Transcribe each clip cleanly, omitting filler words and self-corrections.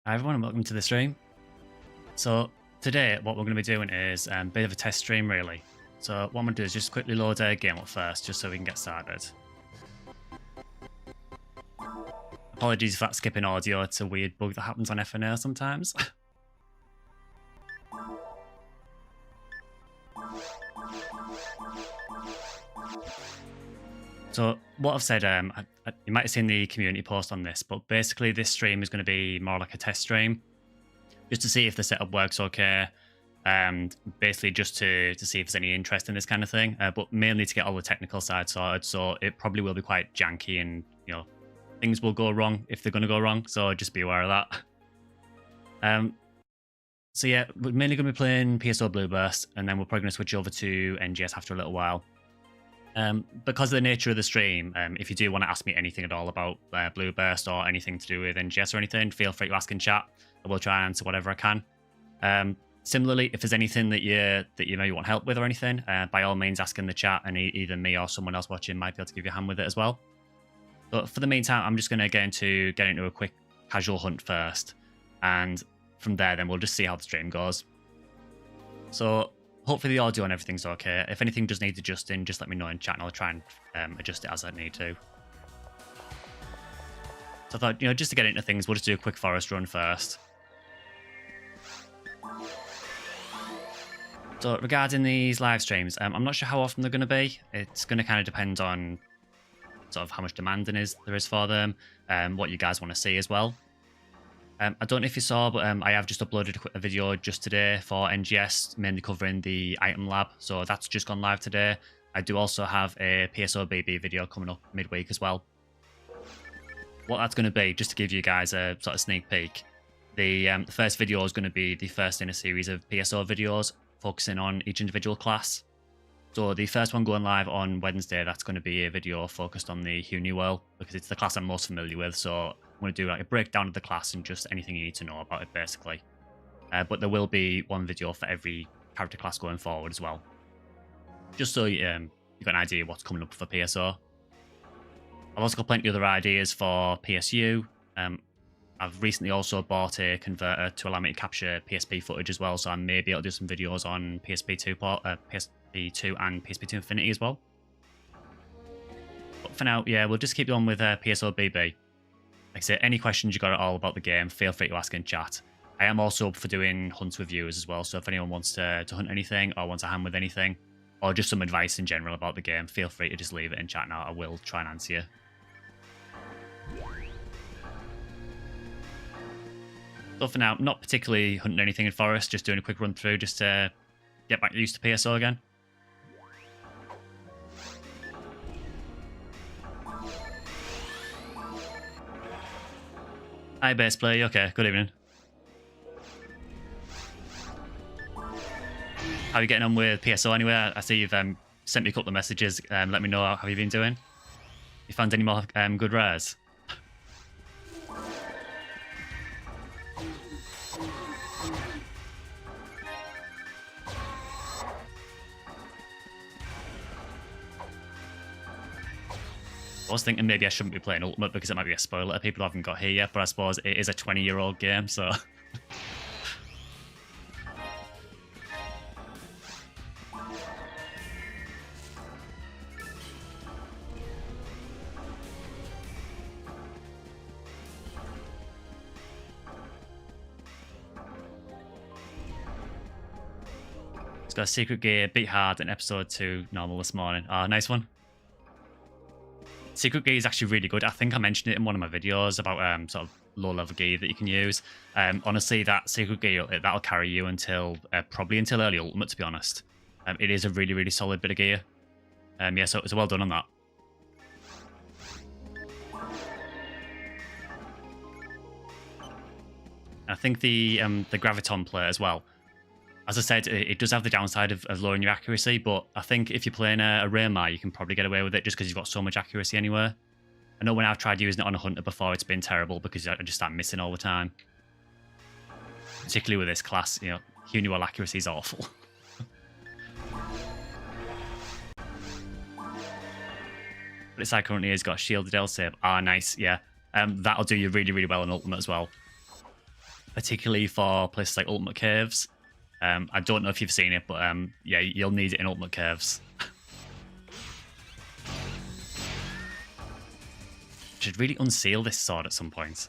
Hi everyone and welcome to the stream. So today what we're going to be doing is a bit of a test stream really. So what I'm going to do is just quickly load a game up first just so we can get started. Apologies for that skipping audio, it's a weird bug that happens on Ephinea sometimes. So what I've said, you might have seen the community post on this, but basically this stream is going to be more like a test stream, just to see if the setup works okay, and basically just to see if there's any interest in this kind of thing, but mainly to get all the technical side sorted. So it probably will be quite janky, and things will go wrong if they're going to go wrong. So just be aware of that. So yeah, we're mainly going to be playing PSO Blueburst, and then we're probably going to switch over to NGS after a little while. Because of the nature of the stream, if you do want to ask me anything at all about Blueburst or anything to do with NGS or anything, feel free to ask in chat. I will try and answer whatever I can. Similarly, if there's anything that you know you want help with or anything, by all means ask in the chat, and either me or someone else watching might be able to give you a hand with it as well. But for the meantime, I'm just going to get into a quick casual hunt first, and from there then we'll just see how the stream goes. So hopefully the audio and everything's okay. If anything does need adjusting, just let me know in chat and I'll try and adjust it as I need to. So I thought, just to get into things, we'll just do a quick forest run first. So regarding these live streams, I'm not sure how often they're going to be. It's going to kind of depend on sort of how much demand there is for them, what you guys want to see as well. I don't know if you saw, but I have just uploaded a video just today for NGS, mainly covering the item lab. So that's just gone live today. I do also have a PSO BB video coming up midweek as well. What that's going to be, just to give you guys a sort of sneak peek, the first video is going to be the first in a series of PSO videos focusing on each individual class. So the first one going live on Wednesday, that's going to be a video focused on the Ephinea world, because it's the class I'm most familiar with. So I'm going to do like a breakdown of the class and just anything you need to know about it, basically. But there will be one video for every character class going forward as well, just so you've got an idea of what's coming up for PSO. I've also got plenty of other ideas for PSU. I've recently also bought a converter to allow me to capture PSP footage as well, so I may be able to do some videos on PSP2 and PSP2 Infinity as well. But for now, yeah, we'll just keep on with PSO BB. Like I say, any questions you got at all about the game, feel free to ask in chat. I am also up for doing hunts with viewers as well, so if anyone wants to hunt anything or wants a hand with anything, or just some advice in general about the game, feel free to just leave it in chat now. I will try and answer you. So for now, not particularly hunting anything in Forest, just doing a quick run through just to get back used to PSO again. Hi, base player. Okay, good evening. How are you getting on with PSO anyway? I see you've sent me a couple of messages. Let me know how you've been doing. You found any more good rares? I was thinking maybe I shouldn't be playing Ultimate because it might be a spoiler to people who haven't got here yet, but I suppose it is a 20-year-old game, so... It's got a secret gear, beat hard, and episode 2 normal this morning. Oh, nice one. Secret gear is actually really good. I think I mentioned it in one of my videos about sort of low-level gear that you can use. Honestly, that secret gear, that'll carry you until probably until early Ultimate, to be honest. It is a really, really solid bit of gear. Yeah, so well done on that. I think the Graviton plate as well. As I said, it does have the downside of lowering your accuracy, but I think if you're playing a Raymar, you can probably get away with it just because you've got so much accuracy anyway. I know when I've tried using it on a Hunter before, it's been terrible because I just start missing all the time. Particularly with this class, Ephinea accuracy is awful. But it's like currently has got shielded L save. Ah, nice, yeah. That'll do you really, really well in Ultimate as well. particularly for places like Ultimate Caves. I don't know if you've seen it, but yeah, you'll need it in Ultimate Caves. Should really unseal this sword at some point.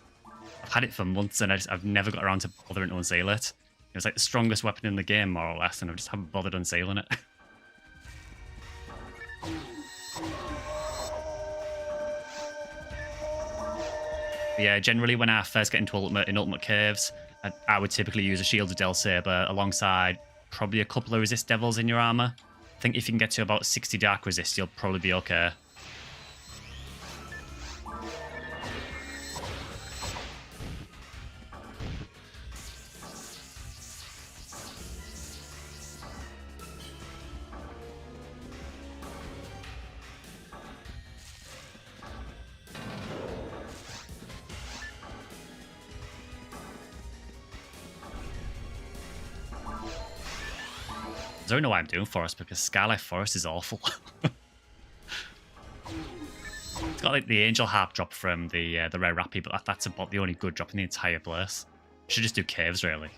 I've had it for months and I've never got around to bothering to unseal it. It was like the strongest weapon in the game, more or less, and I just haven't bothered unsealing it. Yeah, generally when I first get into Ultimate Caves, I would typically use a Shielded Del Saber alongside probably a couple of Resist Devils in your armor. I think if you can get to about 60 Dark Resist, you'll probably be okay. I don't know why I'm doing Forest, because Skylife Forest is awful. It's got like the Angel Harp drop from the Rare Rappy, but that's about the only good drop in the entire place. Should just do Caves, really.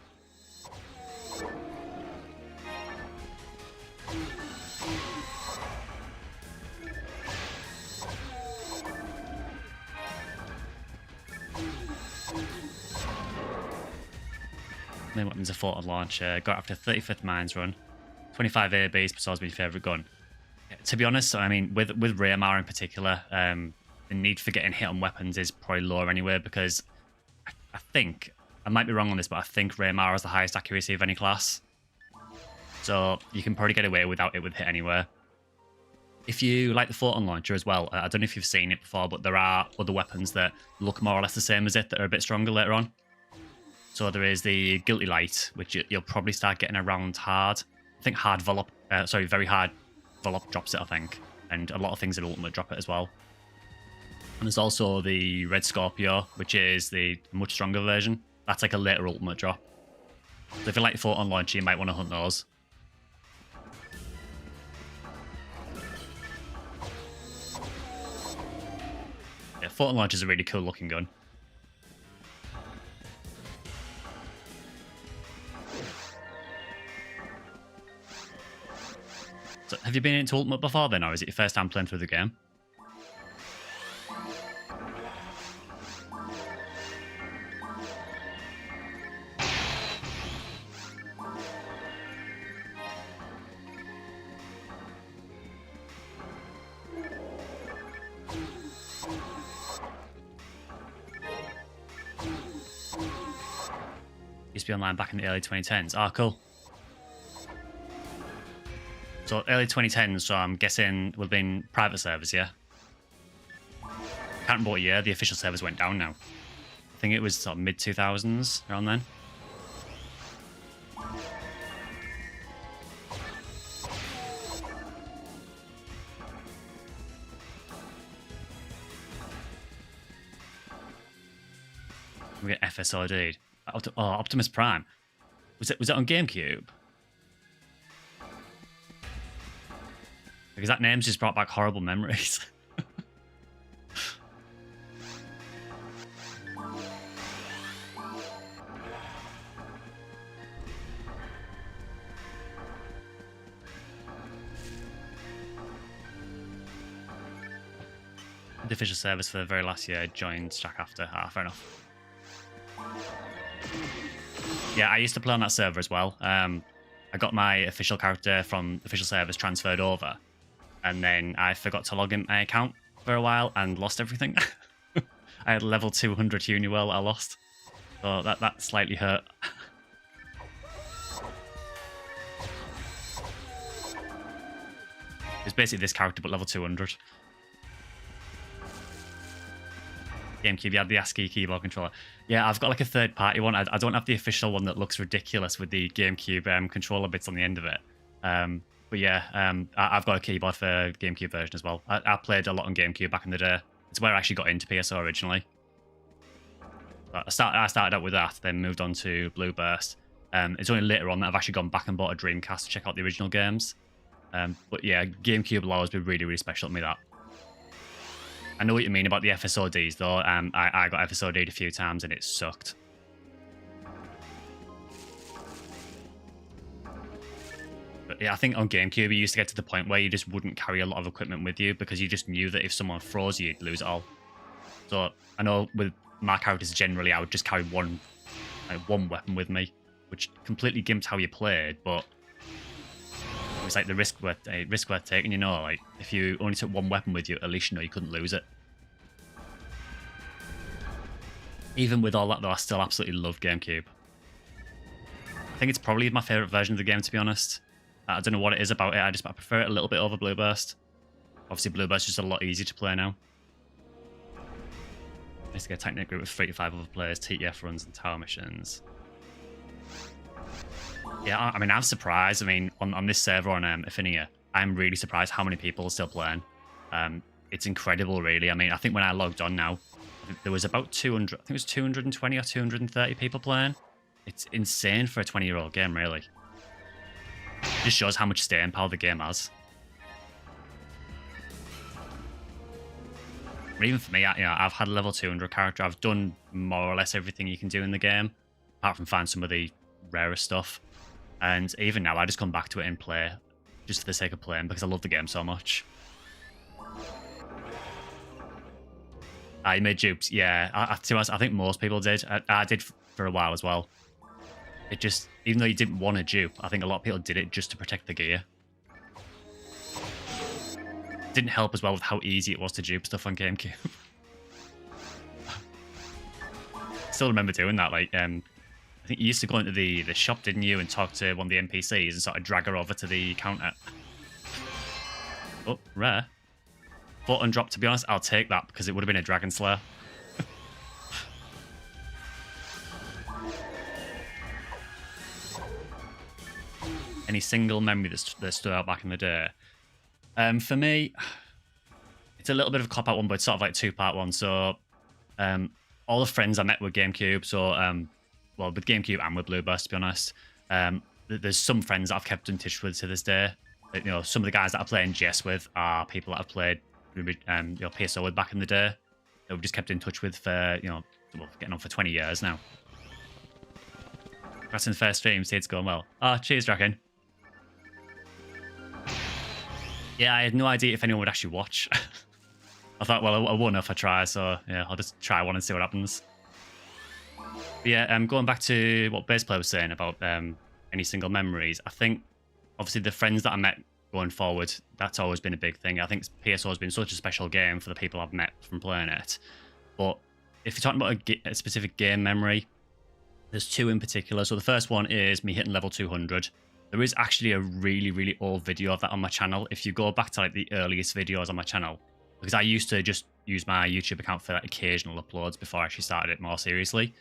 Main weapons are Photon Launcher, got after 35th Mines Run. 25 ABs, besides my favourite gun. To be honest, I mean, with Raymar in particular, the need for getting hit on weapons is probably lower anyway, because I think, I might be wrong on this, but I think Raymar has the highest accuracy of any class. So you can probably get away without it with hit anywhere. If you like the Photon Launcher as well, I don't know if you've seen it before, but there are other weapons that look more or less the same as it that are a bit stronger later on. So there is the Guilty Light, which you'll probably start getting around hard. I think very hard Volop drops it, I think. And a lot of things in Ultimate drop it as well. And there's also the Red Scorpio, which is the much stronger version. That's like a later Ultimate drop. So if you like the Photon Launcher, you might want to hunt those. Yeah, Photon Launcher is a really cool looking gun. So have you been into Ultimate before then, or is it your first time playing through the game? Used to be online back in the early 2010s. Ah, cool. So early 2010s, so I'm guessing would have been private servers, yeah? Can't remember what year the official servers went down now. I think it was sort of mid-2000s, around then. We get FSOD'd. Oh, Optimus Prime. Was it on GameCube? Because that name's just brought back horrible memories. The official service for the very last year, joined Stack after. Ah, fair enough. Yeah, I used to play on that server as well. I got my official character from the official service transferred over, and then I forgot to log in my account for a while and lost everything. I had level 200 Uniwell I lost. So that slightly hurt. It's basically this character but level 200. GameCube, you had the ASCII keyboard controller. Yeah, I've got like a third-party one. I don't have the official one that looks ridiculous with the GameCube controller bits on the end of it. But yeah, I've got a keyboard for GameCube version as well. I played a lot on GameCube back in the day. It's where I actually got into PSO originally. But I started out with that, then moved on to Blue Burst. It's only later on that I've actually gone back and bought a Dreamcast to check out the original games. But yeah, GameCube will always be really, really special to me, that. I know what you mean about the FSODs, though. I got FSOD'd a few times and it sucked. yeah, I think on GameCube, you used to get to the point where you just wouldn't carry a lot of equipment with you because you just knew that if someone froze you, you'd lose it all. So I know with my characters generally, I would just carry one weapon with me, which completely gimped how you played, but it was like the risk worth taking, you know, like if you only took one weapon with you, at least you know you couldn't lose it. Even with all that though, I still absolutely love GameCube. I think it's probably my favourite version of the game, to be honest. I don't know what it is about it, I prefer it a little bit over Blue Burst. Obviously Blue Burst is just a lot easier to play now. I used to get a tight-knit group with 3 to 5 other players, TTF runs and tower missions. Yeah, I mean, I'm surprised. I mean, on this server on Ephinea, I'm really surprised how many people are still playing. It's incredible, really. I mean, I think when I logged on now, there was about 200, I think it was 220 or 230 people playing. It's insane for a 20-year-old game, really. It just shows how much staying power the game has. But even for me, I've had a level 200 character. I've done more or less everything you can do in the game, apart from find some of the rarest stuff. And even now, I just come back to it and play, just for the sake of playing, because I love the game so much. I made dupes, yeah. To be honest, I think most people did. I did for a while as well. It just, even though you didn't want to dupe, I think a lot of people did it just to protect the gear. It didn't help as well with how easy it was to dupe stuff on GameCube. Still remember doing that, like, I think you used to go into the shop, didn't you, and talk to one of the NPCs and sort of drag her over to the counter. Oh, rare. Button drop, to be honest, I'll take that because it would have been a Dragon Slayer. Any single memory that stood out back in the day? For me, it's a little bit of a cop-out one, but it's sort of like a two-part one. So, all the friends I met with GameCube, so, well, with GameCube and with Blue Burst, to be honest, there's some friends that I've kept in touch with to this day. You know, some of the guys that I play NGS with are people that I've played PSO with back in the day that we've just kept in touch with for, well, getting on for 20 years now. That's in the first stream, see it's going well. Oh, cheers, Draken. Yeah, I had no idea if anyone would actually watch. I thought, well, I won't if I try, so yeah, I'll just try one and see what happens. But yeah, going back to what Base Player was saying about any single memories, I think, obviously, the friends that I met going forward, that's always been a big thing. I think PSO has been such a special game for the people I've met from playing it. But if you're talking about a specific game memory, there's two in particular. So the first one is me hitting level 200. There is actually a really, really old video of that on my channel. If you go back to like the earliest videos on my channel, because I used to just use my YouTube account for like, occasional uploads before I actually started it more seriously.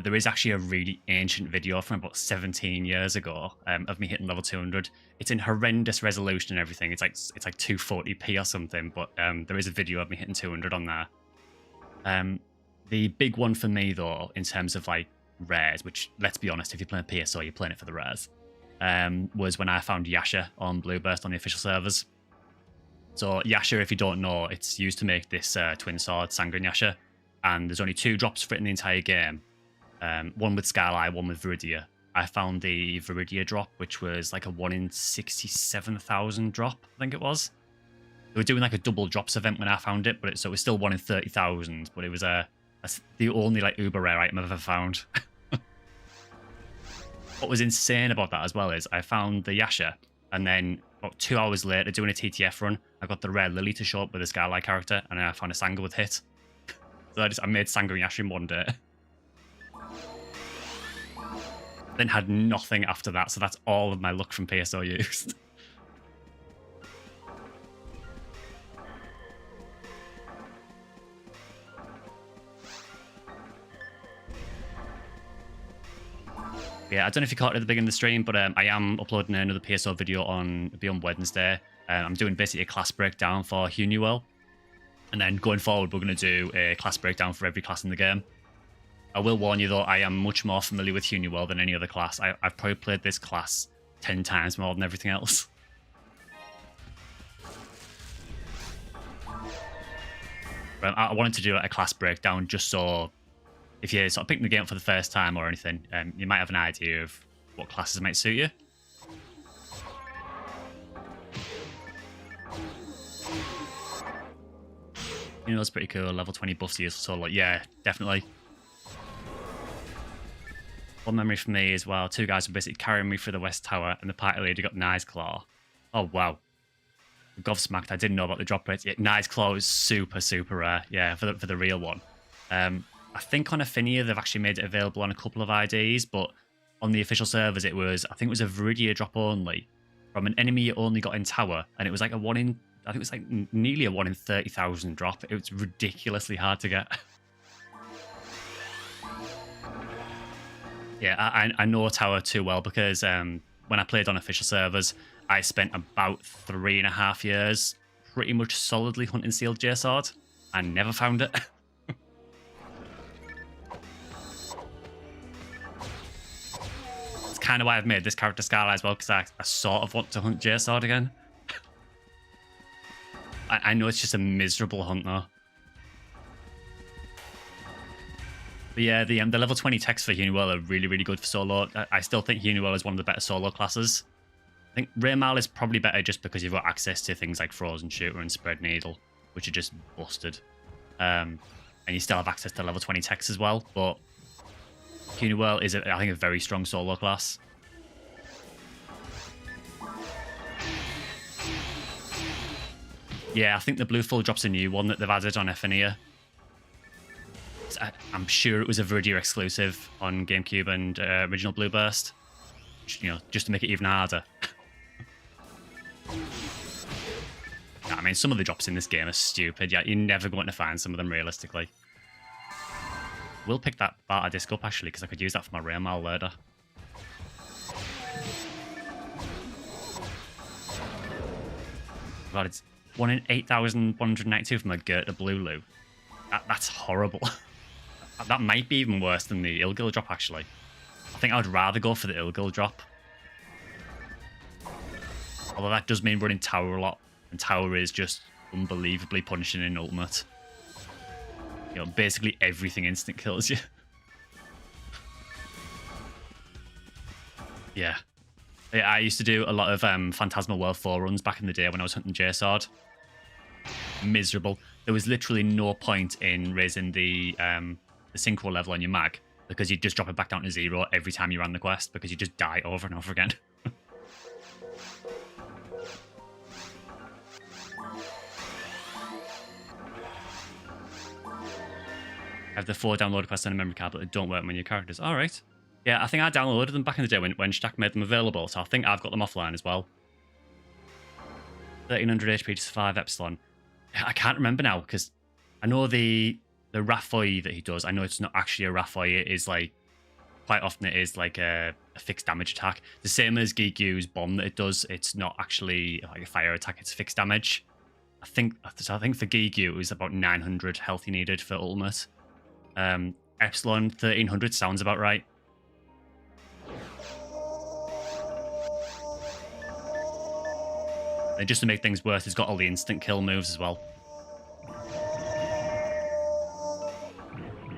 There is actually a really ancient video from about 17 years ago of me hitting level 200. It's in horrendous resolution and everything. It's like 240p or something, but there is a video of me hitting 200 on there. The big one for me though, in terms of like rares, which let's be honest, if you're playing PSO, you're playing it for the rares, was when I found Yasha on Blue Burst on the official servers. So Yasha, if you don't know, it's used to make this twin sword, Sanguine Yasha, and there's only 2 drops for it in the entire game. One with Skyly, one with Viridia. I found the Viridia drop, which was like a 1 in 67,000 drop, I think it was. They were doing like a double drops event when I found it, but so it was still 1 in 30,000, but it was the only like uber rare item I've ever found. What was insane about that as well is I found the Yasha, and then about 2 hours later, doing a TTF run, I got the rare Lily to show up with a Skylight character, and then I found a Sangha with hit. So I made Sangha and Yasha in one day. Then had nothing after that, so that's all of my luck from PSO used. Yeah, I don't know if you caught it at the beginning of the stream, but I am uploading another PSO video on Wednesday. I'm doing basically a class breakdown for Hunuel. And then going forward, we're going to do a class breakdown for every class in the game. I will warn you though, I am much more familiar with Hunuel than any other class. I've probably played this class 10 times more than everything else. But I wanted to do a class breakdown just so if you're sort of picking the game for the first time or anything, you might have an idea of what classes might suit you. You know, it's pretty cool. Level 20 buffs you so like, yeah, definitely. One memory for me as well. 2 guys were basically carrying me through the West Tower, and the party leader got Nice Claw. Oh, wow. Gobsmacked. I didn't know about the drop rates. Yeah, Nice Claw is super, super rare. Yeah, for the real one. I think on Ephinea, they've actually made it available on a couple of IDs, but on the official servers, I think it was a Viridia drop only from an enemy you only got in tower, and it was like a 1 in, I think it was like nearly a 1 in 30,000 drop. It was ridiculously hard to get. Yeah, I know tower too well because when I played on official servers, I spent about 3.5 years pretty much solidly hunting sealed J-Sword. I never found it. It's kind of why I've made this character Skyly as well, because I sort of want to hunt J-Sword again. I know it's just a miserable hunt though. But yeah, the level 20 techs for Uniwell are really, really good for solo. I still think Uniwell is one of the better solo classes. I think Raymal is probably better just because you've got access to things like Frozen Shooter and Spread Needle, which are just busted. And you still have access to level 20 techs as well, but Uniwell is, I think, a very strong solo class. Yeah, I think the Blue Full Drop's a new one that they've added on Ephinea. I'm sure it was a Viridia exclusive on GameCube and original Blue Burst. You know, just to make it even harder. I mean, some of the drops in this game are stupid. Yeah, you're never going to find some of them realistically. We'll pick that Barter disc up actually, because I could use that for my Raymal later. God, it's 1 in 8,192 from a Gerta Blue. That's horrible. That might be even worse than the Ilgil drop, actually. I think I would rather go for the Ilgil drop. Although that does mean running Tower a lot. And Tower is just unbelievably punishing in Ultimate. You know, basically everything instant kills you. Yeah. I used to do a lot of Fantasma World 4 runs back in the day when I was hunting J-Sword. Miserable. There was literally no point in raising the synchro level on your mag because you'd just drop it back down to 0 every time you ran the quest because you just die over and over again. I have the 4 download quests on a memory card, but they don't work when your characters. All right. Yeah, I think I downloaded them back in the day when Stack made them available, so I think I've got them offline as well. 1300 HP, just 5 Epsilon. I can't remember now, because I know the Rafoy that he does, I know it's not actually a Rafoy, it is like, quite often it is like a fixed damage attack. The same as Gigu's bomb that it does, it's not actually like a fire attack, it's fixed damage. I think for Gigu it was about 900 health he needed for ultimate. Epsilon 1300 sounds about right. And just to make things worse, he's got all the instant kill moves as well.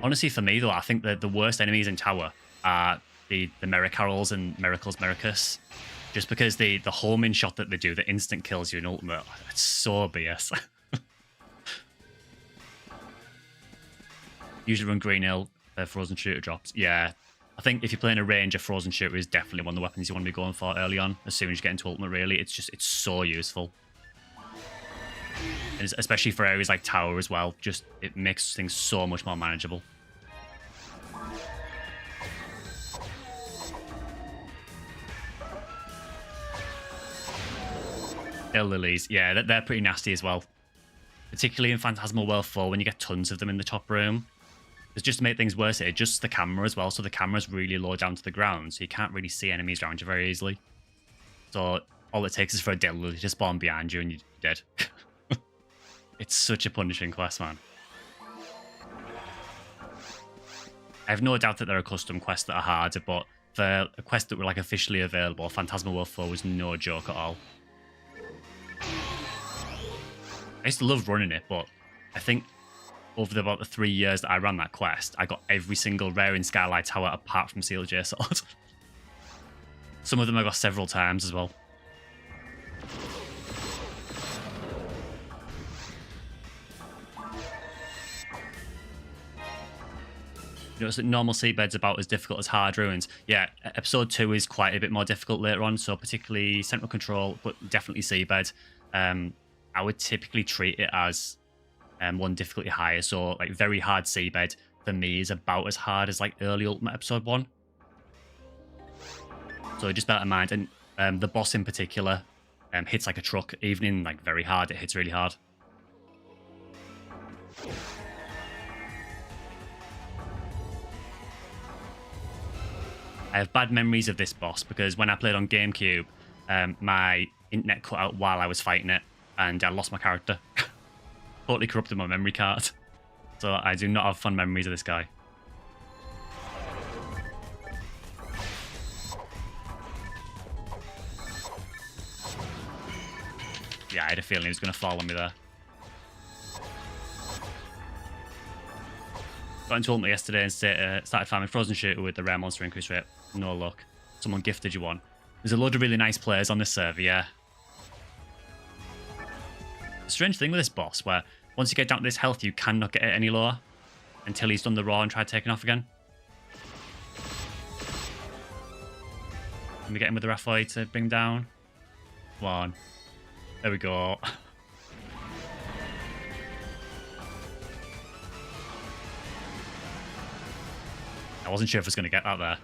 Honestly, for me though, I think that the worst enemies in Tower are the Mericarols and Miracles Mericus. Just because the homing shot that they do, the instant kills you in ultimate, it's so BS. Usually run Green Hill, Frozen Shooter drops. Yeah, I think if you're playing a range, a Frozen Shooter is definitely one of the weapons you want to be going for early on. As soon as you get into ultimate, really, it's so useful. And especially for areas like Tower as well, just it makes things so much more manageable. They're lilies, yeah, they're pretty nasty as well. Particularly in Fantasma World 4 when you get tons of them in the top room. It's just to make things worse, it adjusts the camera as well, so the camera's really low down to the ground, so you can't really see enemies around you very easily. So all it takes is for a dead lily to spawn behind you and you're dead. It's such a punishing quest, man. I have no doubt that there are custom quests that are harder, but for a quest that were like officially available, Fantasma World 4 was no joke at all. I used to love running it, but I think over about the 3 years that I ran that quest, I got every single rare in Skylight Tower apart from Seal J-Sword. Some of them I got several times as well. You know, so normal seabed's about as difficult as hard ruins. Yeah, episode 2 is quite a bit more difficult later on, so particularly central control, but definitely seabed. I would typically treat it as one difficulty higher, so like very hard seabed for me is about as hard as like early Ultimate episode 1. So just bear that in mind. And the boss in particular hits like a truck, even in like very hard, it hits really hard. I have bad memories of this boss because when I played on GameCube, my internet cut out while I was fighting it, and I lost my character. Totally corrupted my memory card. So I do not have fun memories of this guy. Yeah, I had a feeling he was going to fall on me there. Got into Ultimate yesterday and started farming Frozen Shooter with the rare monster increase rate. No luck. Someone gifted you one. There's a load of really nice players on this server, yeah. Strange thing with this boss, where once you get down to this health, you cannot get it any lower until he's done the raw and tried taking off again. Can we get him with the Rafoy to bring down? Come on. There we go. I wasn't sure if I was going to get that there.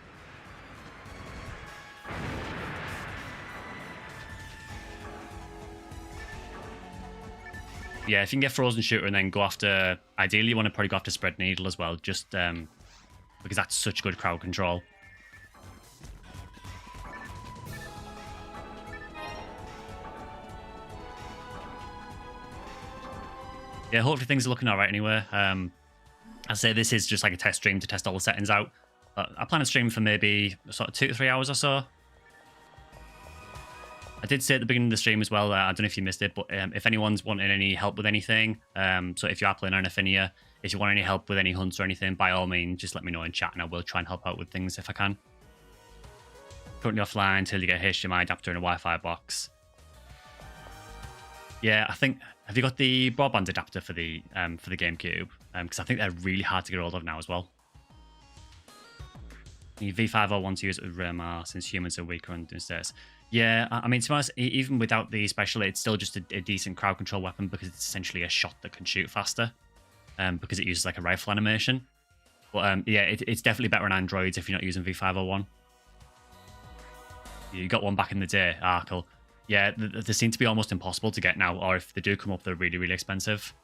Yeah, if you can get Frozen Shooter and then go after... Ideally, you want to probably go after Spread Needle as well, just because that's such good crowd control. Yeah, hopefully things are looking alright anyway. I say this is just like a test stream to test all the settings out. I plan on streaming for maybe sort of 2 to 3 hours or so. I did say at the beginning of the stream as well, I don't know if you missed it, but if anyone's wanting any help with anything, so if you are playing on Ephinea, if you want any help with any hunts or anything, by all means, just let me know in chat and I will try and help out with things if I can. Currently offline until you get a HDMI adapter and a Wi-Fi box. Yeah, I think... Have you got the broadband adapter for the GameCube? Because I think they're really hard to get hold of now as well. You V501 to use it with RMR since humans are weaker on doing status. Yeah, I mean, to be honest, even without the special, it's still just a decent crowd control weapon because it's essentially a shot that can shoot faster. Because it uses like a rifle animation. But yeah, it's definitely better on Androids if you're not using V501. You got one back in the day. Ah, cool. Yeah, they seem to be almost impossible to get now, or if they do come up, they're really, really expensive.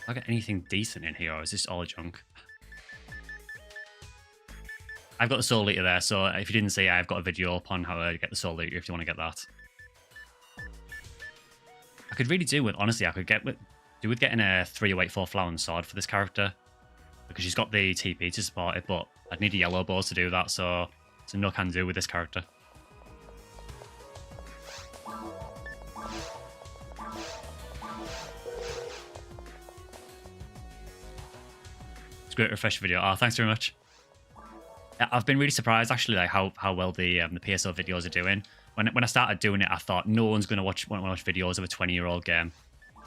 I get anything decent in here, or is this all junk? I've got the Soul Eater there, so if you didn't see, I've got a video up on how to get the Soul Eater if you want to get that. I could really do with, honestly, I could do with getting a 3084 Flower and Sword for this character. Because she's got the TP to support it, but I'd need a yellow bows to do that, so it's a no can do with this character. It's a great refresh video. Oh, thanks very much. I've been really surprised actually, like how well the PSO videos are doing. When I started doing it, I thought no one's going to watch videos of a 20-year-old game.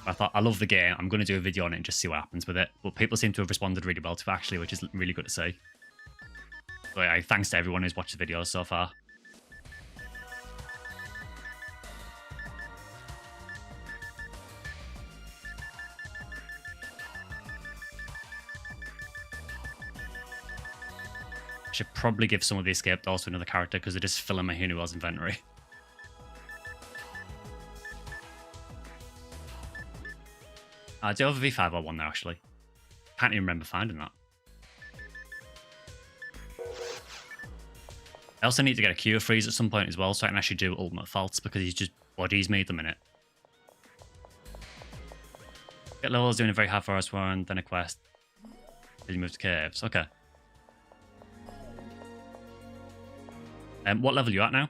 I thought, I love the game, I'm going to do a video on it and just see what happens with it. But people seem to have responded really well to it, actually, which is really good to see. So yeah, thanks to everyone who's watched the videos so far. I should probably give some of the escape dolls to another character because they're just filling my Hunuel's inventory. I do have a V501 there, actually. Can't even remember finding that. I also need to get a Cure Freeze at some point as well, so I can actually do Ultimate Faults, because he just bodies me at the minute. Get levels doing a very hard forest one, then a quest. Then you move to caves. Okay. What level are you at now?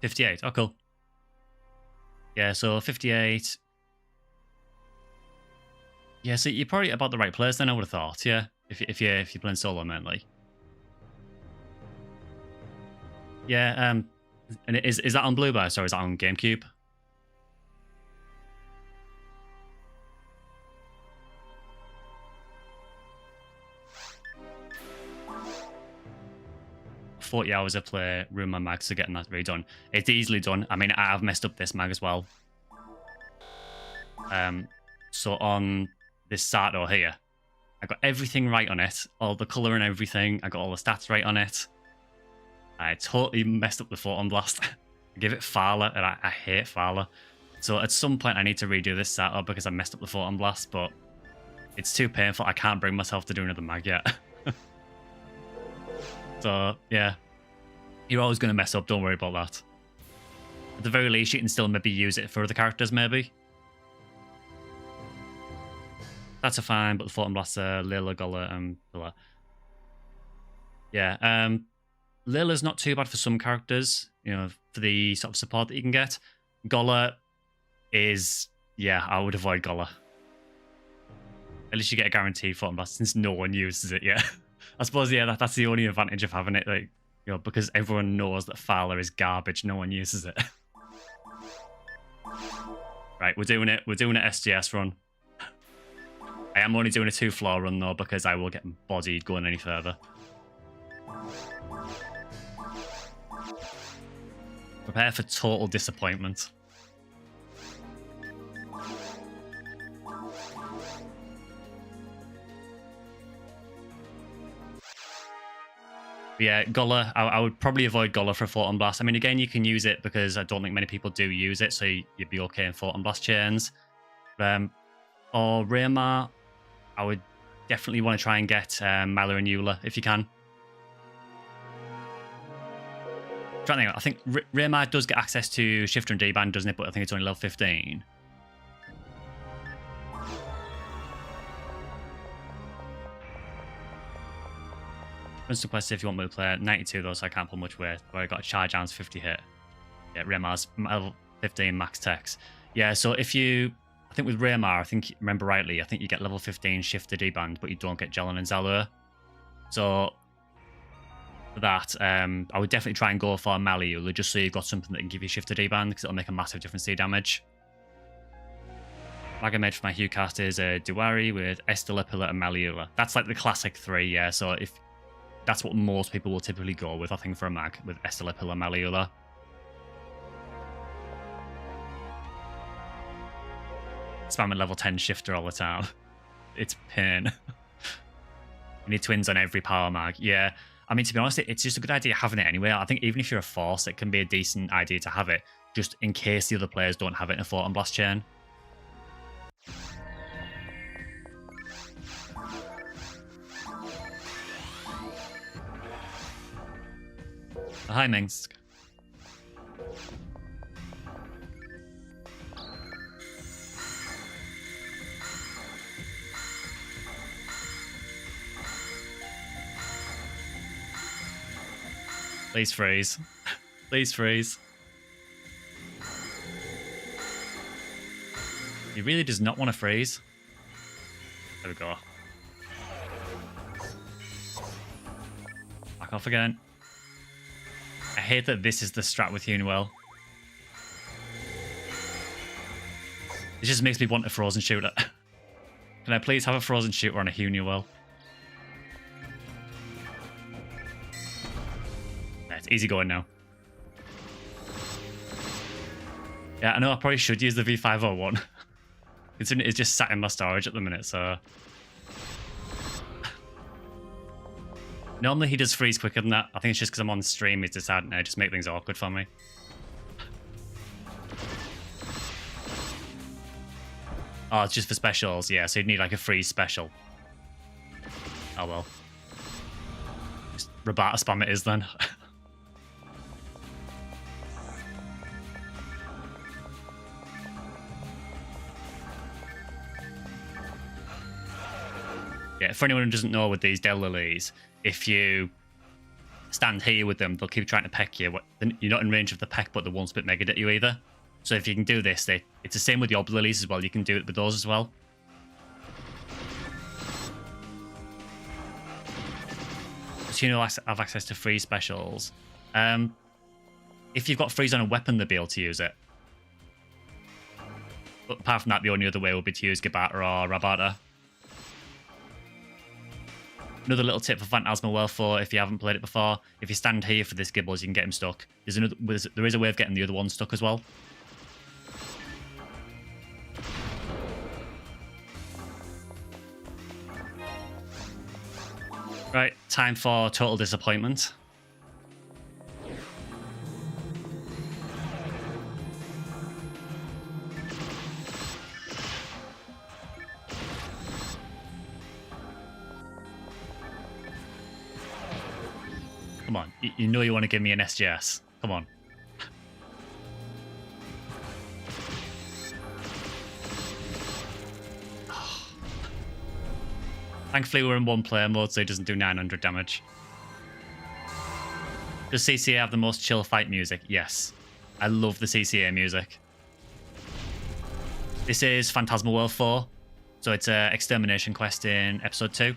$58. Oh, cool. Yeah, so 58. Yeah, so you're probably about the right place then, I would have thought, yeah. If you're playing solo mainly. Yeah, and is that on Blue Burst or is that on GameCube? "40 hours of play, ruin my mag, so getting that redone." It's easily done. I mean, I've messed up this mag as well. So on this Sato here, I got everything right on it, all the color and everything. I got all the stats right on it. I totally messed up the Photon Blast. I give it Fowler, and I hate Fowler. So at some point, I need to redo this Sato because I messed up the Photon Blast, but it's too painful. I can't bring myself to do another mag yet. So, yeah. You're always going to mess up. Don't worry about that. At the very least, you can still maybe use it for other characters, maybe. That's a fine, but the Photon Blaster, Lila, Gola, and Pillar. Yeah, Lila's not too bad for some characters, you know, for the sort of support that you can get. Gola is, yeah, I would avoid Gola. At least you get a guaranteed Photon Blast since no one uses it yet. I suppose, yeah, that's the only advantage of having it, like, you know, because everyone knows that Fowler is garbage, no one uses it. Right, we're doing it. We're doing an SGS run. I am only doing a 2-floor run, though, because I will get bodied going any further. Prepare for total disappointment. But yeah, Gola, I would probably avoid Gola for a Photon Blast. I mean, again, you can use it because I don't think many people do use it, so you'd be okay in Photon Blast chains. Or Raymar, I would definitely want to try and get Mala and Eula if you can. I think Raymar does get access to Shifter and D-Band, doesn't it? But I think it's only level 15. Instant quest if you want me to play 92 though, so I can't pull much weight. But I got a charge arms 50 hit. Yeah, Raymar's level 15 max tex. Yeah, so if you, I think with Raymar, I think, remember rightly, I think you get level 15 Shifter D-Band, but you don't get Jellin and Zalur. So for that, I would definitely try and go for Maliula, just so you've got something that can give you Shifter D-Band, because it'll make a massive difference to your damage. Like I made for my Hugh cast is Duari with Estella, Pillar, and Maliula. That's like the classic 3, yeah, so if that's what most people will typically go with, I think, for a mag, with Estella, Pillar, Maliula. Spamming level 10 Shifter all the time. It's pain. You need twins on every power mag. Yeah, I mean, to be honest, it's just a good idea having it anyway. I think even if you're a force, it can be a decent idea to have it, just in case the other players don't have it in a Photon Blast chain. Hi, Minsk. Please freeze. Please freeze. He really does not want to freeze. There we go. Back off again. I hate that this is the strat with Hunewell. It just makes me want a frozen shooter. Can I please have a frozen shooter on a Hunewell? Yeah, it's easy going now. Yeah, I know I probably should use the V501. Considering it's just sat in my storage at the minute, so... Normally he does freeze quicker than that. I think it's just because I'm on stream, he's decided to just make things awkward for me. Oh, it's just for specials, yeah, so you'd need like a freeze special. Oh well. Just Rabata spam it is then. Yeah, for anyone who doesn't know with these Del Lilies, if you stand here with them, they'll keep trying to peck you. You're not in range of the peck, but they won't spit Megad at you either. So if you can do this, it's the same with the Ob Lilies as well. You can do it with those as well. do you know have access to free specials? If you've got freeze on a weapon, they'll be able to use it. But apart from that, the only other way would be to use Gabata or Rabata. Another little tip for Fantasma World 4, if you haven't played it before, if you stand here for this Gibbles, you can get him stuck. There is a way of getting the other one stuck as well. Right, time for Total Disappointment. Come on, you know you want to give me an SGS. Come on. Thankfully, we're in one player mode, so it doesn't do 900 damage. Does CCA have the most chill fight music? Yes. I love the CCA music. This is Fantasma World 4. So it's an extermination quest in episode 2.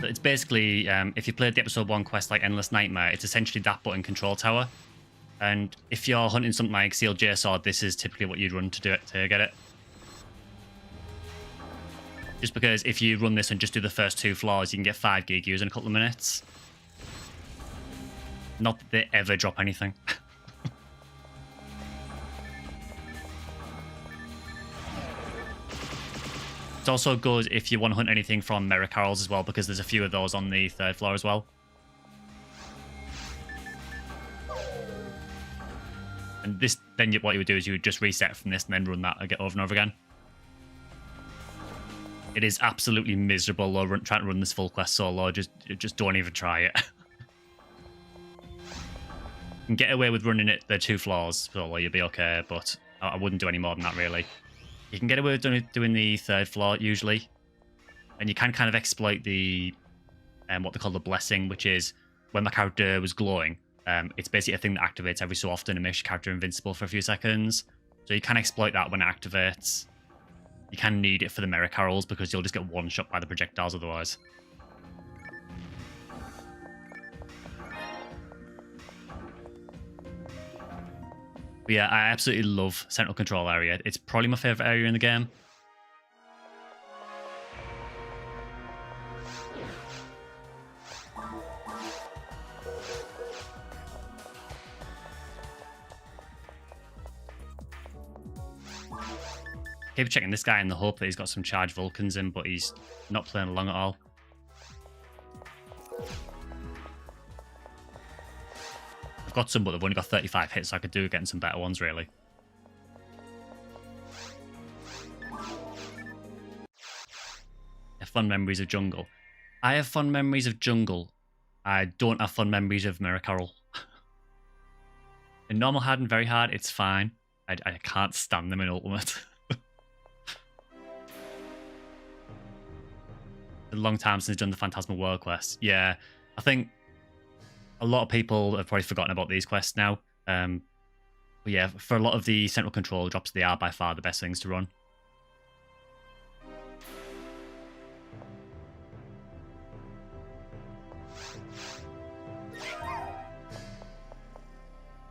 It's basically, if you played the episode 1 quest like Endless Nightmare, it's essentially that button control tower. And if you're hunting something like Sealed J Sword, this is typically what you'd run to do it to get it. Just because if you run this and just do the first 2 floors, you can get 5 gig use in a couple of minutes. Not that they ever drop anything. It's also good if you want to hunt anything from Mirror Carols as well, because there's a few of those on the 3rd floor as well. And this, then what you would do is you would just reset from this and then run that over and over again. It is absolutely miserable though, trying to run this full quest solo. Just don't even try it. You can get away with running it the 2 floors solo, you'll be okay, but I wouldn't do any more than that really. You can get away with doing the 3rd floor usually, and you can kind of exploit the what they call the blessing, which is when my character was glowing. It's basically a thing that activates every so often and makes your character invincible for a few seconds. So you can exploit that when it activates. You can need it for the Mirror Carols because you'll just get one shot by the projectiles otherwise. But yeah, I absolutely love Central Control Area. It's probably my favourite area in the game. Keep checking this guy in the hope that he's got some charged Vulcans in, but he's not playing along at all. I've got some, but they've only got 35 hits, so I could do getting some better ones, really. Fun memories of Jungle. I have fun memories of Jungle. I don't have fun memories of Mirror Carol. In normal hard and very hard, it's fine. I can't stand them in Ultimate. A long time since I've done the Fantasma World quest. Yeah, I think a lot of people have probably forgotten about these quests now. But yeah, for a lot of the central control drops, they are by far the best things to run.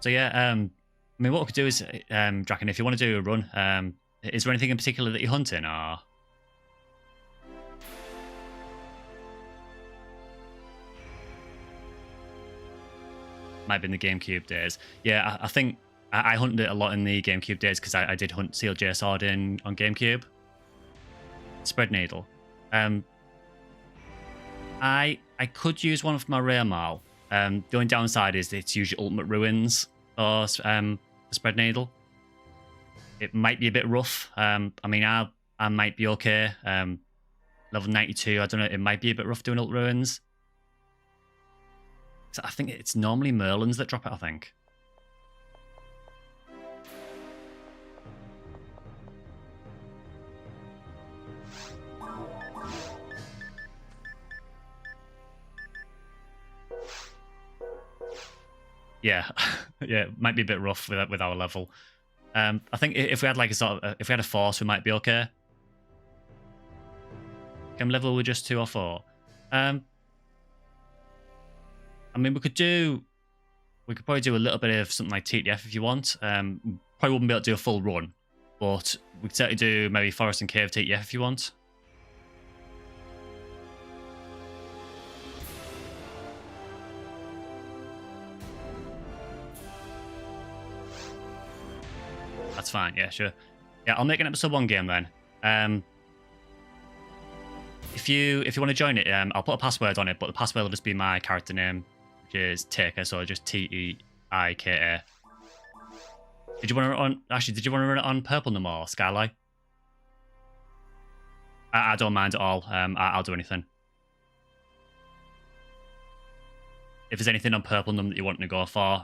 So yeah, I mean, what we could do is, Draken, if you want to do a run, is there anything in particular that you're hunting, or? Might have been the GameCube days. Yeah, I think I hunted it a lot in the GameCube days because I did hunt Sealed J Sword on GameCube. Spread Needle. I could use one for my Rare Mile. The only downside is it's usually Ultimate Ruins or Spread Needle. It might be a bit rough. I mean, I might be okay. Level 92, I don't know, it might be a bit rough doing Ultimate Ruins. So I think it's normally Merlins that drop it, I think. Yeah, yeah, it might be a bit rough with our level. I think if we had like if we had a force, we might be okay. Can level with just 2 or 4? I mean, we could probably do a little bit of something like TTF if you want. Probably wouldn't be able to do a full run, but we could certainly do maybe Forest and Cave TTF if you want. That's fine. Yeah, sure. Yeah, I'll make an episode 1 game then. If you want to join it, I'll put a password on it, but the password will just be my character name, which is Taker, so just Teika. Did you want to run on? Actually, did you want to run it on Purple Num or Skyly? I don't mind at all. I'll do anything. If there's anything on Purple Num that you want to go for,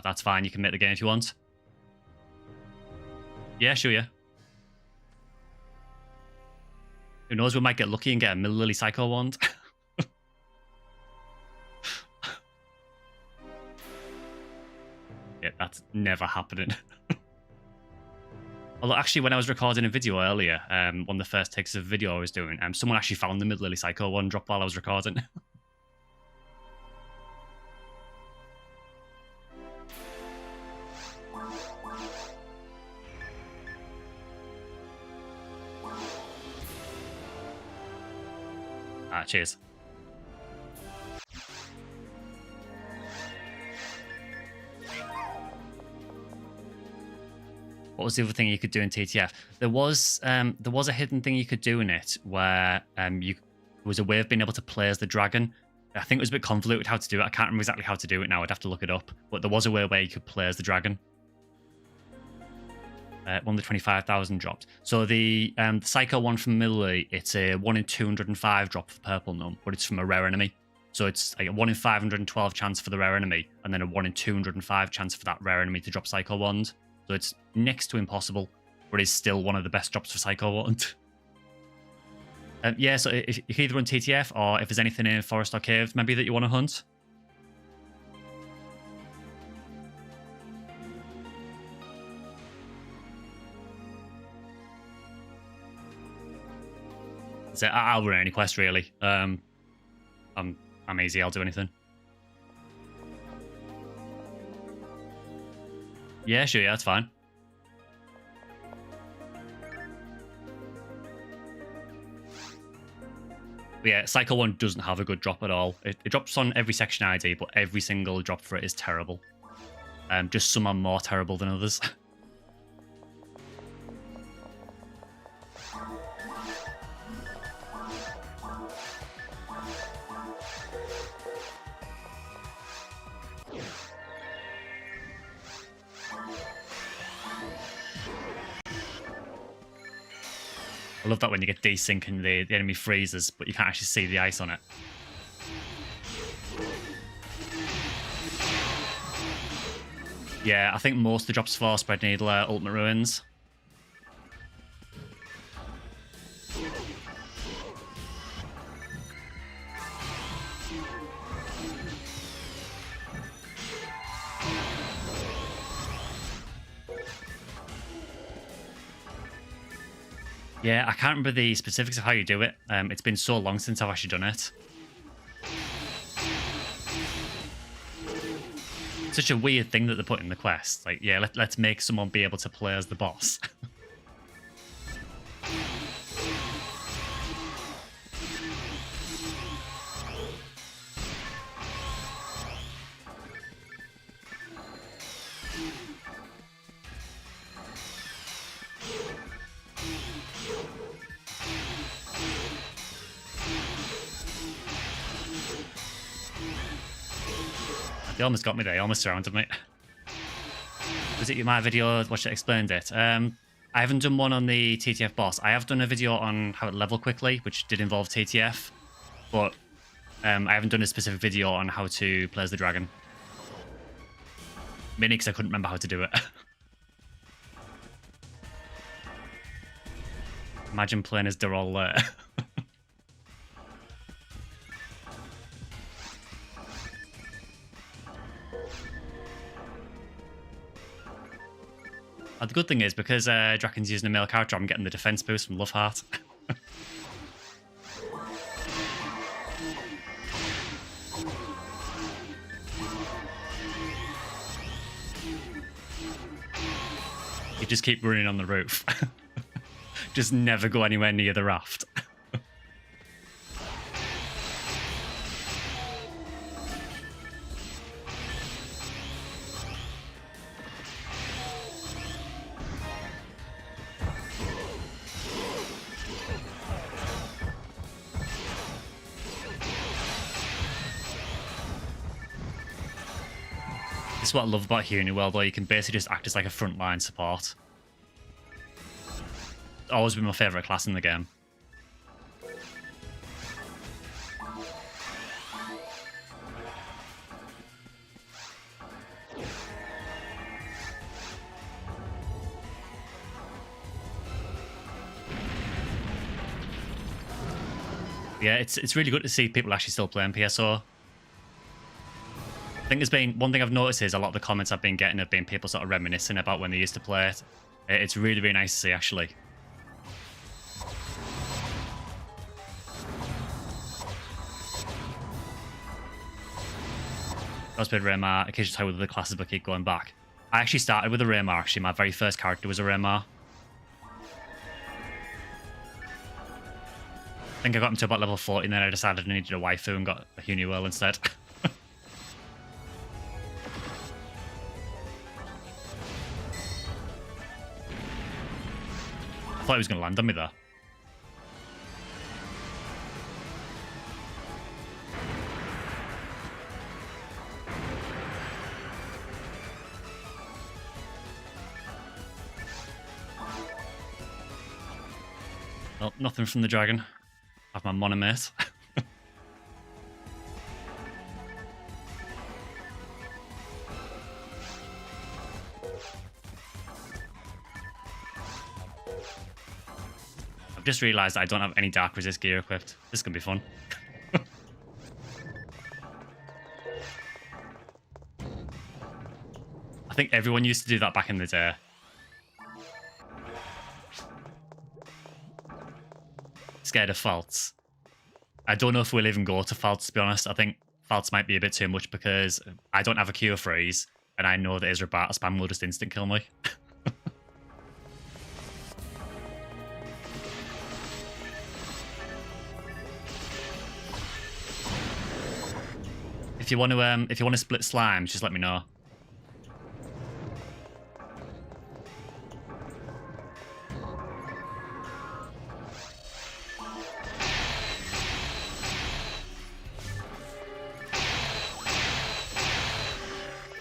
that's fine. You can make the game if you want. Yeah, sure, yeah. Who knows, we might get lucky and get a Lily Psycho wand. Yeah, that's never happening. Although, actually, when I was recording a video earlier, one of the first takes of video I was doing, someone actually found the Lily Psycho wand drop while I was recording. Cheers. What was the other thing you could do in TTF? There was a hidden thing you could do in it where there was a way of being able to play as the dragon. I think it was a bit convoluted how to do it. I can't remember exactly how to do it now. I'd have to look it up. But there was a way where you could play as the dragon. One of the 25,000 dropped. So the Psycho one from Millie, it's a 1 in 205 drop for Purple Num, but it's from a rare enemy. So it's like a 1 in 512 chance for the rare enemy, and then a 1 in 205 chance for that rare enemy to drop Psycho Wand. So it's next to impossible, but it's still one of the best drops for Psycho Wand. Yeah, so if you can either run TTF, or if there's anything in Forest or Cave maybe that you want to hunt. So I'll run any quest really. I'm easy. I'll do anything. Yeah, sure. Yeah, that's fine. But yeah, Cycle 1 doesn't have a good drop at all. It drops on every section ID, but every single drop for it is terrible. Just some are more terrible than others. I love that when you get desync and the enemy freezes, but you can't actually see the ice on it. Yeah, I think most of the drops for Spread Needle are Ultimate Ruins. Yeah, I can't remember the specifics of how you do it. It's been so long since I've actually done it. Such a weird thing that they put in the quest. Like, yeah, let's make someone be able to play as the boss. They almost got me there. They almost surrounded me. Was it my video? Watch it explained it. I haven't done one on the TTF boss. I have done a video on how to level quickly, which did involve TTF, but I haven't done a specific video on how to play as the dragon. Mainly because I couldn't remember how to do it. Imagine playing as Darol there. The good thing is, because Draken's using a male character, I'm getting the defense boost from Love Heart. just keep running on the roof. Just never go anywhere near the raft. This is what I love about Ephinea World, though. You can basically just act as like a frontline support. It's always been my favourite class in the game. Yeah, it's really good to see people actually still playing PSO. I think there's been one thing I've noticed is a lot of the comments I've been getting have been people sort of reminiscing about when they used to play it. It's really, really nice to see, actually. I was played Raymar, occasionally play with other classes but keep going back. I actually started with a Raymar, actually. My very first character was a Raymar. I think I got him to about level 40 and then I decided I needed a waifu and got a Ephinea World instead. I thought he was going to land on me there. Well, nothing from the dragon. I have my monomate. I've just realised I don't have any dark resist gear equipped. This is going to be fun. I think everyone used to do that back in the day. Scared of faults. I don't know if we'll even go to faults, to be honest. I think faults might be a bit too much because I don't have a cure freeze, and I know that his Rabata spam will just instant kill me. If you want to split slimes, just let me know.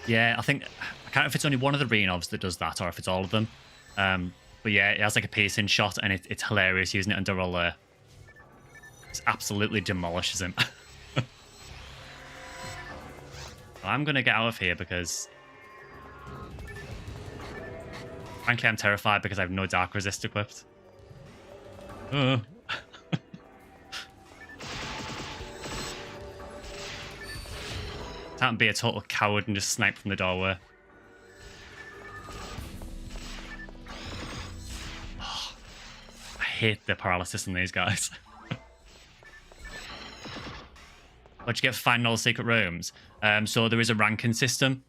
Yeah, I think I can't know if it's only one of the Renovs that does that or if it's all of them. But yeah, it has like a piercing shot and it's hilarious using it under roll there. It absolutely demolishes him. I'm going to get out of here because... frankly, I'm terrified because I have no Dark Resist equipped. Can't be a total coward and just snipe from the doorway. Oh, I hate the paralysis in these guys. What'd you get for finding all the secret rooms? So there is a ranking system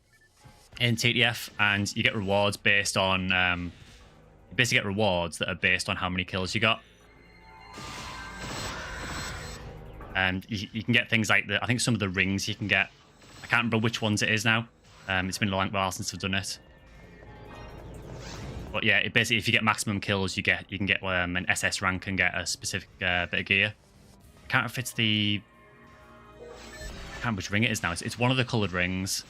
in TTF, and you get rewards based on... you basically get rewards that are based on how many kills you got. And you can get things like I think some of the rings you can get. I can't remember which ones it is now. It's been a long while since I've done it. But yeah, basically if you get maximum kills, you can get an SS rank and get a specific bit of gear. I can't remember if it's the... I can't remember which ring it is now. It's one of the coloured rings.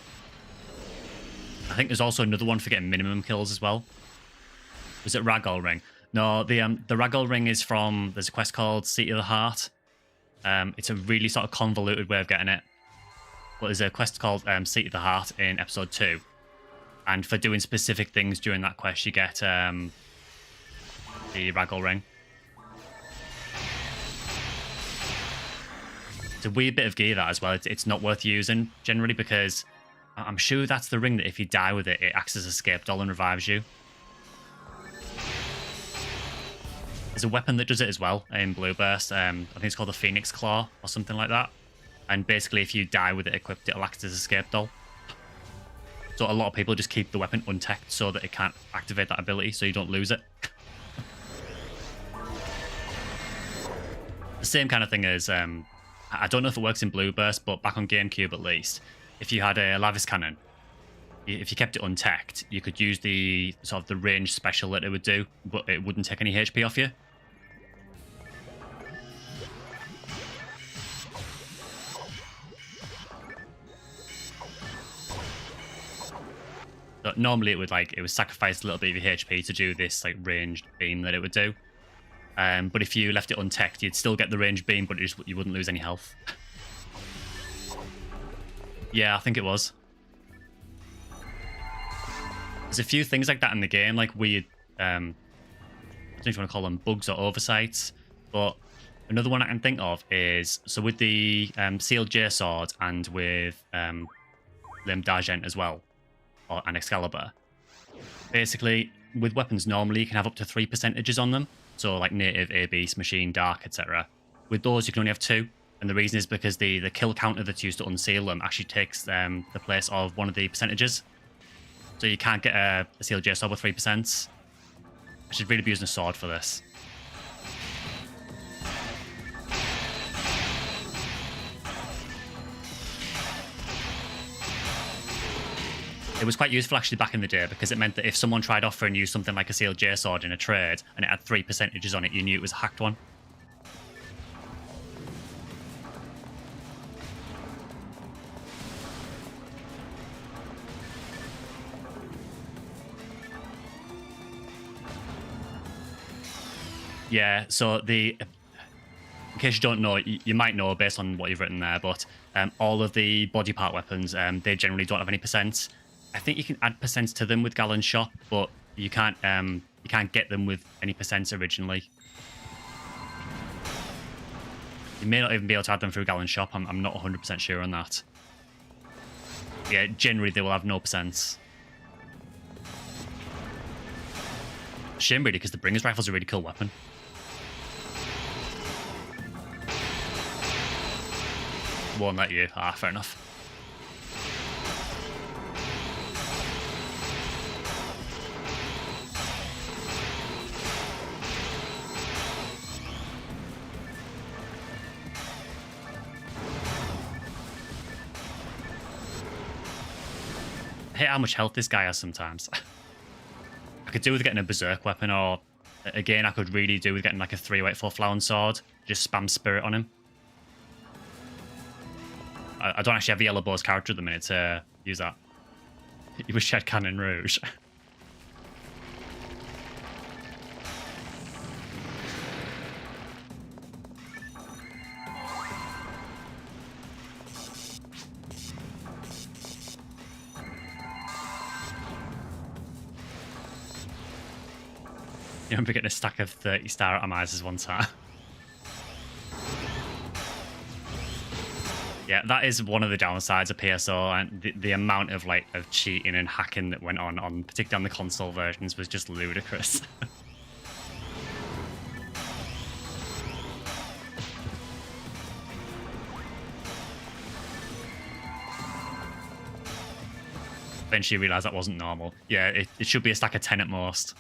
I think there's also another one for getting minimum kills as well. Was it Ragdoll ring? No, the Ragdoll ring is from... There's a quest called Seat of the Heart. It's a really sort of convoluted way of getting it. But there's a quest called Seat of the Heart in episode 2. And for doing specific things during that quest, you get the Ragdoll ring. It's a weird bit of gear, that, as well. It's not worth using, generally, because I'm sure that's the ring that if you die with it, it acts as a escape doll and revives you. There's a weapon that does it as well in Blue Burst. I think it's called the Phoenix Claw or something like that. And basically, if you die with it equipped, it'll act as a escape doll. So a lot of people just keep the weapon unteched so that it can't activate that ability, so you don't lose it. The same kind of thing as, I don't know if it works in Blue Burst, but back on GameCube at least, if you had a Lavis Cannon, if you kept it unteched, you could use the sort of the range special that it would do, but it wouldn't take any HP off you. So normally it would sacrifice a little bit of your HP to do this like ranged beam that it would do. But if you left it unteched, you'd still get the ranged beam, but you wouldn't lose any health. Yeah, I think it was. There's a few things like that in the game, like weird, I don't know if you want to call them bugs or oversights, but another one I can think of is, so with the Sealed J Sword and with Limb D'Argent as well, and Excalibur, basically with weapons normally you can have up to 3 percentages on them, so like native, A beast, machine, dark, etc. With those you can only have 2, and the reason is because the kill counter that's used to unseal them actually takes the place of one of the percentages. So you can't get a Sealed J Sword with 3%. I should really be using a sword for this. It was quite useful actually back in the day, because it meant that if someone tried offering you something like a Sealed J Sword in a trade and it had 3 percentages on it, you knew it was a hacked one. Yeah, so in case you don't know, you might know based on what you've written there, but all of the body part weapons, they generally don't have any percents. I think you can add percents to them with Gallon Shop, but you can't get them with any percents originally. You may not even be able to add them through Gallon Shop. I'm not 100% sure on that. Yeah, generally they will have no percents. Shame really, because the Bringer's Rifle's a really cool weapon. Won't let you. Ah, fair enough. I hate how much health this guy has sometimes. I could do with getting a Berserk weapon, or again, I could really do with getting like a 3-weight-4 Flower Sword. Just spam Spirit on him. I don't actually have the Yellow Bow's character at the minute to use that. You wish you had Cannon Rouge. You remember getting a stack of 30-star atomizers one time? Yeah, that is one of the downsides of PSO, and the amount of of cheating and hacking that went on particularly on the console versions, was just ludicrous. Eventually realised that wasn't normal. Yeah, it should be a stack of 10 at most.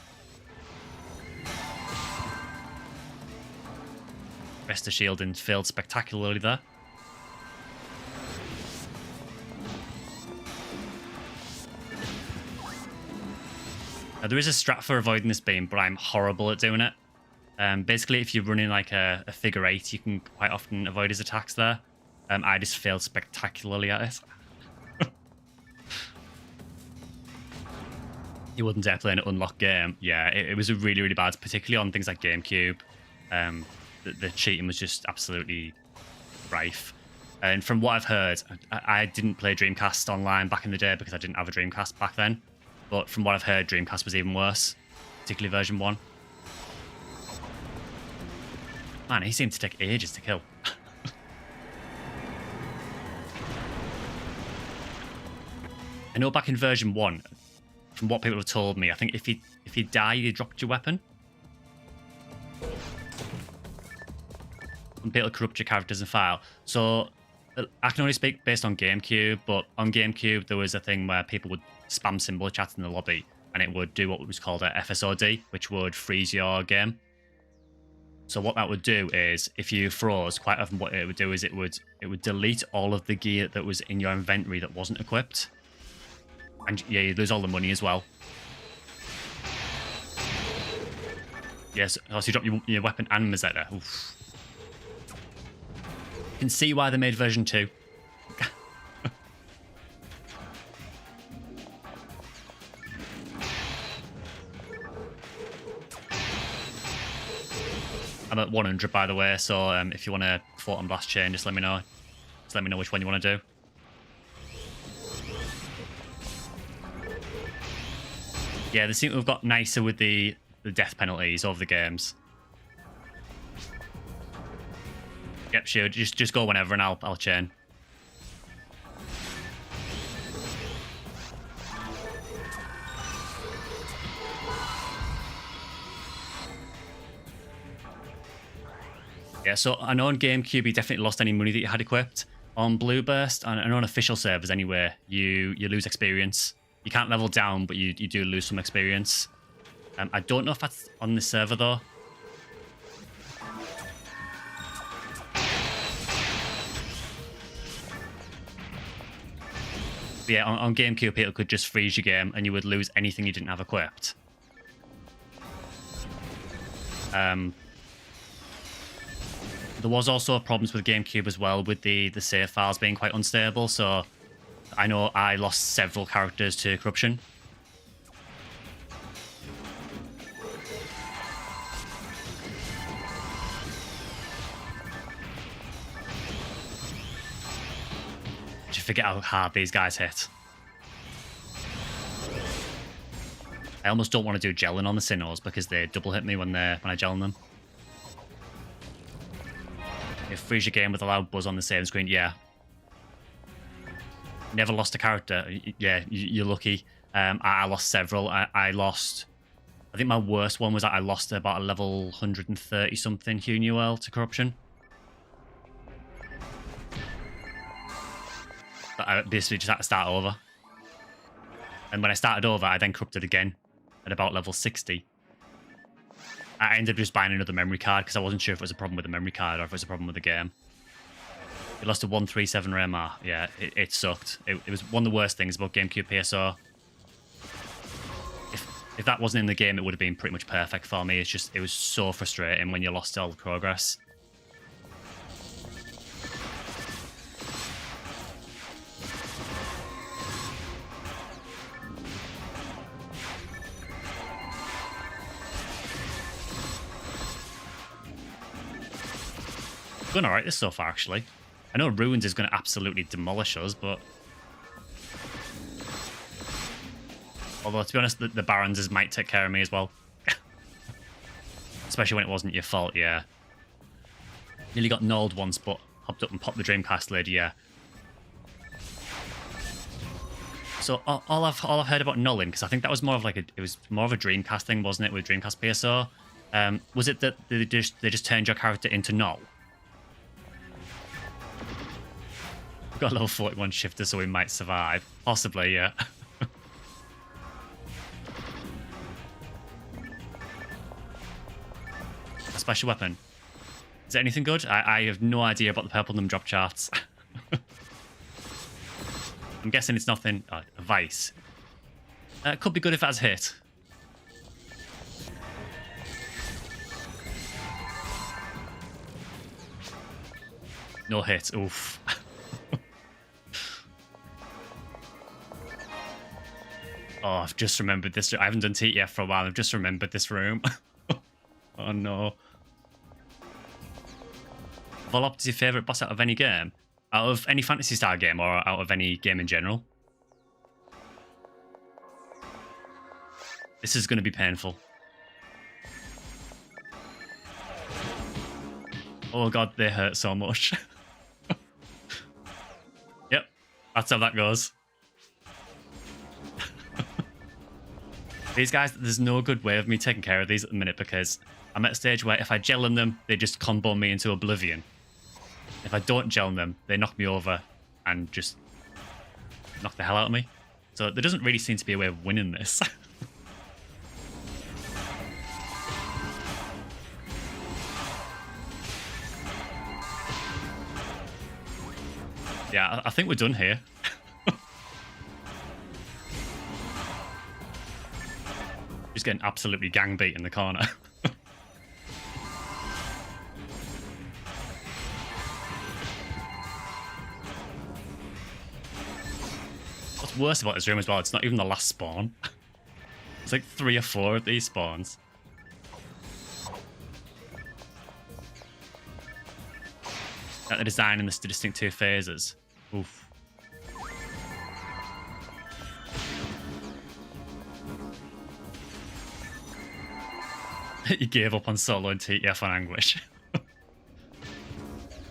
Rest of shielding failed spectacularly there. There is a strat for avoiding this beam, but I'm horrible at doing it. Basically, if you're running like a figure 8, you can quite often avoid his attacks there. I just failed spectacularly at it. You wouldn't dare play an unlocked game. Yeah, it was really, really bad, particularly on things like GameCube. The cheating was just absolutely rife. And from what I've heard, I didn't play Dreamcast online back in the day because I didn't have a Dreamcast back then. But from what I've heard, Dreamcast was even worse, particularly version 1. Man, he seemed to take ages to kill. I know back in version 1, from what people have told me, I think if you die, you dropped your weapon. And be able to corrupt your characters and file. So I can only speak based on GameCube, but on GameCube there was a thing where people would spam symbol chat in the lobby, and it would do what was called a FSOD, which would freeze your game. So what that would do is, if you froze, quite often what it would do is it would delete all of the gear that was in your inventory that wasn't equipped. And yeah, you lose all the money as well. Yes, also you drop your weapon and Mazetta. Oof. You can see why they made version 2. I'm at 100, by the way, so if you want to Photon Blast chain, just let me know. Just let me know which one you want to do. Yeah, they seem to have got nicer with the death penalties of the games. Yep, sure. Just go whenever, and I'll chain. Yeah, so I know on GameCube you definitely lost any money that you had equipped. On Blueburst, and on official servers anyway, you lose experience. You can't level down, but you do lose some experience. I don't know if that's on this server, though. But yeah, on GameCube, it could just freeze your game, and you would lose anything you didn't have equipped. There was also problems with GameCube as well, with the save files being quite unstable, so I know I lost several characters to corruption. Did you forget how hard these guys hit? I almost don't want to do gelling on the Sinnohs because they double hit me when I gel on them. You freeze your game with a loud buzz on the save screen, yeah. Never lost a character, yeah, you're lucky. I lost several. I lost, I think my worst one was that I lost about a level 130 something Hugh Newell to corruption. But I basically just had to start over. And when I started over, I then corrupted again at about level 60. I ended up just buying another memory card because I wasn't sure if it was a problem with the memory card or if it was a problem with the game. We lost a 137 RMR. Yeah, it sucked. It was one of the worst things about GameCube PSO. If that wasn't in the game, it would have been pretty much perfect for me. It's just, it was so frustrating when you lost all the progress. Going alright this so far, actually. I know Ruins is going to absolutely demolish us, but... Although, to be honest, the Barons might take care of me as well. Especially when it wasn't your fault, yeah. Nearly got nulled once, but hopped up and popped the Dreamcast lid, yeah. So, all I've heard about nulling, because I think that was more of like it was more of a Dreamcast thing, wasn't it, with Dreamcast PSO? Was it that they just turned your character into null? Got a level 41 shifter, so we might survive. Possibly, yeah. A special weapon. Is it anything good? I have no idea about the purple num drop charts. I'm guessing it's nothing. A vice. It could be good if it has hit. No hit. Oof. Oh, I've just remembered this. I haven't done TTF for a while. I've just remembered this room. Oh, no. Volop is your favourite boss out of any game? Out of any Phantasy Star game or out of any game in general? This is going to be painful. Oh, God, they hurt so much. Yep, that's how that goes. These guys, there's no good way of me taking care of these at the minute because I'm at a stage where if I gel in them, they just combo me into oblivion. If I don't gel in them, they knock me over and just knock the hell out of me. So there doesn't really seem to be a way of winning this. Yeah, I think we're done here. Just getting absolutely gang beat in the corner. What's worse about this room as well, it's not even the last spawn. It's like 3 or 4 of these spawns. Got the design in the distinct 2 phases. Oof. You gave up on Solo and TTF on Anguish.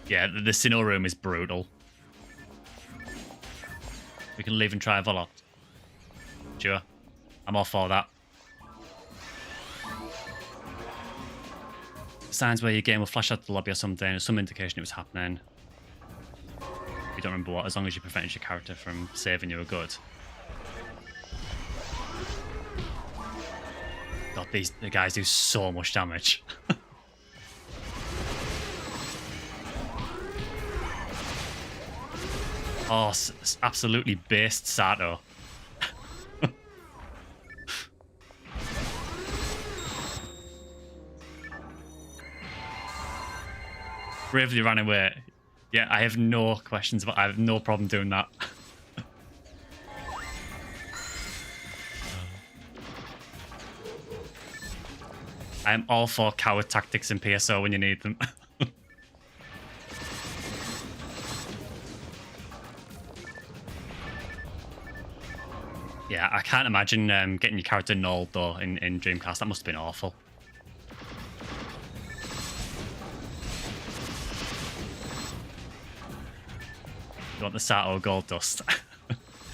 Yeah, the Sinnoh room is brutal. We can leave and try Volot. Sure. I'm all for that. Signs where your game will flash out the lobby or something, some indication it was happening. You don't remember what, as long as you prevented your character from saving, you were good. God, the guys do so much damage. Oh, absolutely based Sato. Bravely ran away. Yeah, I have no questions about. I have no problem doing that. I'm all for coward tactics in PSO when you need them. Yeah, I can't imagine getting your character nulled though in Dreamcast. That must have been awful. You want the Sato Gold Dust.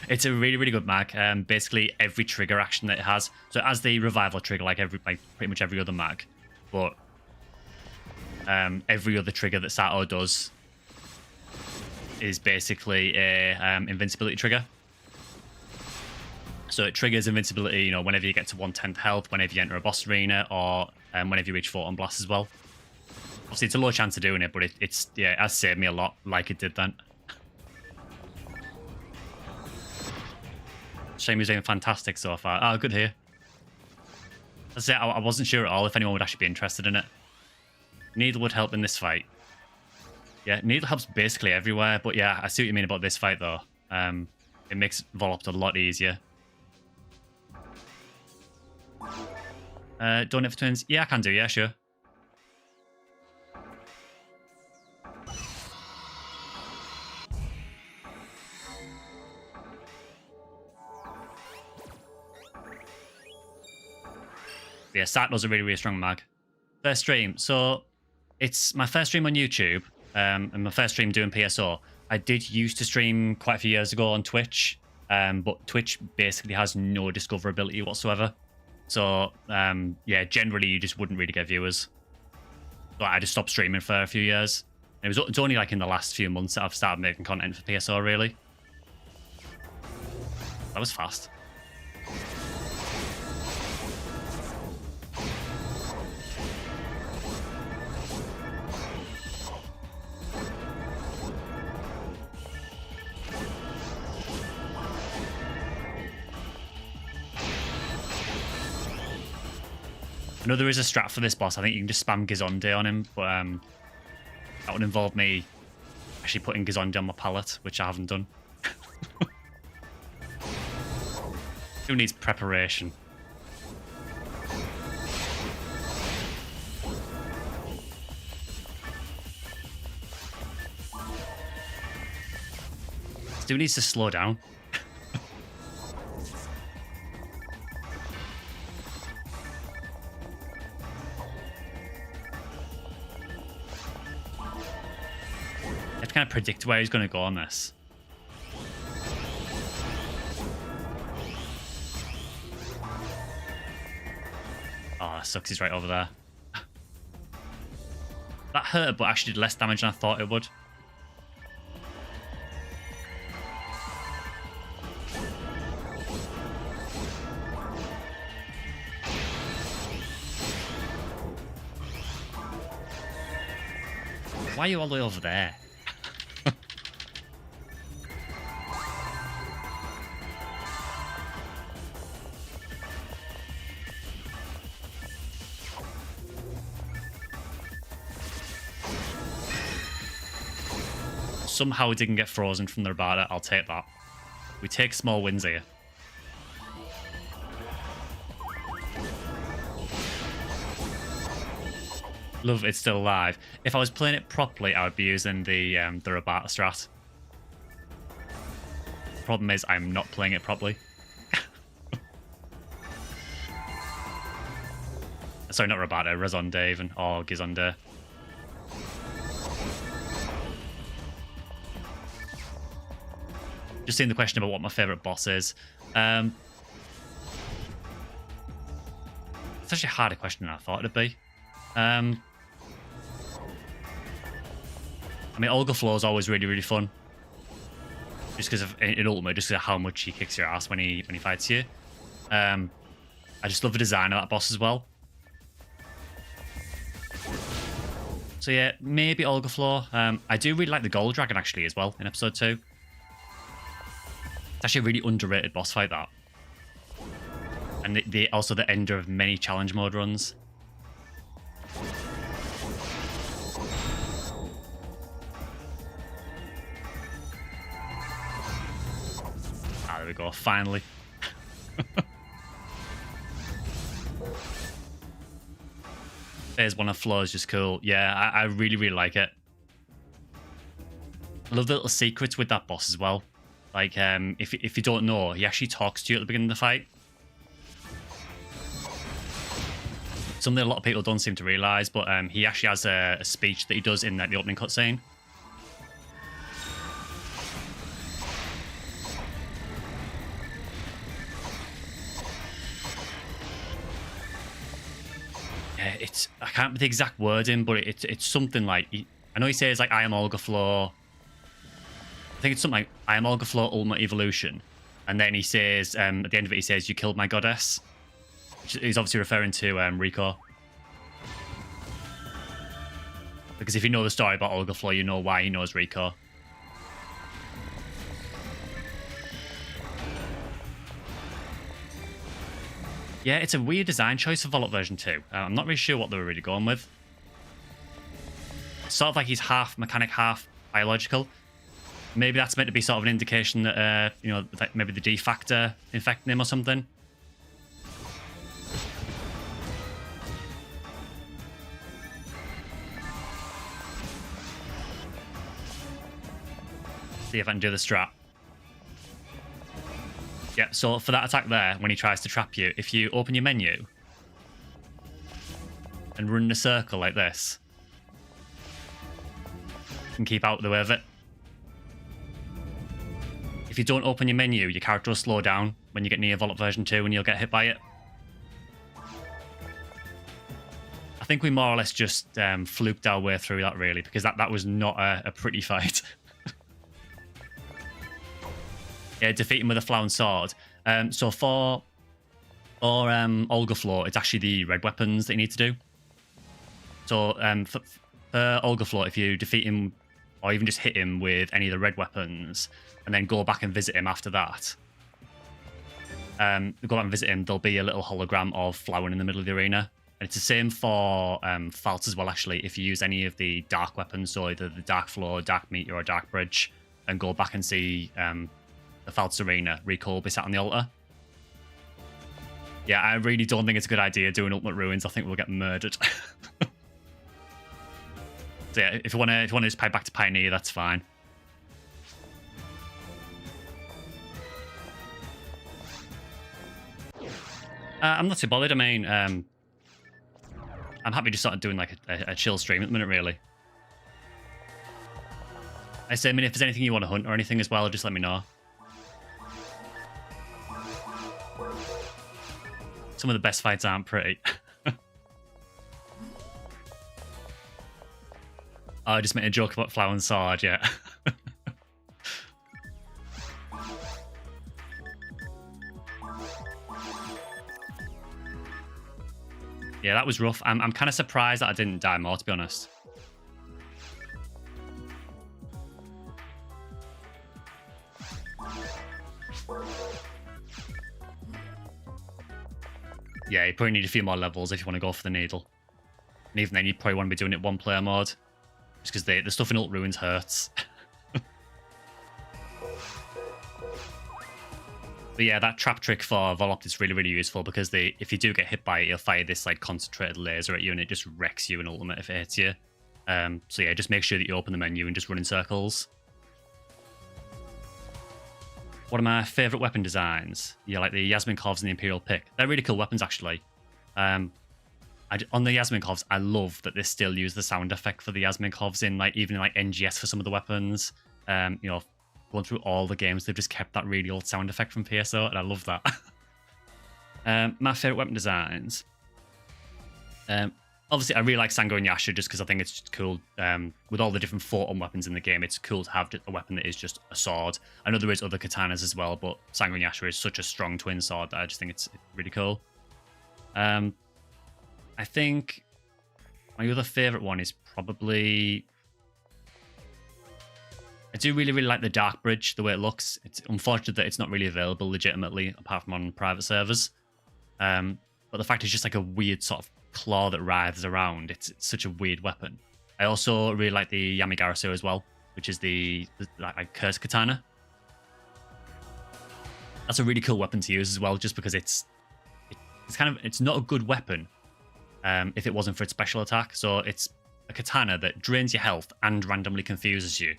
It's a really, really good mag. Basically, every trigger action that it has. So it has the revival trigger like pretty much every other mag. But every other trigger that Sato does is basically a invincibility trigger. So it triggers invincibility, you know, whenever you get to 1/10 health, whenever you enter a boss arena, or whenever you reach Photon Blast as well. Obviously, it's a low chance of doing it, but it has saved me a lot, like it did then. Shame he's doing fantastic so far. Oh, good here. That's it. I wasn't sure at all if anyone would actually be interested in it. Needle would help in this fight. Yeah, Needle helps basically everywhere, but yeah, I see what you mean about this fight though. It makes Volop a lot easier. Don't it for twins? Yeah, I can do. Yeah, sure. Yeah, Satnal's a really, really strong mag. First stream. So it's my first stream on YouTube and my first stream doing PSO. I did used to stream quite a few years ago on Twitch, but Twitch basically has no discoverability whatsoever. So, yeah, generally you just wouldn't really get viewers. So I just stopped streaming for a few years. It's only like in the last few months that I've started making content for PSO, really. That was fast. I know there is a strat for this boss. I think you can just spam Gizonde on him, but that would involve me actually putting Gizonde on my palette, which I haven't done. Who needs preparation? Stu needs to slow down. Kind of predict where he's going to go on this. Oh, that sucks. He's right over there. That hurt, but actually did less damage than I thought it would. Why are you all the way over there? Somehow didn't get frozen from the Rabata. I'll take that. We take small wins here. Love it's still alive. If I was playing it properly, I would be using the Rabata strat. Problem is, I'm not playing it properly. Sorry, not Rabata, Razonde even, or Gizonde. Just seeing the question about what my favourite boss is. It's actually a harder question than I thought it'd be. I mean, Olga Flow is always really, really fun. Just because of, in Ultimate, just because of how much he kicks your ass when he fights you. I just love the design of that boss as well. So yeah, maybe Olga Flow. I do really like the Gold Dragon actually as well in episode 2. It's actually a really underrated boss fight, that. And also the ender of many challenge mode runs. Ah, there we go, finally. There's one of Flow is just cool. Yeah, I really, really like it. I love the little secrets with that boss as well. Like, if you don't know, he actually talks to you at the beginning of the fight. Something that a lot of people don't seem to realise, but he actually has a speech that he does in the opening cutscene. Yeah, I can't remember the exact wording, but it's something like, I know he says like, I am Olga Flow. I think it's something like, I am Olga Flow Ultimate Evolution. And then he says, at the end of it, he says, you killed my goddess. He's obviously referring to Rico. Because if you know the story about Olga Flow, you know why he knows Rico. Yeah, it's a weird design choice for Volop version 2. I'm not really sure what they were really going with. It's sort of like he's half mechanic, half biological. Maybe that's meant to be sort of an indication that, you know, that maybe the D factor infecting him or something. See if I can do the strat. Yeah, so for that attack there, when he tries to trap you, if you open your menu and run in a circle like this, you can keep out of the way of it. If you don't open your menu, your character will slow down when you get near Volop version 2 and you'll get hit by it. I think we more or less just fluked our way through that, really, because that was not a pretty fight. Yeah, defeat him with a flower sword. So for Olga Flow, it's actually the red weapons that you need to do. So for Olga Flow, if you defeat him or even just hit him with any of the red weapons and then go back and visit him after that, go back and visit him, there'll be a little hologram of Flower in the middle of the arena. And it's the same for Falz as well, actually. If you use any of the dark weapons, so either the Dark Floor, Dark Meteor, or Dark Bridge, and go back and see the Falz arena, Rico will be sat on the altar. Yeah, I really don't think it's a good idea doing Ultimate Ruins. I think we'll get murdered. So yeah, if you want to just pay back to Pioneer, that's fine. I'm not too bothered. I mean, I'm happy just sort of doing like a chill stream at the minute, really. I say, I mean, if there's anything you want to hunt or anything as well, just let me know. Some of the best fights aren't pretty. Oh, I just made a joke about Flower and Sword, yeah. Yeah, that was rough. I'm kind of surprised that I didn't die more, to be honest. Yeah, you probably need a few more levels if you want to go for the needle. And even then, you'd probably want to be doing it one player mode. Just because the stuff in Ult Ruins hurts. But yeah, that trap trick for Volop is really, really useful because if you do get hit by it, it'll fire this like concentrated laser at you and it just wrecks you in ultimate if it hits you. So yeah, just make sure that you open the menu and just run in circles. One of my favourite weapon designs, yeah, like the Yasmin Kovs and the Imperial Pick. They're really cool weapons, actually. On the Yasmin Kovs, I love that they still use the sound effect for the Yasmin Kovs in like even in like NGS for some of the weapons. You know, going through all the games, they've just kept that really old sound effect from PSO, and I love that. My favourite weapon designs. Obviously, I really like Sango and Yasha just because I think it's just cool. With all the different photon weapons in the game, it's cool to have a weapon that is just a sword. I know there is other katanas as well, but Sango and Yasha is such a strong twin sword that I just think it's really cool. I think my other favourite one is probably... I do really, really like the Dark Bridge, the way it looks. It's unfortunate that it's not really available legitimately, apart from on private servers. But the fact it's just like a weird sort of claw that writhes around. It's such a weird weapon. I also really like the Yamagarasu as well, which is the like curse katana. That's a really cool weapon to use as well, just because it's not a good weapon if it wasn't for its special attack. So it's a katana that drains your health and randomly confuses you,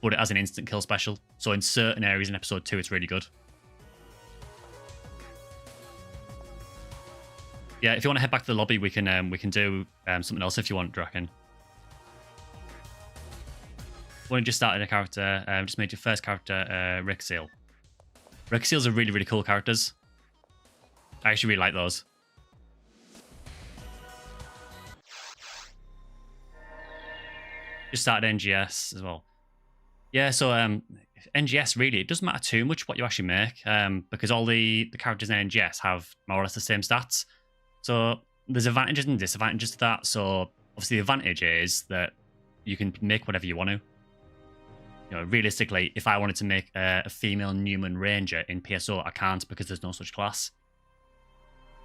but it has an instant kill special. So in certain areas in episode 2, it's really good. Yeah, if you want to head back to the lobby, we can do something else if you want, Draken. When you just started a character, just made your first character Rick Seal. Rick Seals are really, really cool characters. I actually really like those. Just started NGS as well. Yeah, so NGS, really, it doesn't matter too much what you actually make, because all the characters in NGS have more or less the same stats. So there's advantages and disadvantages to that. So obviously the advantage is that you can make whatever you want to. You know, realistically, if I wanted to make a female Newman Ranger in PSO, I can't because there's no such class.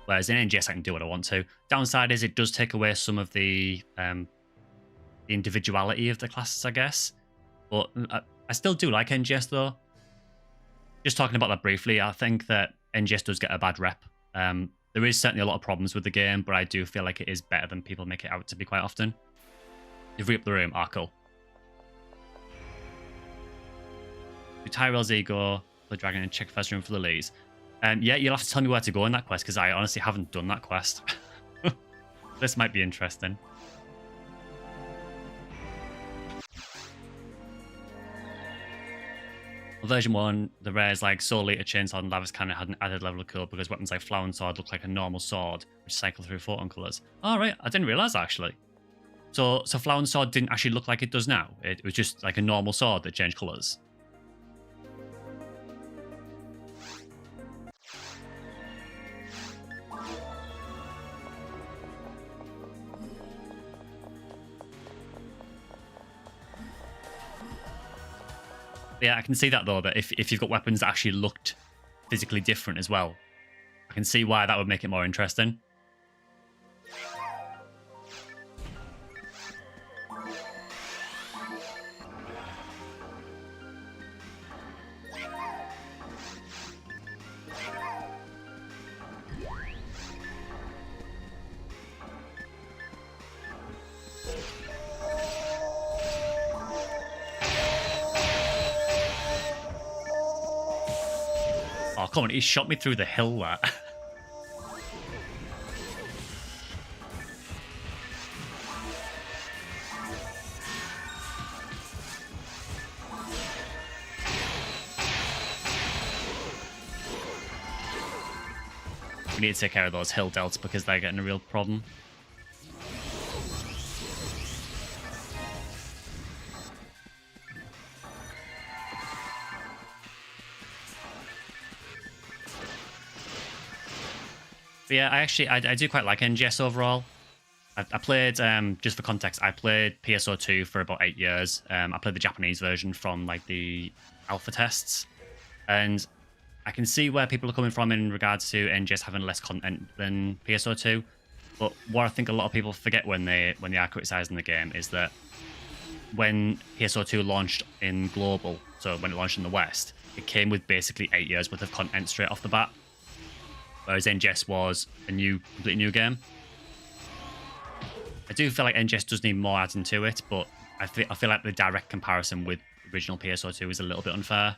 Whereas in NGS, I can do what I want to. Downside is it does take away some of the individuality of the classes, I guess. But I still do like NGS, though. Just talking about that briefly, I think that NGS does get a bad rep. There is certainly a lot of problems with the game, but I do feel like it is better than people make it out to be quite often. You've re-upped the room. Ah, cool. Do Tyrell's Ego, the Dragon, and check first room for the Lees. Yeah, you'll have to tell me where to go in that quest, because I honestly haven't done that quest. This might be interesting. Version 1, the rares like Soul Eater, Chainsaw, and Lavis Cannon had an added level of cool because weapons like Flower and Sword look like a normal sword, which cycle through photon colours. Oh, right, I didn't realise actually. So Flower and Sword didn't actually look like it does now. It was just like a normal sword that changed colours. Yeah, I can see that though, that if you've got weapons that actually looked physically different as well, I can see why that would make it more interesting. Oh, come on, he shot me through the hill there. We need to take care of those hill delts because they're getting a real problem. But yeah, I do quite like NGS overall. I played, just for context, I played PSO2 for about 8 years. I played the Japanese version from like the alpha tests. And I can see where people are coming from in regards to NGS having less content than PSO2. But what I think a lot of people forget when they are criticizing the game is that when PSO2 launched in global, so when it launched in the West, it came with basically 8 years worth of content straight off the bat. Whereas NGS was a completely new game. I do feel like NGS does need more adding to it, but I feel like the direct comparison with original PSO2 is a little bit unfair.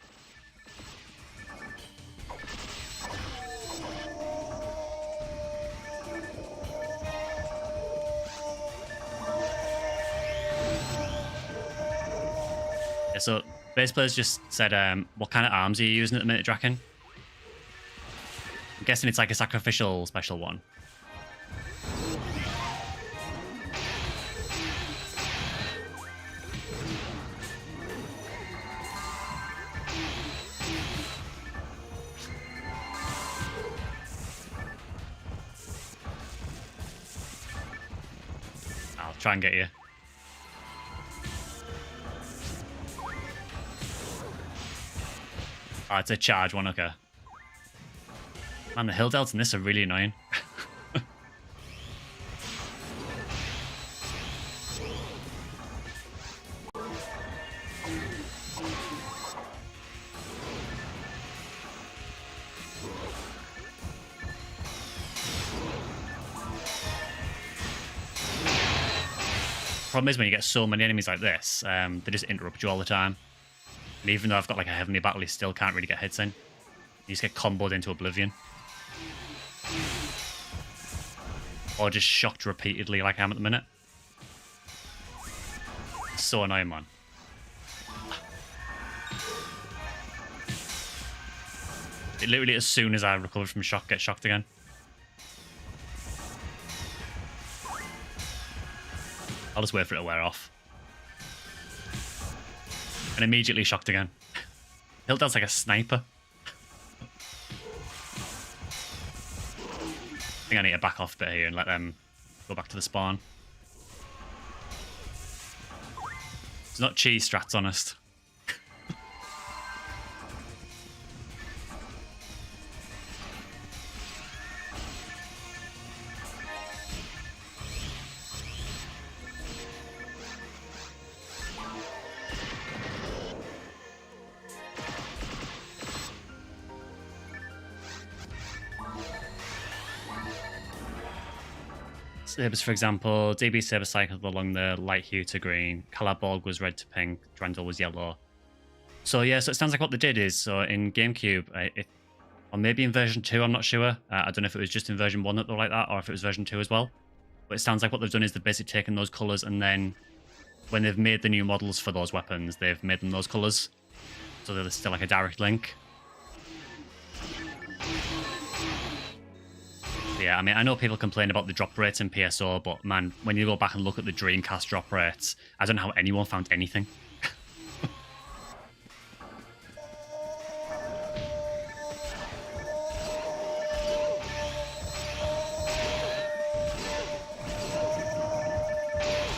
Yeah, so base players just said, what kind of arms are you using at the minute, Draken? I'm guessing it's like a sacrificial special one. I'll try and get you. Oh, it's a charge one, okay. Man, the hill delts in this are really annoying. Problem is when you get so many enemies like this, they just interrupt you all the time. And even though I've got like a heavenly battle, you still can't really get hits in. You just get comboed into oblivion. Or just shocked repeatedly like I am at the minute. It's so annoying, man. It literally, as soon as I recover from shock, get shocked again. I'll just wait for it to wear off. And immediately shocked again. Hilda's like a sniper. I think I need to back off a bit here and let them go back to the spawn. It's not cheese strats, honest. Sabers, for example, DB Saber cycled along the light hue to green, Calaborg was red to pink, Drandle was yellow. So yeah, so it sounds like what they did is, so in GameCube, or maybe in version 2, I'm not sure. I don't know if it was just in version 1 that they were like that, or if it was version 2 as well. But it sounds like what they've done is they've basically taken those colours, and then when they've made the new models for those weapons, they've made them those colours. So there's still like a direct link. Yeah, I mean, I know people complain about the drop rates in PSO, but man, when you go back and look at the Dreamcast drop rates, I don't know how anyone found anything.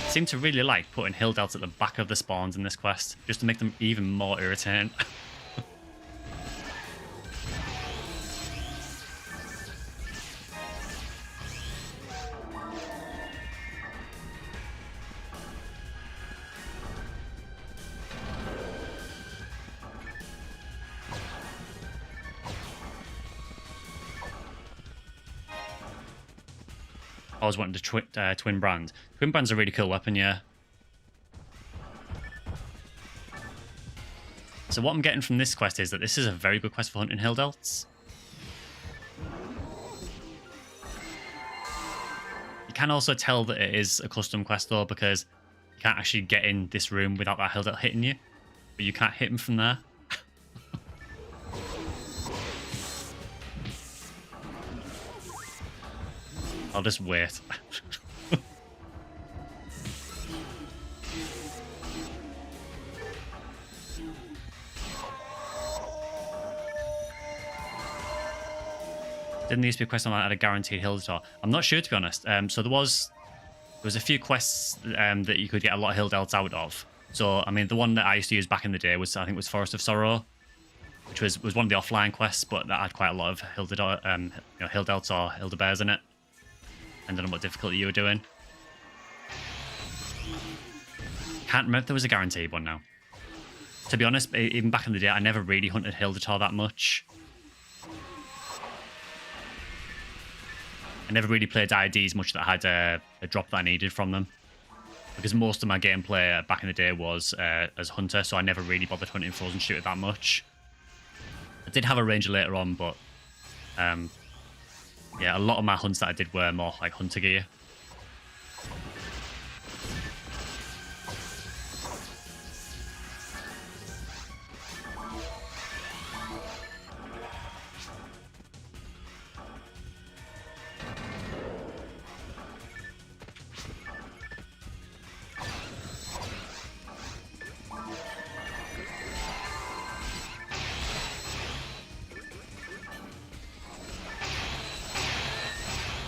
Seem to really like putting hill delts at the back of the spawns in this quest, just to make them even more irritating. I was wanting to twin brand. Twin brand's a really cool weapon, yeah. So what I'm getting from this quest is that this is a very good quest for hunting hill delts. You can also tell that it is a custom quest though, because you can't actually get in this room without that hill delt hitting you. But you can't hit him from there. I'll just wait. Didn't there used to be a quest on that had a guaranteed hill delt? I'm not sure, to be honest. So there was a few quests that you could get a lot of hill delts out of. So I mean, the one that I used to use back in the day was, I think, was Forest of Sorrow. which was one of the offline quests, but that had quite a lot of hill delts or hilda bears in it, depending on what difficulty you were doing. Can't remember if there was a guaranteed one now. To be honest, even back in the day, I never really hunted Hildatar that much. I never really played IDs much that had a drop that I needed from them. Because most of my gameplay back in the day was as Hunter, so I never really bothered hunting Frozen Shooter that much. I did have a Ranger later on, but yeah, a lot of my hunts that I did were more like Hunter gear.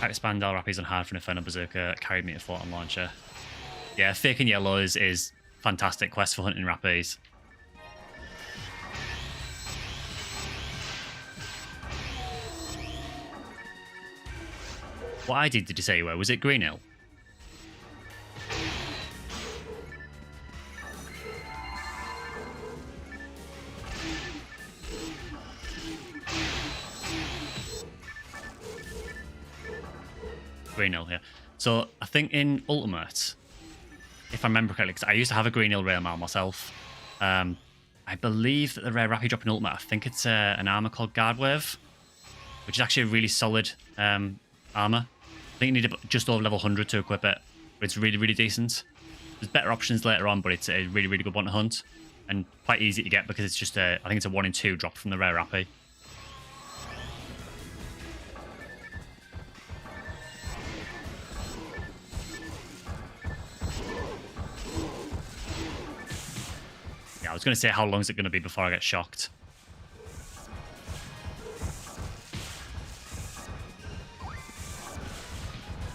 Expand Al Rappies on hard for an Inferno Berserker carried me to Photon Launcher. Yeah, Faking Yellow is fantastic quest for hunting Rappies. What ID did you say you were? Was it Green Hill? Green Hill here. So I think in Ultimate, if I remember correctly, because I used to have a Green Hill Railmail myself, I believe that the rare Rappy drop in Ultimate, I think it's an armor called Guardwave, which is actually a really solid armor. I think you need just over level 100 to equip it, but it's really, really decent. There's better options later on, but it's a really, really good one to hunt, and quite easy to get because it's just I think it's a 1 in 2 drop from the rare Rappy. I was going to say, how long is it going to be before I get shocked?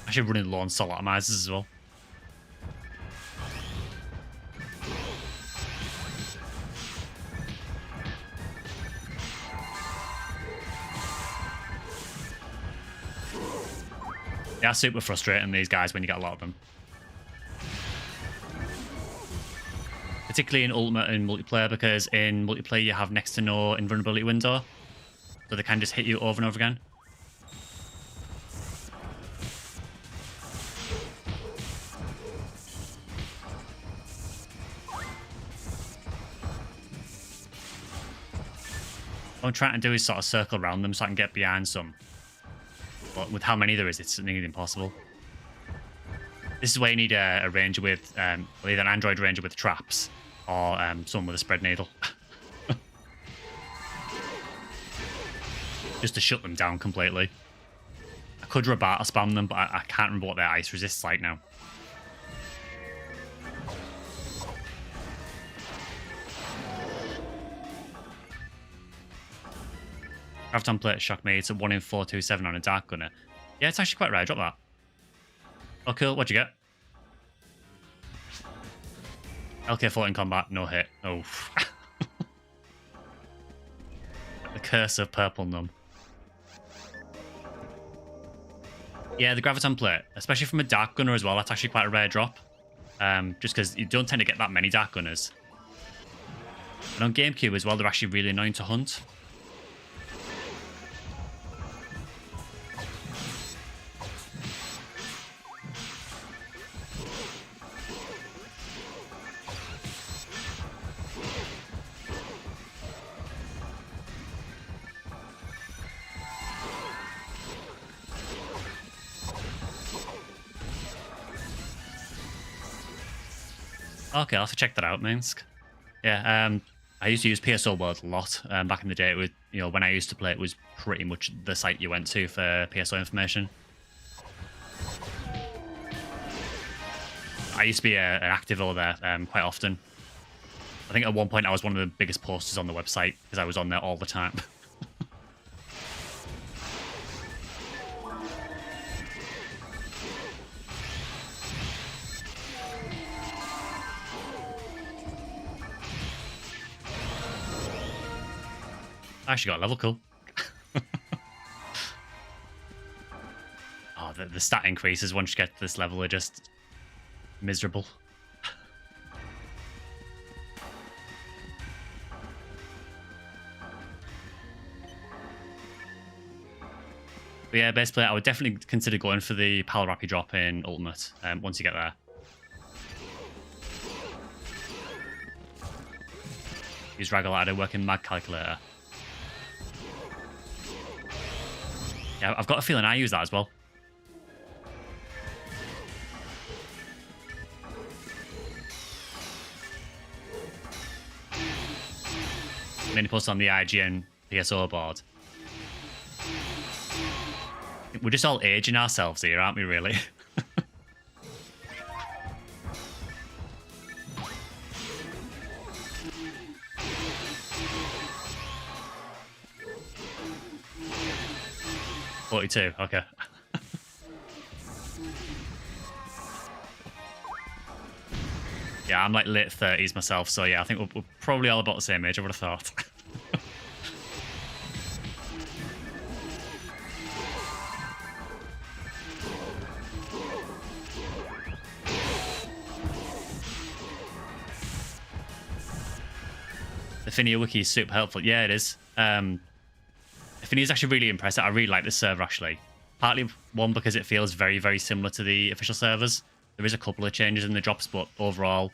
Actually running low on soul atomizers as well. Yeah, super frustrating, these guys, when you get a lot of them. Particularly in Ultimate and multiplayer, because in multiplayer you have next to no invulnerability window, so they can just hit you over and over again. What I'm trying to do is sort of circle around them so I can get behind some, but with how many there is, it's nearly impossible. This is where you need a ranger with either an android ranger with traps, or someone with a spread needle. Just to shut them down completely. I could Rabata spam them, but I can't remember what their ice resist's like now. Graviton plate shocked me. It's a 1 in 427 on a Dark Gunner. Yeah, it's actually quite rare. Drop that. Oh, cool. What'd you get? LK4 in combat, no hit. Oh. The curse of Purple Numb. Yeah, the Graviton plate, especially from a Dark Gunner as well, that's actually quite a rare drop. Just because you don't tend to get that many Dark Gunners. And on GameCube as well, they're actually really annoying to hunt. Okay, I'll have to check that out, Minsk. Yeah, I used to use PSO World a lot. Back in the day, it was, when I used to play, it was pretty much the site you went to for PSO information. I used to be an active over there quite often. I think at one point I was one of the biggest posters on the website because I was on there all the time. I actually got a level, cool. Oh, the stat increases once you get to this level are just miserable. But yeah, basically, I would definitely consider going for the Pal Rappy drop in Ultimate once you get there. Use Raggle Ladder, working Mag Calculator. Yeah, I've got a feeling I use that as well. And then he puts on the IGN PSO board. We're just all aging ourselves here, aren't we, really? $42, okay. Yeah, I'm like late 30s myself, so yeah, I think we're probably all about the same age, I would have thought. The Ephinea wiki is super helpful. Yeah, it is. Ephinea is actually really impressive. I really like this server, actually. Partly, one, because it feels very, very similar to the official servers. There is a couple of changes in the drops, but overall,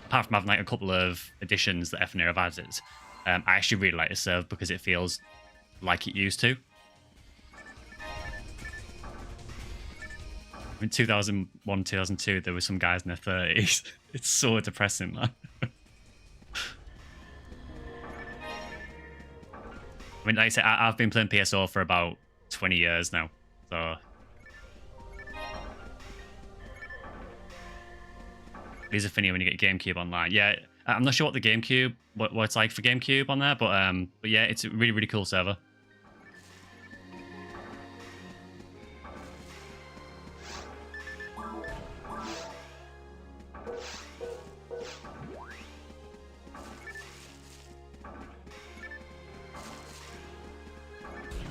apart from having like a couple of additions that Ephinea have added, I actually really like this server because it feels like it used to. In 2001, 2002, there were some guys in their 30s. It's so depressing, man. I mean, like I said, I've been playing PSO for about 20 years now, so... These are funny when you get GameCube online. Yeah, I'm not sure what the GameCube, what it's like for GameCube on there, but yeah, it's a really, really cool server.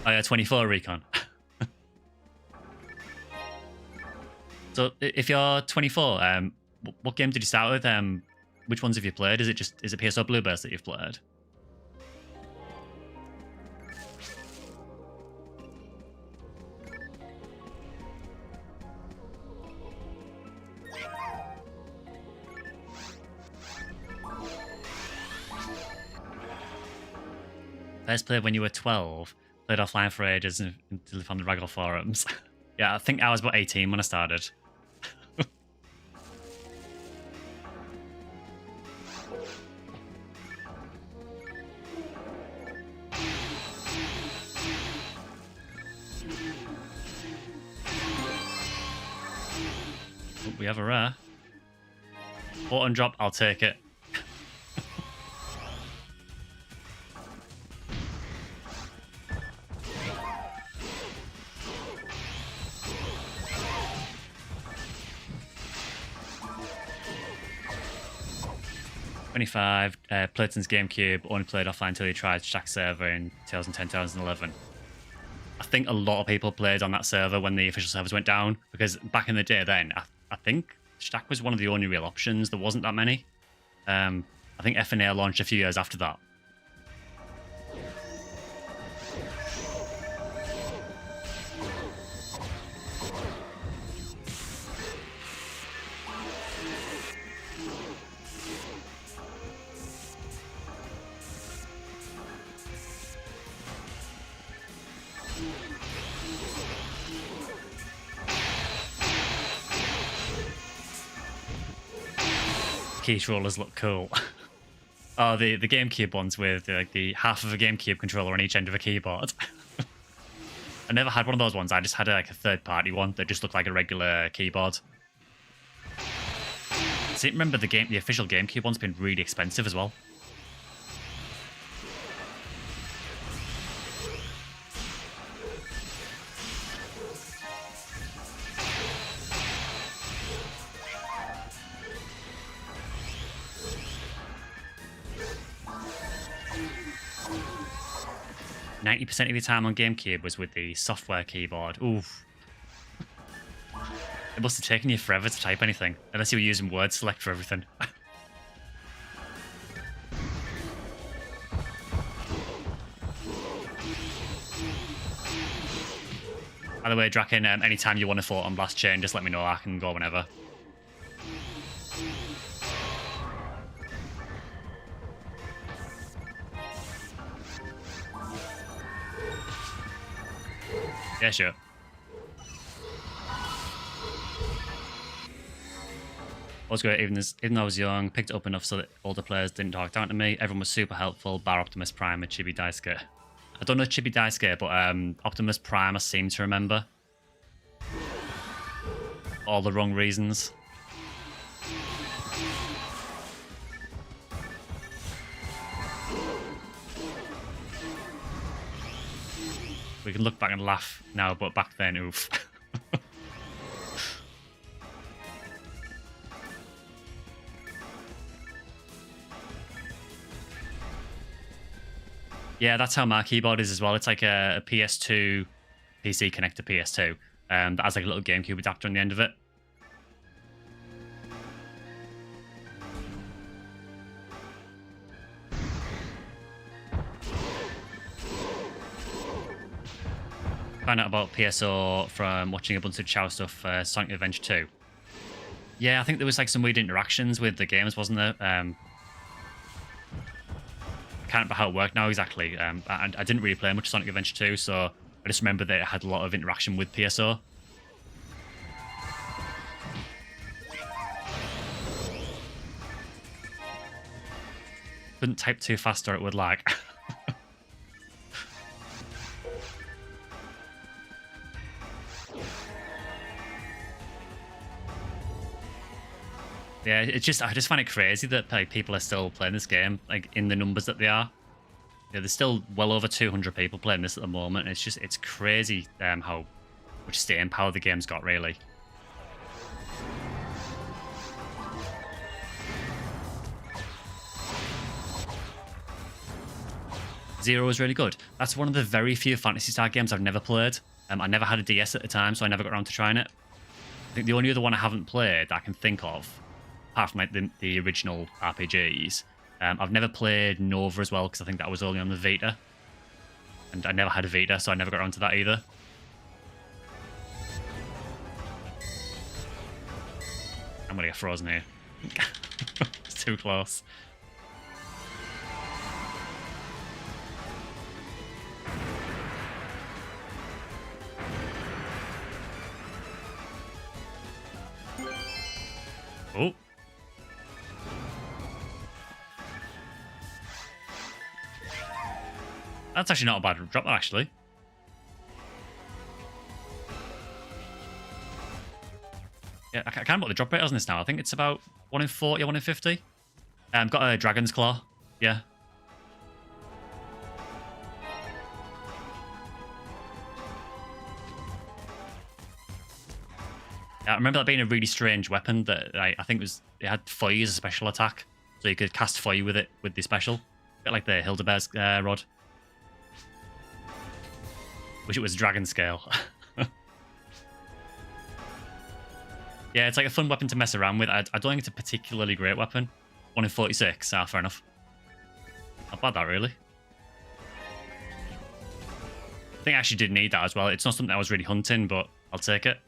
Oh yeah, 24 Recon. So if you're 24, what game did you start with? Which ones have you played? Is it PSO Blueburst that you've played? First played when you were 12. Played offline for ages until on the Raggle forums. Yeah, I think I was about 18 when I started. We have a rare. Button drop, I'll take it. Playton's GameCube, only played offline until he tried Shack server in 2010, 2011. I think a lot of people played on that server when the official servers went down, because back in the day then, I think Shack was one of the only real options. There wasn't that many. I think Ephinea launched a few years after that. Controllers look cool. Oh, the GameCube ones with like the half of a GameCube controller on each end of a keyboard. I never had one of those ones. I just had like a third-party one that just looked like a regular keyboard. See, remember the official GameCube one's been really expensive as well. 90% of your time on GameCube was with the software keyboard. Oof. It must have taken you forever to type anything, unless you were using word select for everything. By the way, Draken, anytime you want to float on Blast Chain, just let me know. I can go whenever. Yeah, sure. I was great, even though I was young, picked it up enough so that older players didn't talk down to me. Everyone was super helpful, bar Optimus Prime and Chibi Daisuke. I don't know Chibi Daisuke, but Optimus Prime I seem to remember. All the wrong reasons. We can look back and laugh now, but back then, oof. Yeah, that's how my keyboard is as well. It's like a PS2 PC connector PS2 that has like a little GameCube adapter on the end of it. Found out about PSO from watching a bunch of Chow stuff for Sonic Adventure 2. Yeah, I think there was like some weird interactions with the games, wasn't there? I can't remember how it worked now exactly. I didn't really play much Sonic Adventure 2, so I just remember that it had a lot of interaction with PSO. Couldn't type too fast or it would lag. Yeah, I just find it crazy that like people are still playing this game, like in the numbers that they are. Yeah, there's still well over 200 people playing this at the moment. And it's crazy how much staying power the game's got, really. Zero was really good. That's one of the very few Phantasy Star games I've never played. I never had a DS at the time, so I never got around to trying it. I think the only other one I haven't played that I can think of, apart from like the original RPGs, I've never played Nova as well, because I think that was only on the Vita. And I never had a Vita, so I never got around to that either. I'm going to get frozen here. It's too close. Oh. That's actually not a bad drop, actually. Yeah, I can't remember what the drop rate is on this now. I think it's about 1 in 40 or 1 in 50. Got a Dragon's Claw. Yeah. I remember that being a really strange weapon that I think it had Fire as a special attack. So you could cast Fire with it with the special. A bit like the Hildebeer's rod. Wish it was dragon scale. Yeah, it's like a fun weapon to mess around with. I don't think it's a particularly great weapon. 1 in 46. Ah, fair enough. Not bad, that, really. I think I actually did need that as well. It's not something I was really hunting, but I'll take it.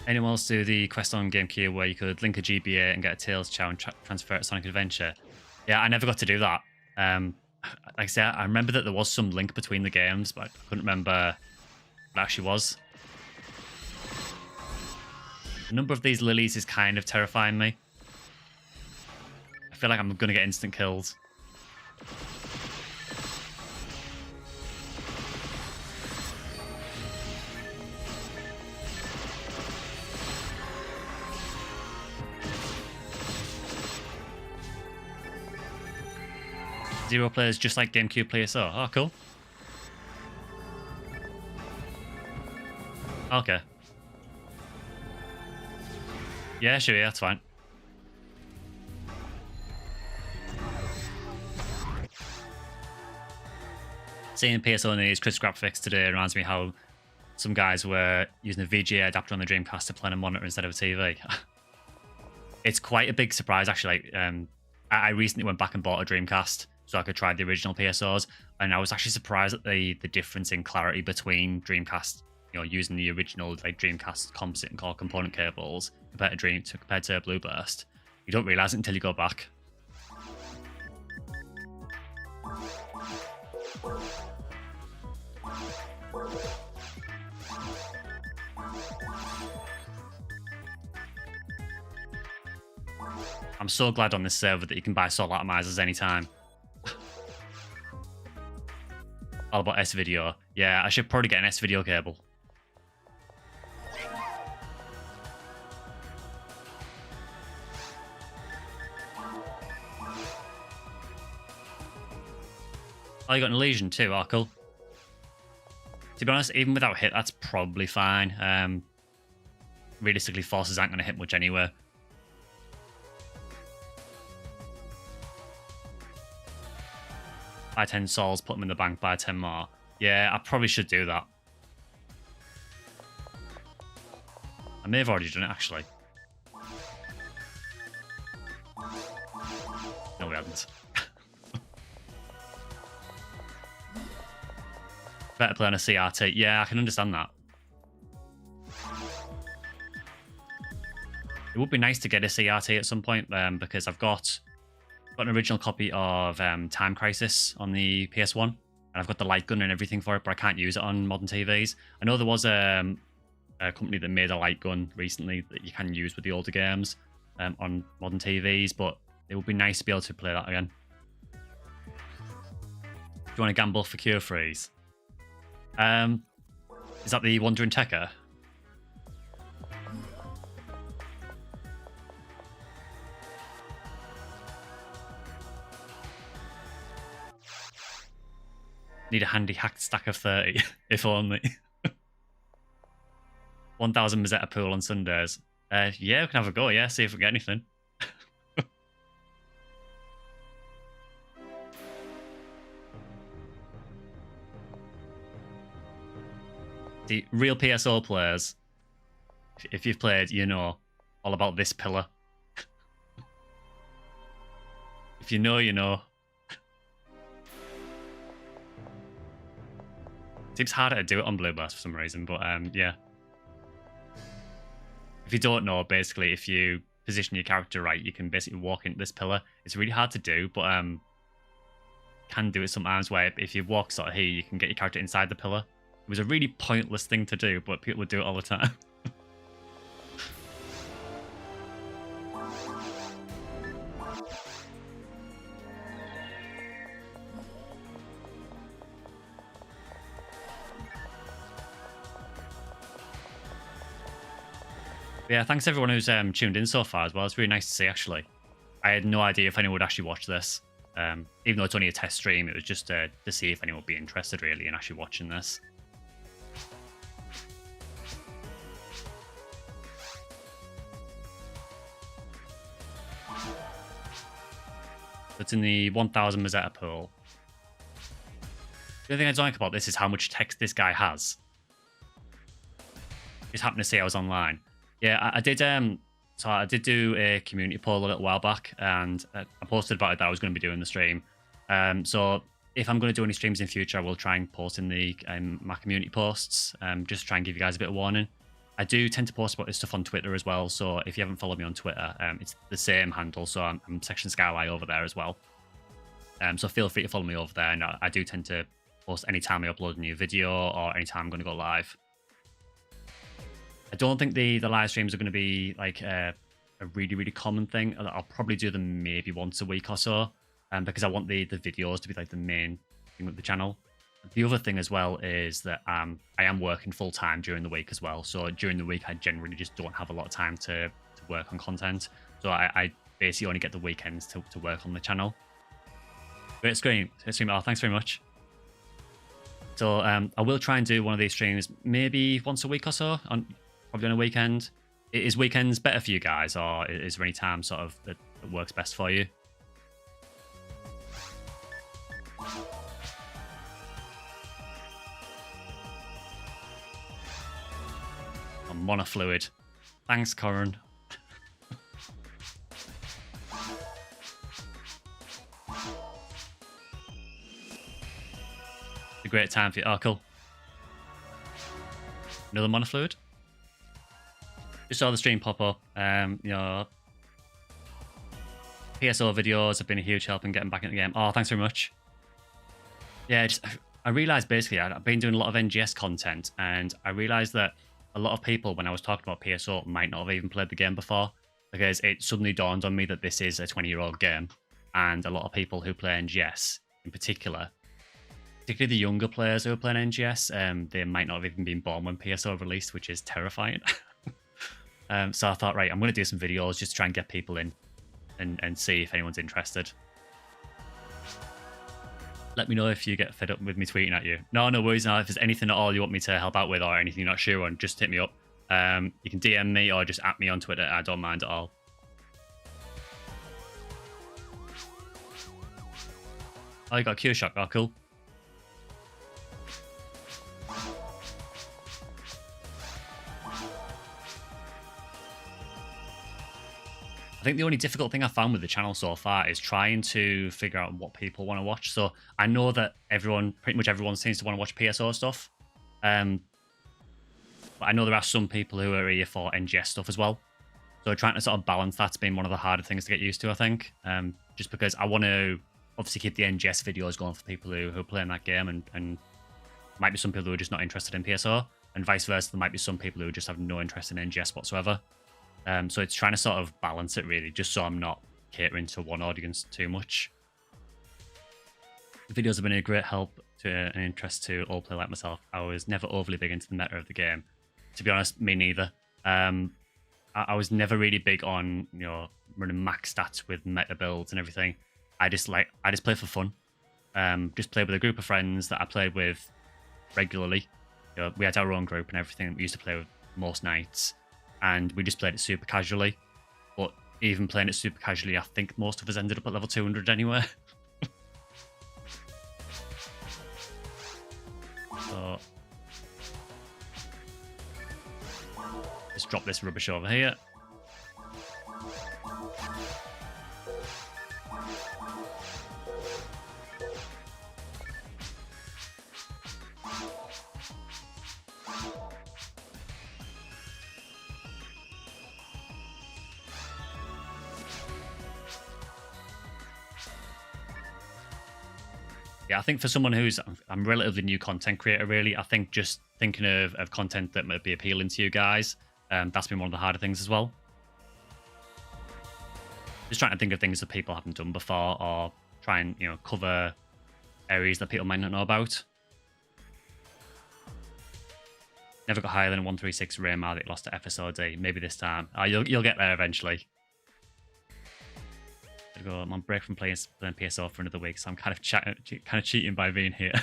Anyone else do the quest on GameCube where you could link a GBA and get a Tails Chow and transfer it to Sonic Adventure? Yeah, I never got to do that. Like I said, I remember that there was some link between the games, but I couldn't remember what it actually was. The number of these lilies is kind of terrifying me. I feel like I'm going to get instant kills. Zero players just like GameCube PSO. Oh, cool. Okay. Yeah, sure, yeah, that's fine. Seeing PSO News Chris graphics today reminds me how some guys were using a VGA adapter on the Dreamcast to play on a monitor instead of a TV. It's quite a big surprise, actually. I recently went back and bought a Dreamcast so I could try the original PSOs, and I was actually surprised at the difference in clarity between Dreamcast, using the original like Dreamcast composite and core component cables compared to Blueburst. You don't realize it until you go back. I'm so glad on this server that you can buy Sol atomizers anytime. All about S-Video. Yeah, I should probably get an S-Video cable. Oh, you got an Legion too. Oh, cool. To be honest, even without hit, that's probably fine. Realistically, forces aren't going to hit much anyway. Buy 10 souls, put them in the bank, buy 10 more. Yeah, I probably should do that. I may have already done it, actually. No, we haven't. Better play on a CRT. Yeah, I can understand that. It would be nice to get a CRT at some point, because I've got an original copy of Time Crisis on the PS1, and I've got the light gun and everything for it, but I can't use it on modern TVs. I know there was a company that made a light gun recently that you can use with the older games on modern TVs, but it would be nice to be able to play that again. Do you want to gamble for Cure Freeze? Is that the Wandering Tekker? Need a handy hacked stack of 30, if only. 1,000 Mazetta pool on Sundays. Yeah, we can have a go, yeah, see if we get anything. The real PSO players, if you've played, you know all about this pillar. If you know, you know. Seems harder to do it on Blueburst for some reason, but yeah. If you don't know, basically, if you position your character right, you can basically walk into this pillar. It's really hard to do, but can do it sometimes where if you walk sort of here, you can get your character inside the pillar. It was a really pointless thing to do, but people would do it all the time. Yeah, thanks everyone who's tuned in so far as well. It's really nice to see, actually. I had no idea if anyone would actually watch this. Even though it's only a test stream, it was just to see if anyone would be interested, really, in actually watching this. It's in the 1,000 Mazetta pool. The only thing I don't like about this is how much text this guy has. Just happened to see I was online. Yeah, I did. So I did do a community poll a little while back, and I posted about it that I was going to be doing the stream. So if I'm going to do any streams in future, I will try and post in the my community posts. Just try and give you guys a bit of warning. I do tend to post about this stuff on Twitter as well. So if you haven't followed me on Twitter, it's the same handle. So I'm SectionSkyly over there as well. So feel free to follow me over there. And I do tend to post anytime I upload a new video or anytime I'm going to go live. I don't think the live streams are going to be like a really, really common thing. I'll probably do them maybe once a week or so, because I want the videos to be like the main thing with the channel. The other thing as well is that I am working full time during the week as well. So during the week, I generally just don't have a lot of time to work on content. So I basically only get the weekends to work on the channel. Great stream. Oh, thanks very much. So I will try and do one of these streams maybe once a week or so, probably on a weekend. Is weekends better for you guys, or is there any time sort of that works best for you? monofluid. Thanks, Corin. A great time for you. Oh, cool. Another monofluid. Just saw the stream pop up. You know, PSO videos have been a huge help in getting back in the game. Oh, thanks very much. Yeah, I realized basically I've been doing a lot of NGS content, and I realized that a lot of people, when I was talking about PSO, might not have even played the game before, because it suddenly dawned on me that this is a 20-year-old game, and a lot of people who play NGS in particularly the younger players who are playing NGS, they might not have even been born when PSO released, which is terrifying. So I thought, right, I'm going to do some videos just to try and get people in and see if anyone's interested. Let me know if you get fed up with me tweeting at you. No worries. Now, if there's anything at all you want me to help out with or anything you're not sure on, just hit me up. You can DM me or just at me on Twitter. I don't mind at all. Oh, you got a Cure Shock. Oh, cool. I think the only difficult thing I found with the channel so far is trying to figure out what people want to watch. So I know that pretty much everyone seems to want to watch PSO stuff. But I know there are some people who are here for NGS stuff as well. So trying to sort of balance that's been one of the harder things to get used to, I think. Just because I want to obviously keep the NGS videos going for people who are playing that game, and might be some people who are just not interested in PSO, and vice versa. There might be some people who just have no interest in NGS whatsoever. So it's trying to sort of balance it, really, just so I'm not catering to one audience too much. The videos have been a great help to an interest to all play like myself. I was never overly big into the meta of the game. To be honest, me neither. I was never really big on, you know, running max stats with meta builds and everything. I just play for fun. Just play with a group of friends that I played with regularly. You know, we had our own group and everything. We used to play with most nights. And we just played it super casually. But even playing it super casually, I think most of us ended up at level 200 anyway. So let's drop this rubbish over here. Yeah, I think for someone I'm a relatively new content creator, really. I think just thinking of content that might be appealing to you guys, that's been one of the harder things as well. Just trying to think of things that people haven't done before, or try and, you know, cover areas that people might not know about. Never got higher than 136 Raymar that lost to FSOD. Maybe this time. You'll get there eventually. I'm on break from playing PSO for another week, so I'm kind of cheating by being here.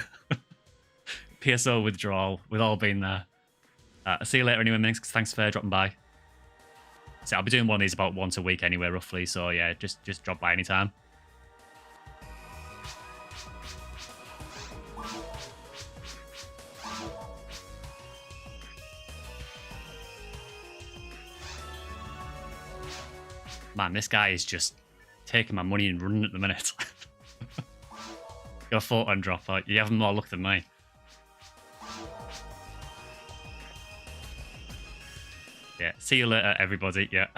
PSO withdrawal. We've all been there. See you later anyway, thanks for dropping by. So I'll be doing one of these about once a week anyway, roughly. So yeah, just drop by anytime. Man, this guy is just taking my money and running at the minute. Your photon dropper. You have more luck than me. Yeah, see you later, everybody. Yeah.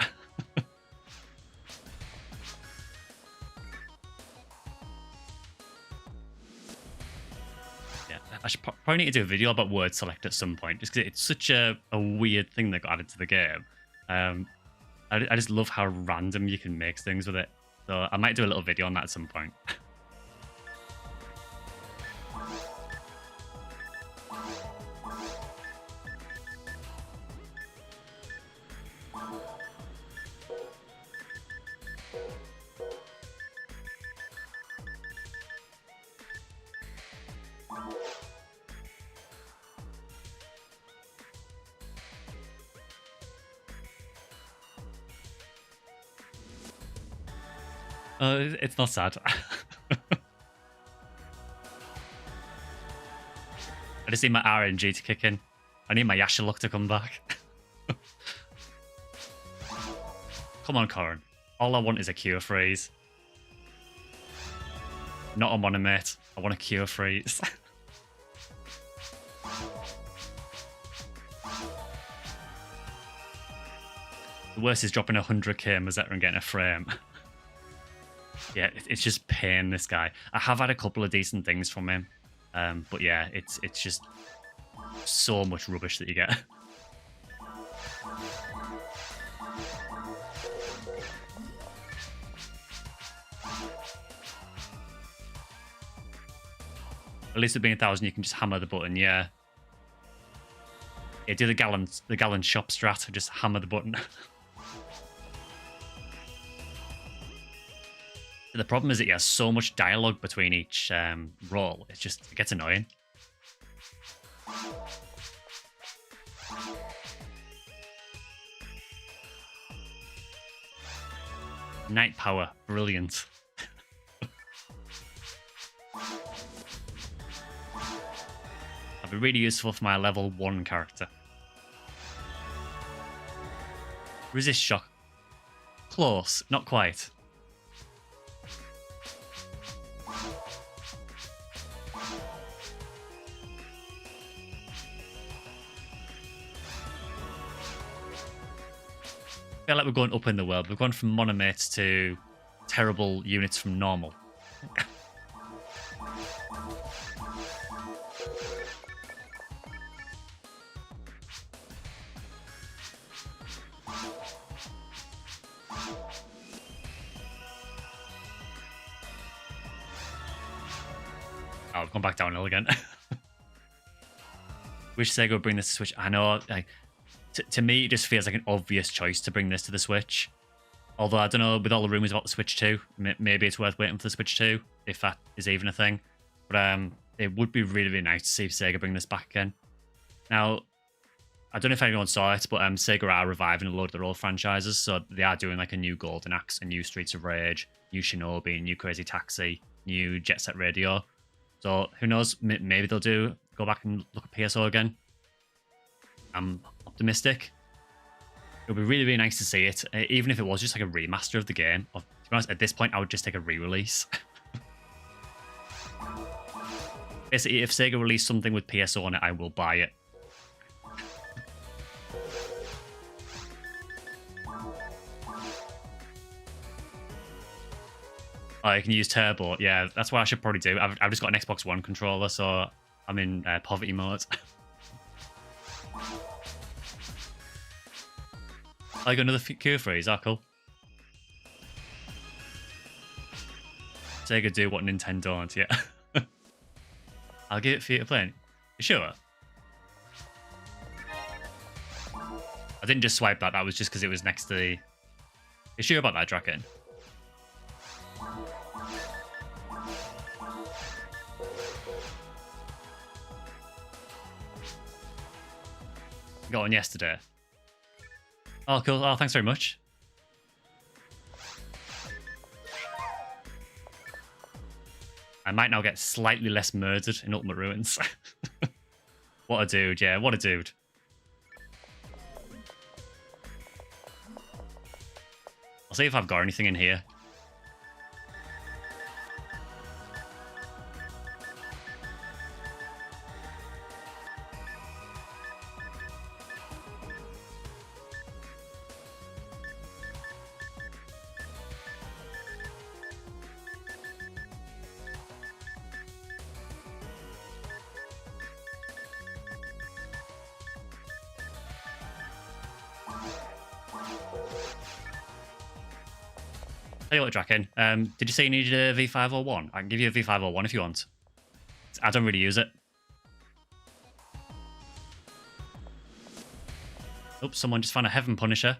Yeah, I should probably need to do a video about word select at some point, just because it's such a weird thing that got added to the game. I just love how random you can make things with it. So I might do a little video on that at some point. It's not sad. I just need my RNG to kick in. I need my Yasha luck to come back. Come on, Corin. All I want is a cure freeze. Not a monomate. I want a cure freeze. The worst is dropping 100k Mazetta and getting a frame. Yeah, it's just pain, this guy. I have had a couple of decent things from him. But yeah, it's just so much rubbish that you get. At least with being 1,000, you can just hammer the button, yeah. Yeah, do the gallon shop strat, just hammer the button. The problem is that he has so much dialogue between each roll. It gets annoying. Night power, brilliant. That'd be really useful for my level 1 character. Resist shock. Close, not quite. I feel like we're going up in the world. We've gone from monomates to terrible units from normal. Oh, I've gone back downhill again. Wish Sega would bring this to Switch. I know, like, to me, it just feels like an obvious choice to bring this to the Switch. Although, I don't know, with all the rumours about the Switch 2, maybe it's worth waiting for the Switch 2, if that is even a thing. But it would be really, really nice to see Sega bring this back again. Now, I don't know if anyone saw it, but Sega are reviving a load of their old franchises. So they are doing like a new Golden Axe, a new Streets of Rage, new Shinobi, new Crazy Taxi, new Jet Set Radio. So who knows, maybe they'll go back and look at PSO again. I'm optimistic. It would be really, really nice to see it, even if it was just like a remaster of the game. Or, to be honest, at this point, I would just take a re-release. Basically, if Sega released something with PSO on it, I will buy it. Oh, you can use Turbo. Yeah, that's what I should probably do. I've just got an Xbox One controller, so I'm in poverty mode. I got another cure phrase. Ah, cool. Sega do what Nintendo don't, yeah. I'll give it for you to play. You sure? I didn't just swipe that. That was just because it was next to the... You sure about that, Draken? Got one yesterday. Oh, cool. Oh, thanks very much. I might now get slightly less murdered in Ultimate Ruins. What a dude, yeah. What a dude. I'll see if I've got anything in here. Tell you what, Draken, did you say you needed a V501? I can give you a V501 if you want. I don't really use it. Oops, someone just found a Heaven Punisher.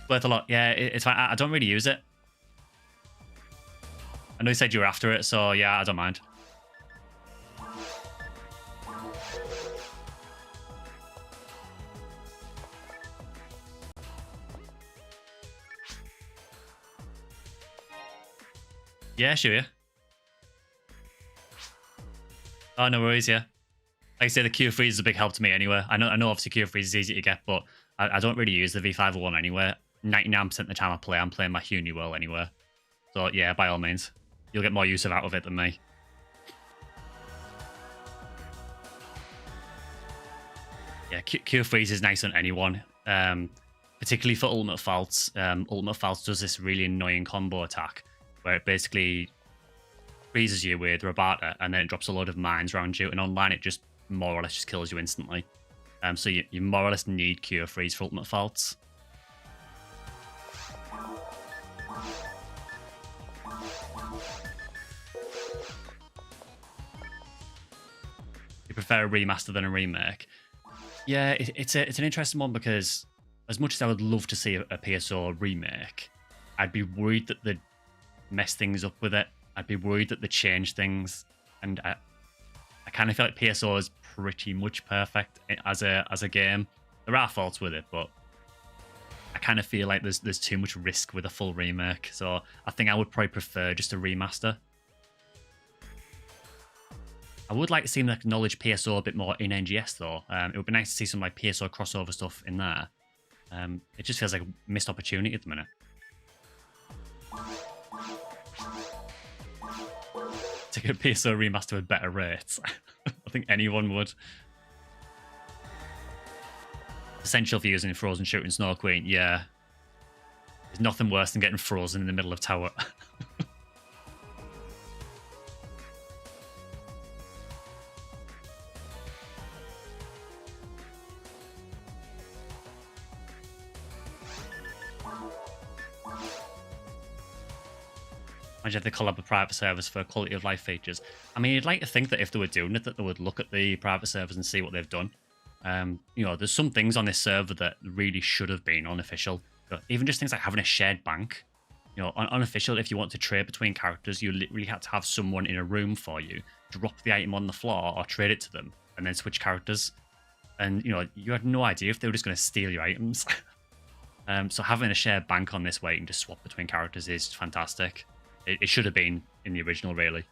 Worth a lot. Yeah, it's fine. I don't really use it. I know you said you were after it, so yeah, I don't mind. Yeah, sure, yeah. Oh, no worries, yeah. Like I say, the Q freeze is a big help to me anyway. I know obviously Q freeze is easy to get, but I don't really use the V501 anyway. 99% of the time I'm playing my Uni World anyway. So yeah, by all means, you'll get more use out of it than me. Yeah, Q freeze is nice on anyone, particularly for ultimate faults. Ultimate faults does this really annoying combo attack where it basically freezes you with Rabata and then it drops a load of mines around you, and online it just more or less just kills you instantly. So you more or less need Q freeze for ultimate faults. You prefer a remaster than a remake? Yeah, it's an interesting one because as much as I would love to see a PSO remake, I'd be worried that they'd mess things up with it. I'd be worried that they'd change things, and I kind of feel like PSO is pretty much perfect as a game. There are faults with it, but I kind of feel like there's too much risk with a full remake. So I think I would probably prefer just a remaster. I would like to see them acknowledge PSO a bit more in NGS though. It would be nice to see some like PSO crossover stuff in there. It just feels like a missed opportunity at the minute. To get a PSO remaster with better rates. I think anyone would. Essential for using Frozen Shooting Snow Queen, yeah. There's nothing worse than getting frozen in the middle of tower. Imagine if they collab with private servers for quality of life features. I mean, you'd like to think that if they were doing it, that they would look at the private servers and see what they've done. You know, there's some things on this server that really should have been unofficial. Even just things like having a shared bank. You know, unofficial, if you want to trade between characters, you literally had to have someone in a room for you, drop the item on the floor or trade it to them, and then switch characters. And, you know, you had no idea if they were just going to steal your items. So having a shared bank on this way, you can just swap between characters is fantastic. It should have been in the original, really.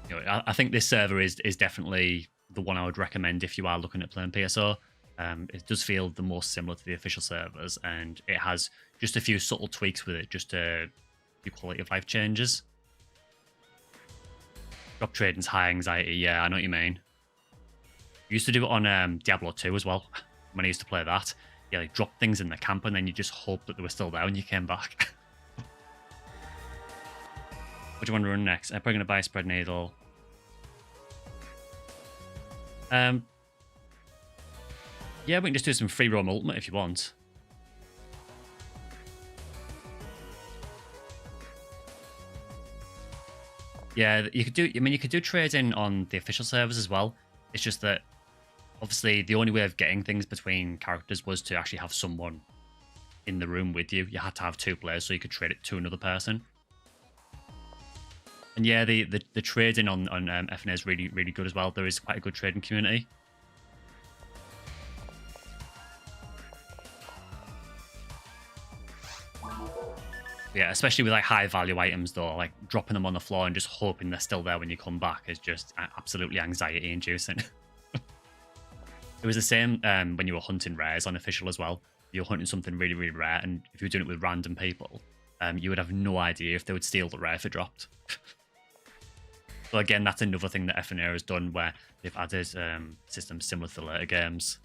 You know, I think this server is definitely the one I would recommend if you are looking at playing PSO. It does feel the most similar to the official servers, and it has just a few subtle tweaks with it, just a few quality of life changes. Drop trading's high anxiety, yeah, I know what you mean. I used to do it on Diablo 2 as well, when I used to play that. Yeah, like drop things in the camp and then you just hope that they were still there when you came back. What do you want to run next? I'm probably going to buy a spread needle. Yeah, we can just do some free roam ultimate if you want. Yeah, you could do. I mean, you could do trading on the official servers as well. It's just that obviously the only way of getting things between characters was to actually have someone in the room with you. You had to have two players so you could trade it to another person. And yeah, the trading on Ephinea is really, really good as well. There is quite a good trading community. Yeah, especially with like high value items though, like dropping them on the floor and just hoping they're still there when you come back is just absolutely anxiety inducing. It was the same when you were hunting rares on official as well. You were hunting something really, really rare, and if you were doing it with random people, you would have no idea if they would steal the rare if it dropped. So again, that's another thing that Ephinea has done where they've added systems similar to the later games.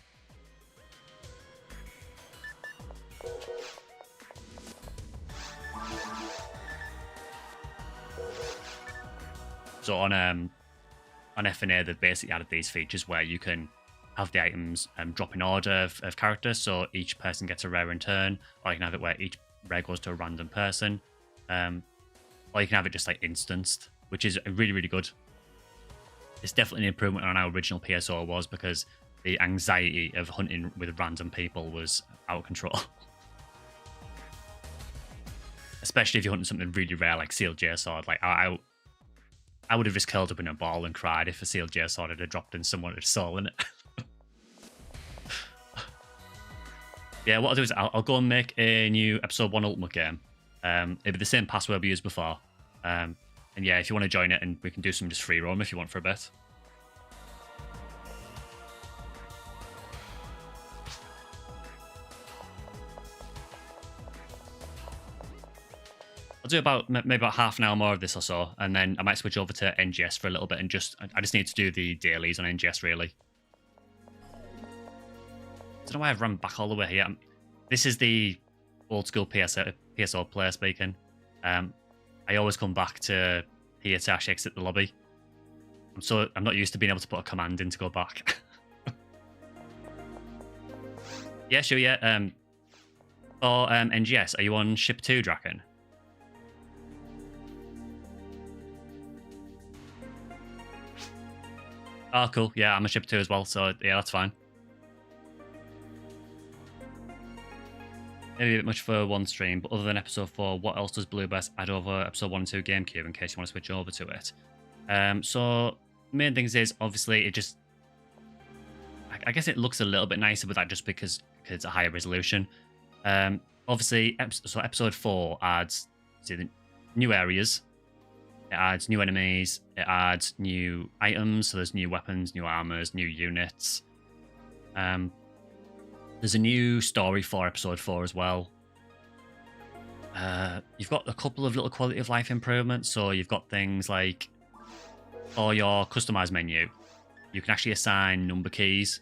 So on Ephinea, they've basically added these features where you can have the items drop in order of characters, so each person gets a rare in turn, or you can have it where each rare goes to a random person, or you can have it just like instanced, which is really, really good. It's definitely an improvement on our original PSO was, because the anxiety of hunting with random people was out of control. Especially if you're hunting something really rare like Sealed J Sword. Like I would have just curled up in a ball and cried if a Sealed J Sword had dropped in someone with a soul in it. Yeah, what I'll do is I'll go and make a new episode 1 Ultimate game. It'll be the same password we used before. And yeah, if you want to join it, and we can do some just free roam if you want for a bit. I'll do about maybe about half an hour more of this or so, and then I might switch over to NGS for a little bit, and I just need to do the dailies on NGS really. I don't know why I've run back all the way here. This is the old school PSO player speaking. I always come back to here to actually exit the lobby. I'm not used to being able to put a command in to go back. Yeah, sure, yeah. For NGS, are you on ship 2, Draken? Oh, cool. Yeah, I'm a ship 2 as well, so yeah, that's fine. Maybe a bit much for one stream, but other than episode 4, what else does Bluebest add over episode 1 and 2 GameCube in case you want to switch over to it? So main things is obviously it just, I guess it looks a little bit nicer with that just because it's a higher resolution. Obviously, so episode 4 adds the new areas. It adds new enemies. It adds new items. So there's new weapons, new armors, new units. There's a new story for episode 4 as well. You've got a couple of little quality of life improvements. So you've got things like for your customized menu, you can actually assign number keys.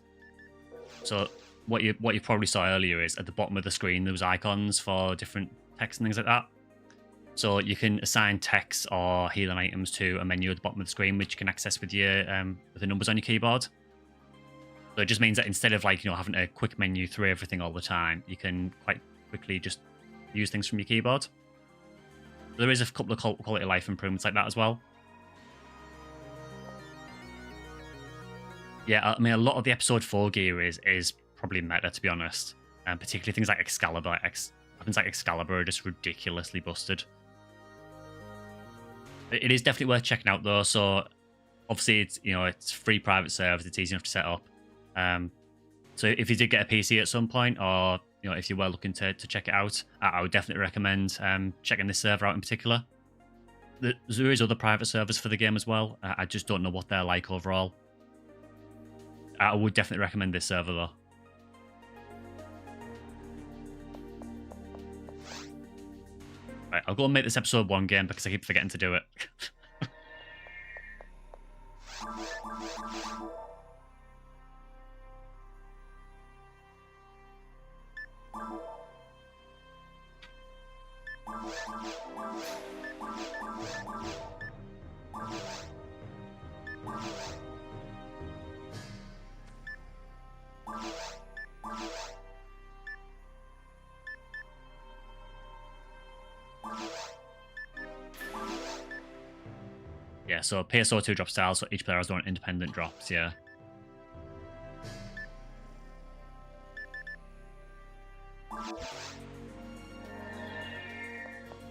So what you probably saw earlier is at the bottom of the screen there was icons for different text and things like that. So you can assign text or healing items to a menu at the bottom of the screen, which you can access with your with the numbers on your keyboard. So it just means that instead of having a quick menu through everything all the time, you can quite quickly just use things from your keyboard. There is a couple of quality of life improvements like that as well. Yeah, I mean, a lot of the episode 4 gear is probably meta, to be honest. Particularly things like Excalibur. Weapons like Excalibur are just ridiculously busted. It is definitely worth checking out though. So obviously it's free private servers. It's easy enough to set up. So if you did get a PC at some point, or if you were looking to check it out, I would definitely recommend checking this server out in particular. There is other private servers for the game as well. I just don't know what they're like overall. I would definitely recommend this server though. Right, I'll go and make this episode 1 game because I keep forgetting to do it. Yeah, so PSO2 drop styles, so each player has their own independent drops, yeah.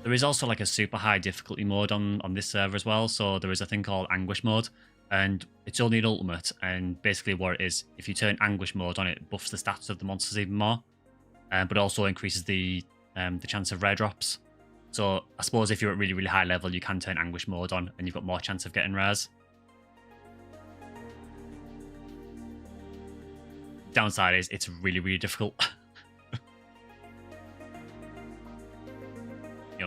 There is also like a super high difficulty mode on this server as well, so there is a thing called Anguish mode, and it's only in Ultimate, and basically what it is, if you turn Anguish mode on, it buffs the stats of the monsters even more, but also increases the chance of rare drops. So I suppose if you're at really, really high level, you can turn Anguish mode on and you've got more chance of getting rares. Downside is it's really, really difficult.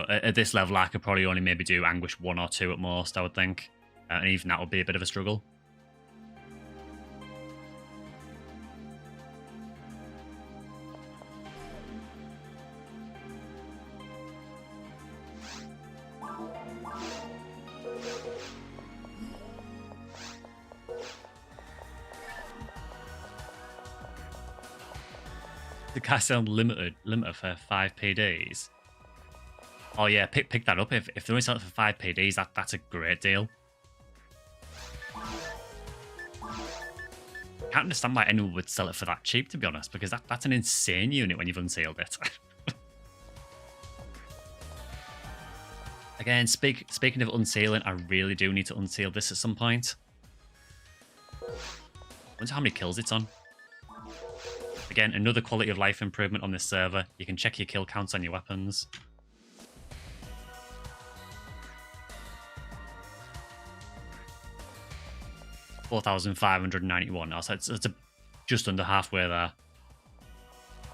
At this level, I could probably only maybe do Anguish 1 or 2 at most, I would think. And even that would be a bit of a struggle. The guy sound limited for 5 PDs. Oh yeah, pick that up. If they're only selling it for 5 PDs, that's a great deal. I can't understand why anyone would sell it for that cheap, to be honest, because that's an insane unit when you've unsealed it. Again, speaking of unsealing, I really do need to unseal this at some point. I wonder how many kills it's on. Again, another quality of life improvement on this server. You can check your kill counts on your weapons. 4,591. So it's just under halfway there.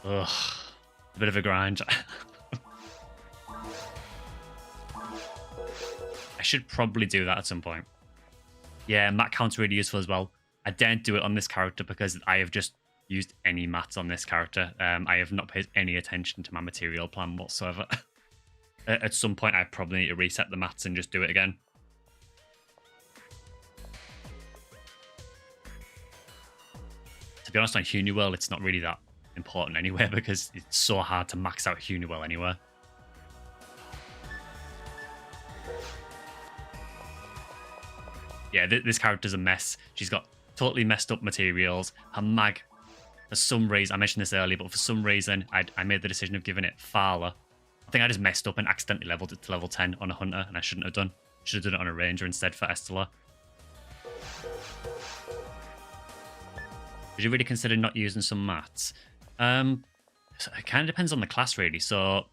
Ugh, a bit of a grind. I should probably do that at some point. Yeah, mat count's really useful as well. I daren't do it on this character because I have just used any mats on this character. I have not paid any attention to my material plan whatsoever. At some point, I probably need to reset the mats and just do it again. To be honest, on Huniwell, it's not really that important anyway because it's so hard to max out Huniwell anywhere. Yeah, this character's a mess. She's got totally messed up materials. Her mag, for some reason, I mentioned this earlier, but for some reason, I made the decision of giving it Fala. I think I just messed up and accidentally leveled it to level 10 on a Hunter, and I shouldn't have done. Should have done it on a Ranger instead for Estella. Would you really consider not using some mats? It kind of depends on the class, really. So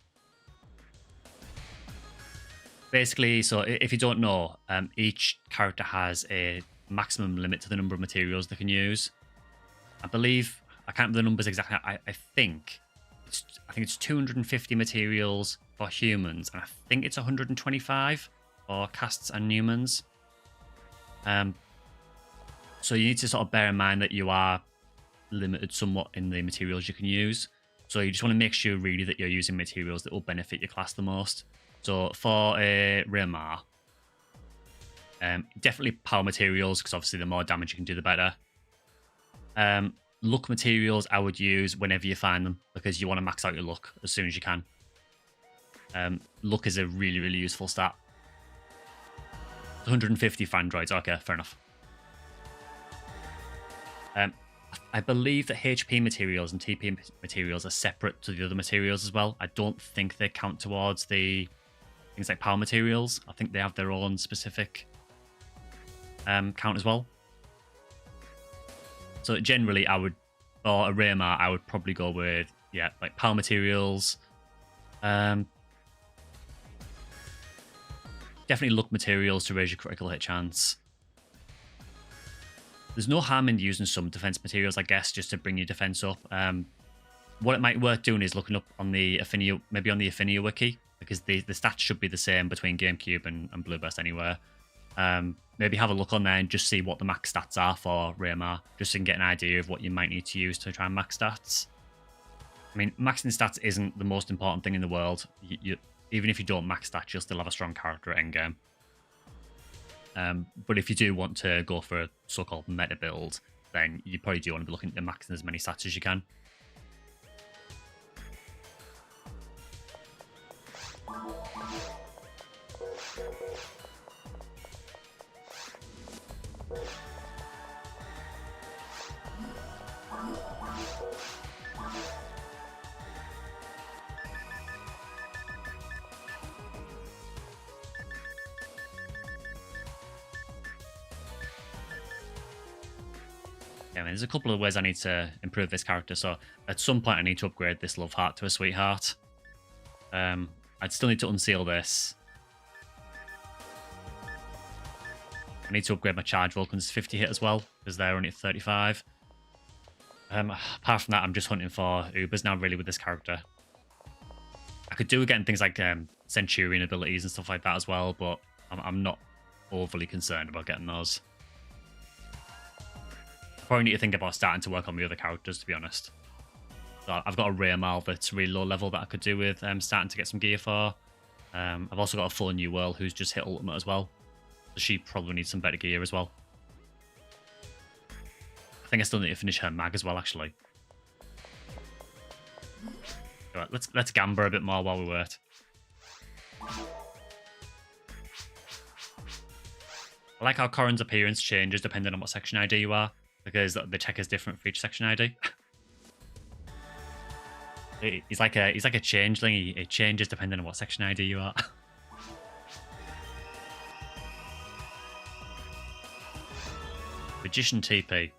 basically, if you don't know, each character has a maximum limit to the number of materials they can use. I believe, I can't remember the numbers exactly. I think it's 250 materials for humans, and I think it's 125 for casts and humans. So you need to sort of bear in mind that you are limited somewhat in the materials you can use. So you just want to make sure really that you're using materials that will benefit your class the most. So for a Raymar, definitely power materials, because obviously the more damage you can do, the better. Luck materials I would use whenever you find them, because you want to max out your luck as soon as you can. Luck is a really, really useful stat. 150 for androids. Okay, fair enough. I believe that HP materials and TP materials are separate to the other materials as well. I don't think they count towards the things like power materials. I think they have their own specific count as well. So generally, I would, for a Raymar, I would probably go with, yeah, like power materials. Definitely luck materials to raise your critical hit chance. There's no harm in using some defense materials, I guess, just to bring your defense up. What it might be worth doing is looking up on the Ephinea, maybe on the Ephinea wiki, because the stats should be the same between GameCube and Blueburst anywhere. Maybe have a look on there and just see what the max stats are for Raymar, just so you can get an idea of what you might need to use to try and max stats. I mean, maxing stats isn't the most important thing in the world. Even if you don't max stats, you'll still have a strong character at endgame. But if you do want to go for a so-called meta build, then you probably do want to be looking at maxing as many stats as you can. Yeah, I mean, there's a couple of ways I need to improve this character. So at some point, I need to upgrade this Love Heart to a Sweetheart. I'd still need to unseal this. I need to upgrade my Charge Vulcan's 50 hit as well, because they're only at 35. Apart from that, I'm just hunting for Ubers now, really, with this character. I could do again things like Centurion abilities and stuff like that as well, but I'm not overly concerned about getting those. I probably need to think about starting to work on the other characters, to be honest. So I've got a Raymar that's really low level that I could do with starting to get some gear for. I've also got a full New World who's just hit Ultimate as well. So she probably needs some better gear as well. I think I still need to finish her mag as well, actually. Right, let's gamble a bit more while we wait. I like how Corrin's appearance changes depending on what section ID you are, because the tech is different for each section ID. He's like a changeling. It changes depending on what section ID you are. Magician TP.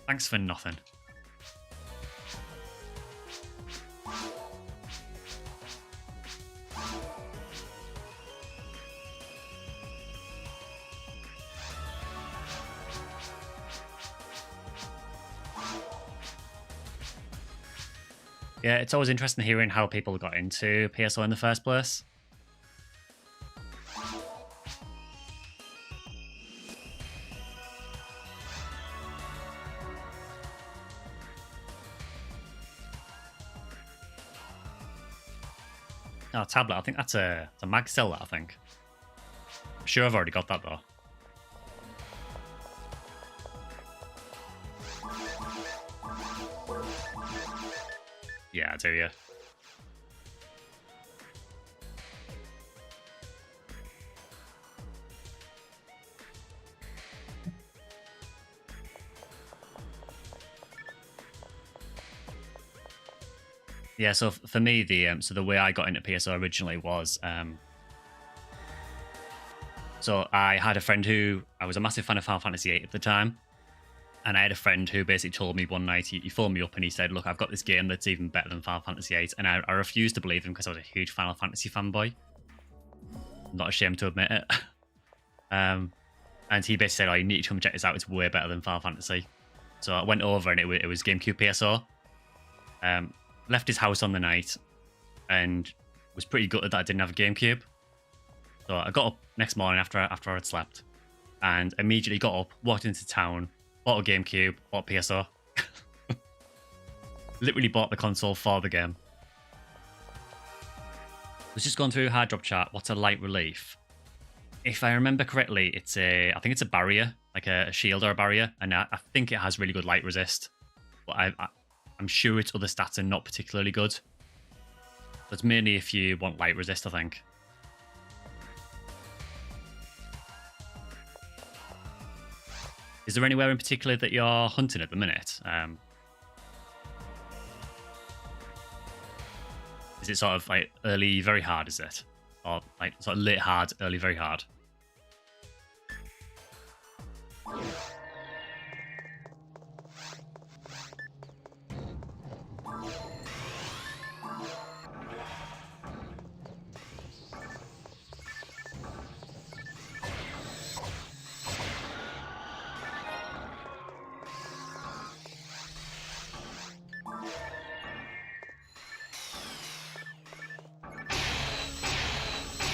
Thanks for nothing. Yeah, it's always interesting hearing how people got into PSO in the first place. Oh, tablet. I think that's a mag cell, I think. I'm sure I've already got that, though. Yeah, I do, yeah. Yeah, so for me, the way I got into PSO originally was so I had a friend who I was a massive fan of Final Fantasy VIII at the time, and I had a friend who basically told me one night he phoned me up and he said, "Look, I've got this game that's even better than Final Fantasy VIII," and I refused to believe him because I was a huge Final Fantasy fanboy. I'm not ashamed to admit it. And he basically said, "Oh, you need to come check this out. It's way better than Final Fantasy." So I went over and it was GameCube PSO. Left his house on the night and was pretty gutted that I didn't have a GameCube. So I got up next morning after I'd slept and immediately got up, walked into town, bought a GameCube, bought PSO. Literally bought the console for the game. Was just going through hard drop chat. What's a light relief? If I remember correctly, I think it's a barrier, like a shield or a barrier, and I think it has really good light resist. But I'm sure its other stats are not particularly good. So it's mainly if you want light resist, I think. Is there anywhere in particular that you're hunting at the minute? Is it sort of like early, very hard, is it? Or like sort of late hard, early, very hard?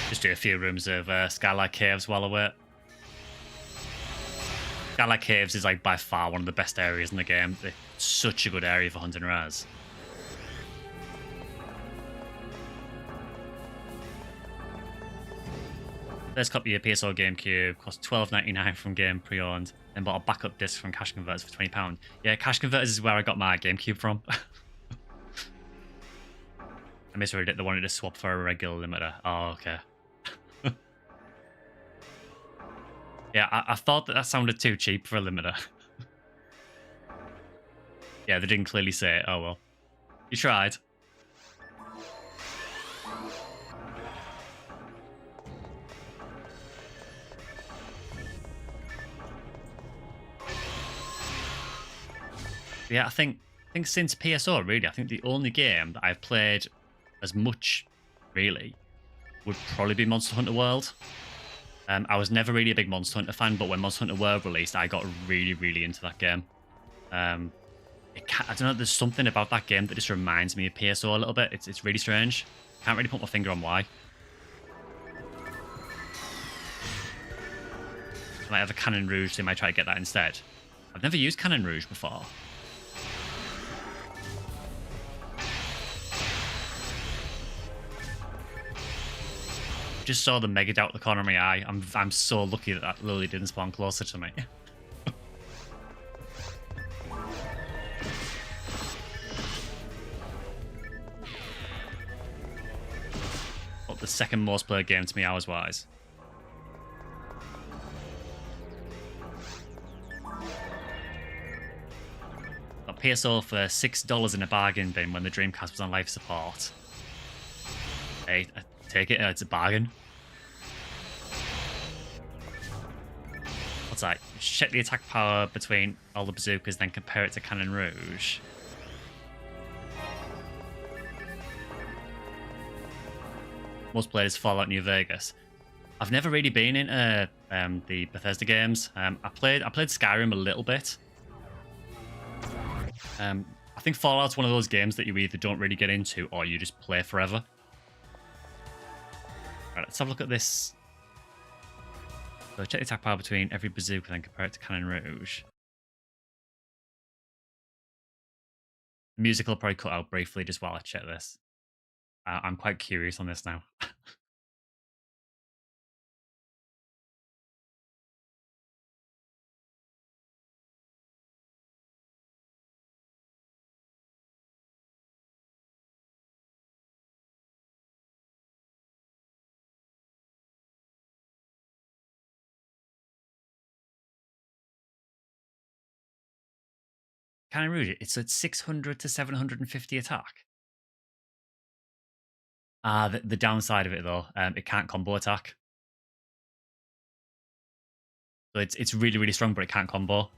Just do a few rooms of Skylight Caves while I wait. Skylight Caves is like by far one of the best areas in the game. It's such a good area for hunting rares. First copy of PSO GameCube cost $12.99 from game pre-owned, then bought a backup disc from Cash Converters for £20. Yeah, Cash Converters is where I got my GameCube from. I misread it. They wanted to swap for a regular limiter. Oh, okay. Yeah, I thought that sounded too cheap for a limiter. Yeah, they didn't clearly say it. Oh, well. You tried. Yeah, I think since PSO, really, I think the only game that I've played as much, really, would probably be Monster Hunter World. I was never really a big Monster Hunter fan, but when Monster Hunter World released, I got really, really into that game. I don't know, there's something about that game that just reminds me of PSO a little bit. It's really strange. Can't really put my finger on why. I might have a Cannon Rouge, so I might try to get that instead. I've never used Cannon Rouge before. Just saw the Mega Doubt at the corner of my eye. I'm so lucky that that lily didn't spawn closer to me. But the second most played game to me hours wise. Got PSO for $6 in a bargain bin when the Dreamcast was on life support. Hey, take it, it's a bargain. What's that? Check the attack power between all the bazookas, then compare it to Cannon Rouge. Most played is Fallout New Vegas. I've never really been into the Bethesda games. I played Skyrim a little bit. I think Fallout's one of those games that you either don't really get into or you just play forever. Right, let's have a look at this. So check the attack power between every bazooka, then compare it to Cannon Rouge. The music will probably cut out briefly just while I check this. I'm quite curious on this now. Cannon Rouge, it's at 600 to 750 attack. The downside of it though, it can't combo attack. So it's really, really strong, but it can't combo.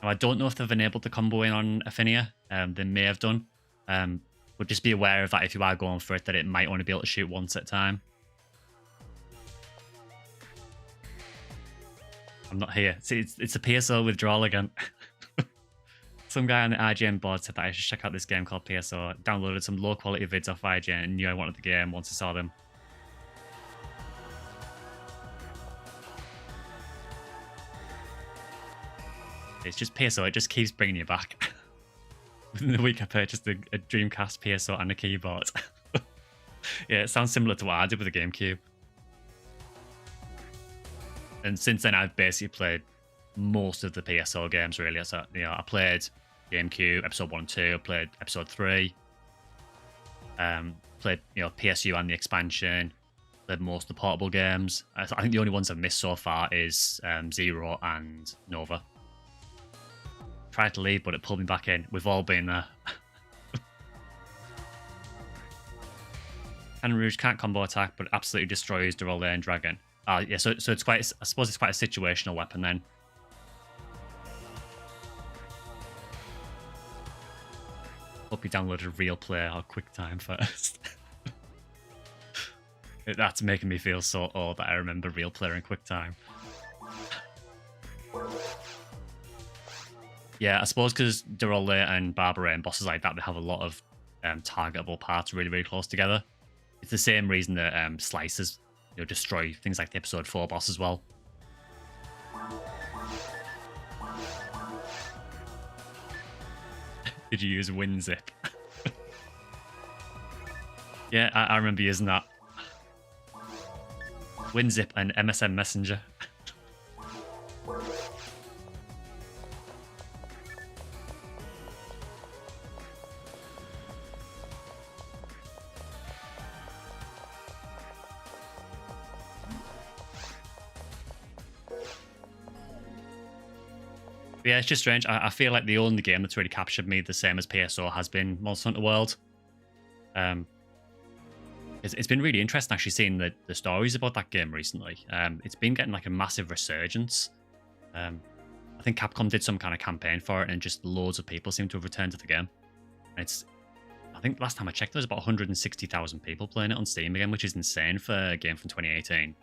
Now, I don't know if they've enabled the combo in on Ephinea. They may have done. But just be aware of that if you are going for it, that it might only be able to shoot once at a time. I'm not here. See, it's a PSO withdrawal again. Some guy on the IGN board said that I should check out this game called PSO. Downloaded some low quality vids off IGN and knew I wanted the game once I saw them. It's just PSO. It just keeps bringing you back. Within the week, I purchased a Dreamcast PSO and a keyboard. Yeah, it sounds similar to what I did with the GameCube. And since then, I've basically played most of the PSO games, really. So, you know, I played GameCube, Episode 1 and 2. I played Episode 3. Played, you know, PSU and the expansion. Played most of the portable games. I think the only ones I've missed so far is Zero and Nova. Tried to leave, but it pulled me back in. We've all been there. Cannon Rouge can't combo attack, but absolutely destroys Derole and Dragon. Yeah, so it's quite. I suppose it's quite a situational weapon then. Hope you downloaded Real Play or QuickTime first. That's making me feel so old that I remember Real Play and QuickTime. Yeah, I suppose because Derole and Barbara and bosses like that, they have a lot of targetable parts really, really close together. It's the same reason that slices, you know, destroy things like the Episode 4 boss as well. Did you use WinZip? Yeah, I remember using that. WinZip and MSN Messenger. Yeah, it's just strange. I feel like the only game that's really captured me the same as PSO has been Monster Hunter World. It's been really interesting actually seeing the stories about that game recently. It's been getting like a massive resurgence. I think Capcom did some kind of campaign for it and just loads of people seem to have returned to the game. And I think last time I checked there was about 160,000 people playing it on Steam again, which is insane for a game from 2018.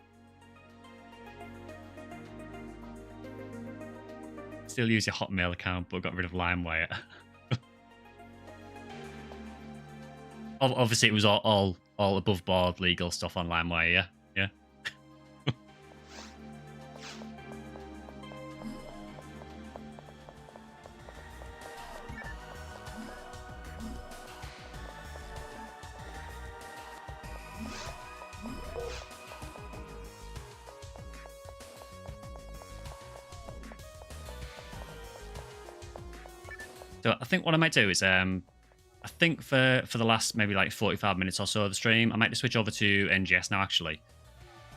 Still use your Hotmail account, but got rid of LimeWire. Obviously, it was all above board legal stuff on LimeWire, yeah? Yeah. So I think what I might do is, I think for the last maybe like 45 minutes or so of the stream, I might just switch over to NGS now, actually.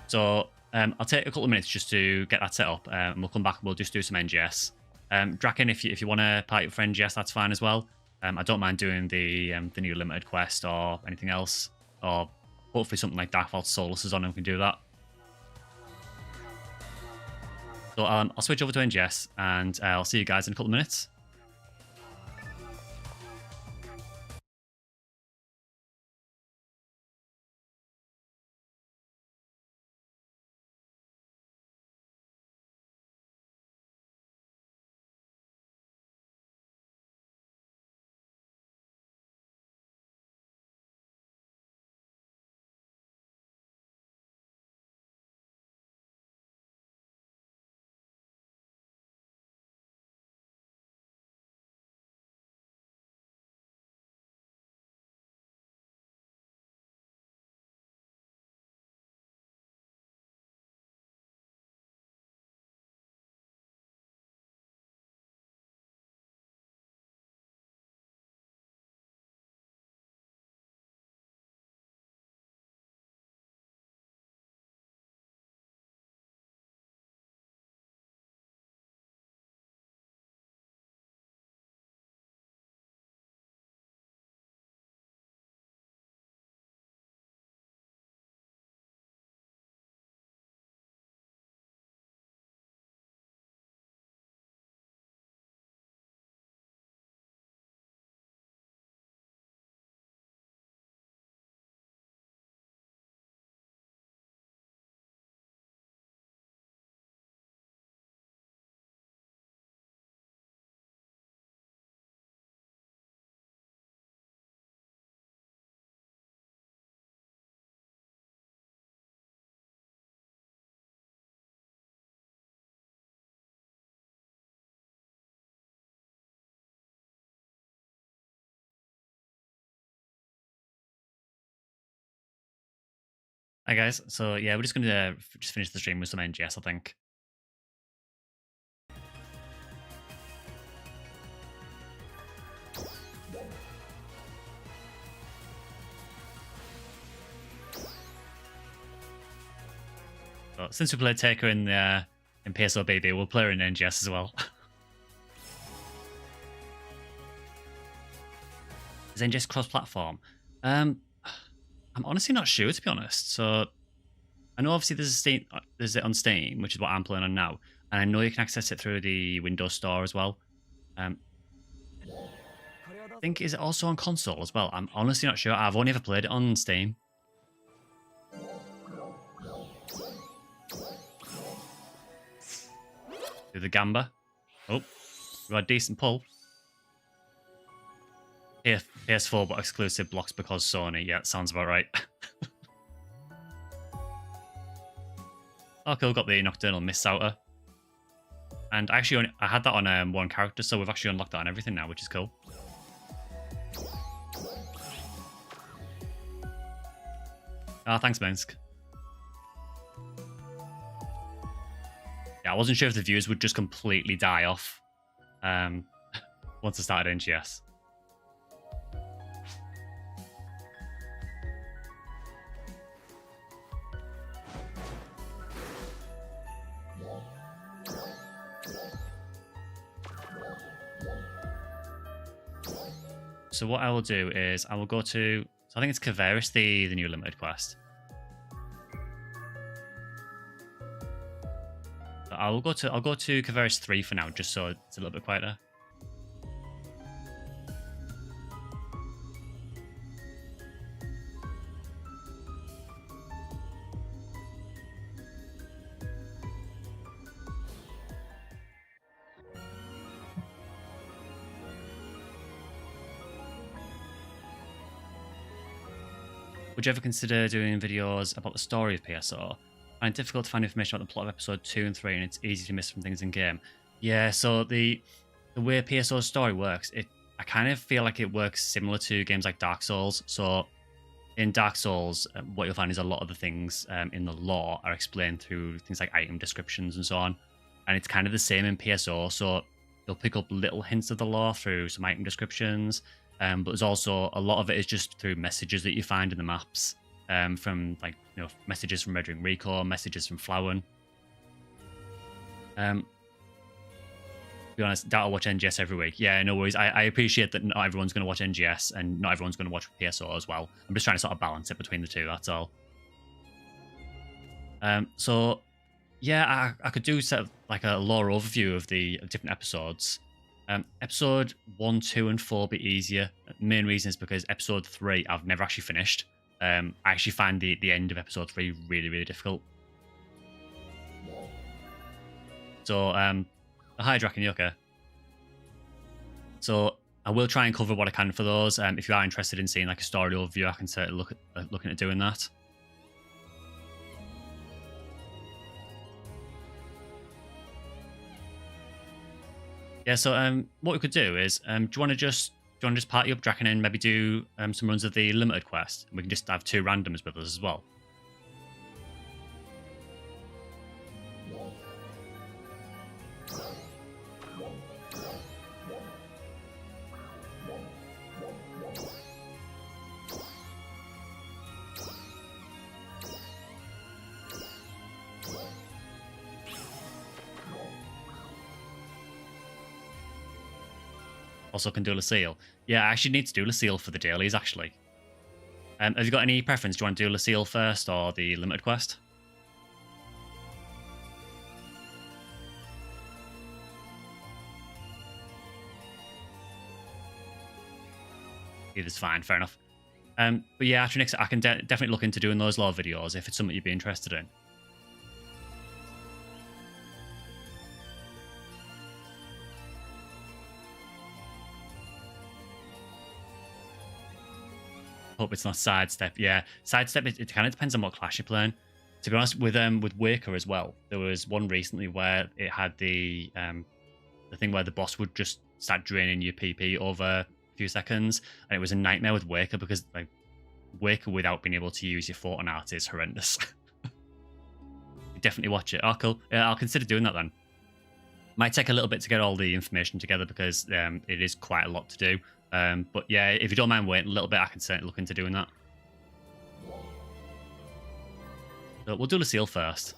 So I'll take a couple of minutes just to get that set up, and we'll come back and we'll just do some NGS. Draken, if you want to party for NGS, that's fine as well. I don't mind doing the new limited quest or anything else, or hopefully something like Dark Vault Solus is on and we can do that. So I'll switch over to NGS and I'll see you guys in a couple of minutes. Hi guys. So yeah, we're just going to just finish the stream with some NGS, I think. So since we played Taker in PSO BB, we'll play her in NGS as well. Is NGS cross-platform? I'm honestly not sure, to be honest. So I know obviously there's it on Steam, which is what I'm playing on now, and I know you can access it through the Windows Store as well. I think is it also on console as well? I'm honestly not sure. I've only ever played it on Steam. Do the Gamba. Oh, we got a decent pull. PS4 but exclusive blocks because Sony. Yeah, sounds about right. Oh, cool. Got the Nocturnal Mist Outer. And actually, I had that on one character, so we've actually unlocked that on everything now, which is cool. Ah, thanks, Minsk. Yeah, I wasn't sure if the views would just completely die off once I started NGS. So what I will do is I will go to, so I think it's Caveris, the new limited quest. So I'll go to Caveris 3 for now, just so it's a little bit quieter. Would you ever consider doing videos about the story of PSO? I find it difficult to find information about the plot of episode 2 and 3, and it's easy to miss from things in game. Yeah, so the way PSO's story works, I kind of feel like it works similar to games like Dark Souls. So in Dark Souls, what you'll find is a lot of the things in the lore are explained through things like item descriptions and so on. And it's kind of the same in PSO. So you'll pick up little hints of the lore through some item descriptions. But there's also a lot of it is just through messages that you find in the maps, from like messages from Red Ring Recall, messages from Flowen. To be honest, doubt I'll watch NGS every week. Yeah, no worries. I appreciate that not everyone's going to watch NGS and not everyone's going to watch PSO as well. I'm just trying to sort of balance it between the two. That's all. So yeah, I could do sort of like a lore overview of the different episodes. Episode 1, 2, and 4 be easier. The main reason is because episode 3 I've never actually finished. I actually find the end of episode 3 really, really difficult. So, hi Draken Yoka. So I will try and cover what I can for those. If you are interested in seeing like a story overview, I can certainly look at looking at doing that. Yeah, so what we could do is, do you want to just party up Draken and maybe do some runs of the limited quest? We can just have 2 randoms with us as well. Also can do Lucille. Yeah, I actually need to do Lucille for the dailies, actually. Have you got any preference? Do you want to do Lucille first or the limited quest? Either's fine, fair enough. But yeah, after next, I can definitely look into doing those lore videos if it's something you'd be interested in. Hope it's not sidestep. Yeah, sidestep. It kind of depends on what class you're playing. To be honest, with Waker as well, there was one recently where it had the thing where the boss would just start draining your PP over a few seconds, and it was a nightmare with Waker because like work without being able to use your photon art is horrendous. Definitely watch it. Oh, cool. I'll consider doing that then. Might take a little bit to get all the information together because it is quite a lot to do. But yeah, if you don't mind waiting a little bit, I can certainly look into doing that. So we'll do Lucille first.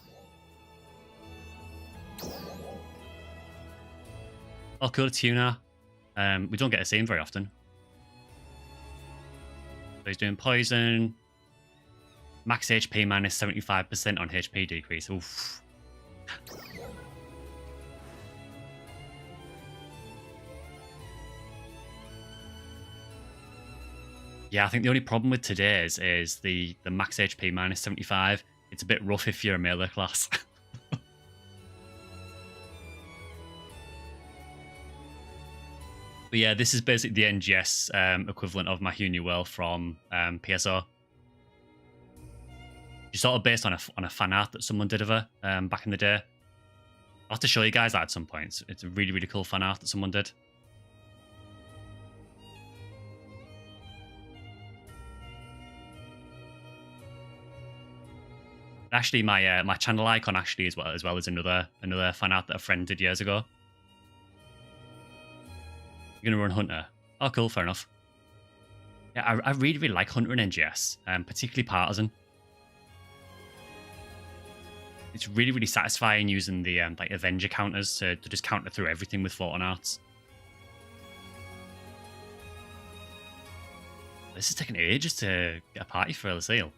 Oh, cool, Tuna. We don't get to see him very often. So he's doing poison. Max HP minus 75% on HP decrease. Oof. Yeah, I think the only problem with today's is the max HP minus 75. It's a bit rough if you're a melee class. But yeah, this is basically the NGS equivalent of my New World from PSO. It's sort of based on a fan art that someone did of her back in the day. I'll have to show you guys that at some point. It's a really, really cool fan art that someone did. Actually, my channel icon actually as well as another fan art that a friend did years ago. You're gonna run Hunter. Oh, cool, fair enough. Yeah, I really, really like Hunter and NGS, particularly Partisan. It's really, really satisfying using the like Avenger counters to just counter through everything with photon arts. This is taking ages to get a party for Lucille.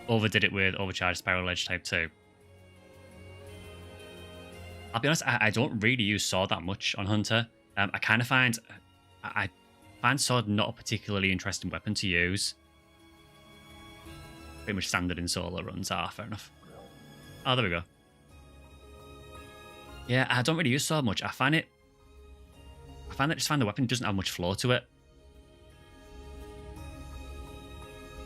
Overdid it with Overcharged Spiral Edge Type 2. I'll be honest, I don't really use Sword that much on Hunter. I kind of find... I find Sword not a particularly interesting weapon to use. Pretty much standard in solo runs. Ah, fair enough. Oh, there we go. Yeah, I don't really use Sword much. I find the weapon doesn't have much flow to it.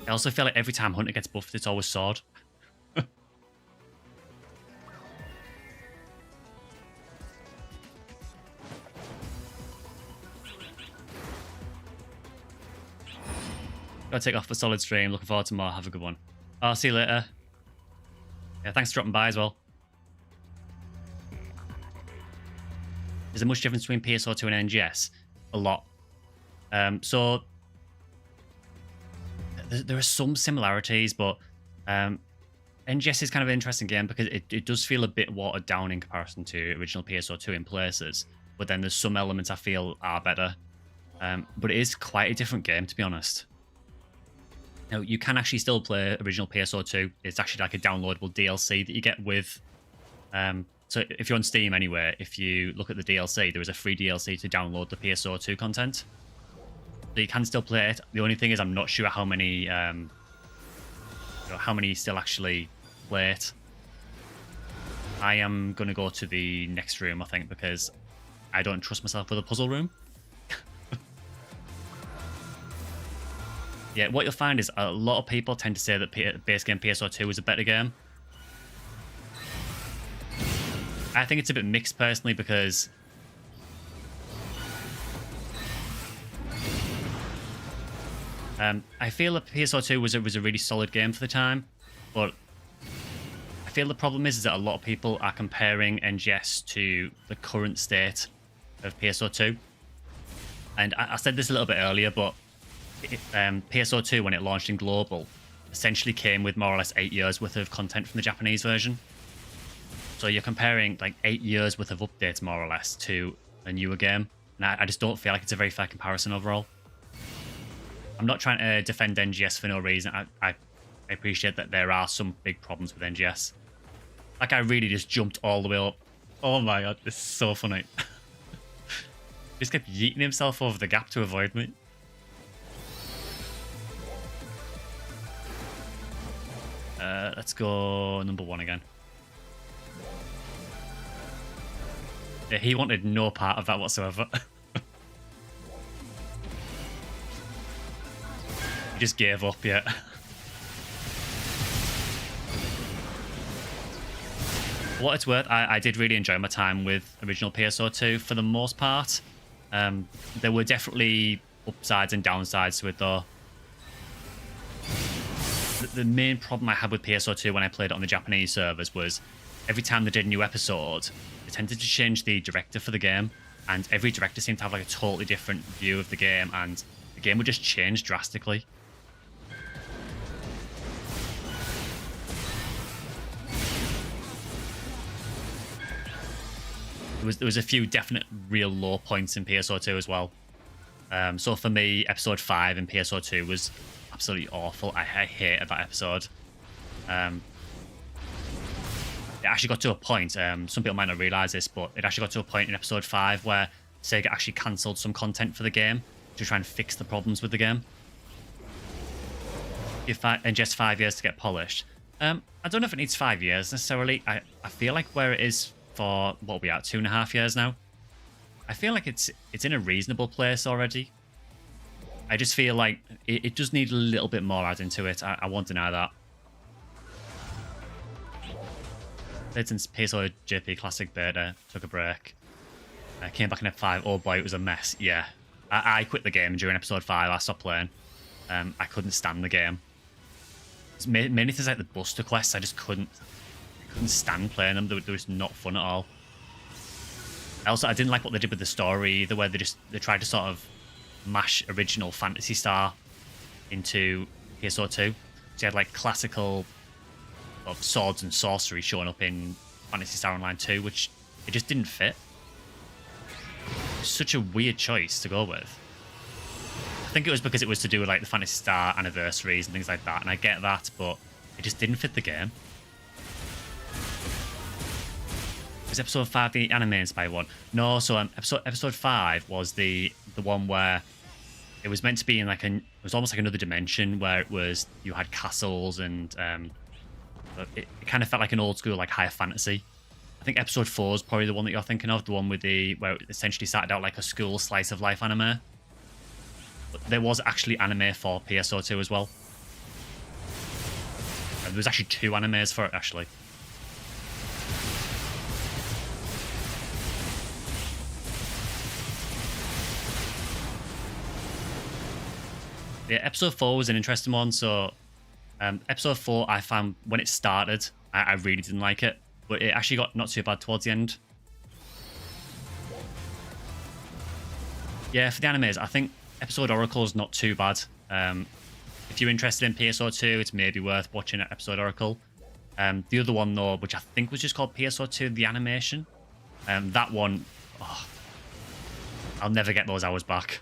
I also feel like every time Hunter gets buffed, it's always Sword. Gotta take off a solid stream. Looking forward to more. Have a good one. I'll see you later. Yeah, thanks for dropping by as well. Is there much difference between PSO2 and NGS? A lot. So there are some similarities, but NGS is kind of an interesting game because it does feel a bit watered down in comparison to original PSO2 in places. But then there's some elements I feel are better. But it is quite a different game, to be honest. Now, you can actually still play original PSO2. It's actually like a downloadable DLC that you get with... so if you're on Steam anyway, if you look at the DLC, there is a free DLC to download the PSO2 content. So you can still play it. The only thing is I'm not sure how many still actually play it. I am going to go to the next room, I think, because I don't trust myself with a puzzle room. Yeah, what you'll find is a lot of people tend to say that base game PSO2 is a better game. I think it's a bit mixed personally because I feel that PSO2 was a really solid game for the time, but I feel the problem is that a lot of people are comparing NGS to the current state of PSO2. And I said this a little bit earlier, but PSO2, when it launched in global, essentially came with more or less 8 years worth of content from the Japanese version. So you're comparing like 8 years worth of updates, more or less, to a newer game. And I just don't feel like it's a very fair comparison overall. I'm not trying to defend NGS for no reason. I appreciate that there are some big problems with NGS. Like, I really just jumped all the way up. Oh my god, this is so funny. Just kept yeeting himself over the gap to avoid me. Let's go number 1 again. Yeah, he wanted no part of that whatsoever. He just gave up, yeah. For what it's worth, I did really enjoy my time with original PSO2 for the most part. There were definitely upsides and downsides to it, though. The main problem I had with PSO2 when I played it on the Japanese servers was every time they did a new episode, they tended to change the director for the game, and every director seemed to have like a totally different view of the game, and the game would just change drastically. There was a few definite real low points in PSO2 as well. So for me, episode 5 in PSO2 was absolutely awful. I hated that episode. It actually got to a point, some people might not realise this, but it actually got to a point in episode 5 where Sega actually cancelled some content for the game to try and fix the problems with the game. In just 5 years to get polished. I don't know if it needs 5 years necessarily. I feel like where it is for, what are we at, 2.5 years now? I feel like it's in a reasonable place already. I just feel like it does need a little bit more added into it. I won't deny that. Played since PSO JP Classic Beta, took a break. I came back in F5. Oh boy, it was a mess. Yeah. I quit the game during episode 5. I stopped playing. I couldn't stand the game. Many things like the Buster quests, I just couldn't stand playing them. They were just not fun at all. Also, I didn't like what they did with the story either, where they tried to sort of mash original Phantasy Star into PSO2. So you had like classical of swords and sorcery showing up in Phantasy Star Online 2, which it just didn't fit. It's such a weird choice to go with. I think it was because it was to do with like the Phantasy Star anniversaries and things like that, and I get that, but it just didn't fit the game. Was episode 5 the anime inspired one? No, so episode 5 was the one where it was meant to be in like it was almost like another dimension where it was, you had castles and it kind of felt like an old school like higher fantasy. I think episode 4 is probably the one that you're thinking of, the one with where it essentially started out like a school slice of life anime. But there was actually anime for PSO2 as well. And there was actually 2 animes for it actually. Yeah, episode 4 was an interesting one. So, episode 4, I found when it started, I really didn't like it, but it actually got not too bad towards the end. Yeah, for the animes, I think episode Oracle is not too bad. If you're interested in PSO2, it's maybe worth watching episode Oracle. The other one though, which I think was just called PSO2 The Animation, that one, oh, I'll never get those hours back.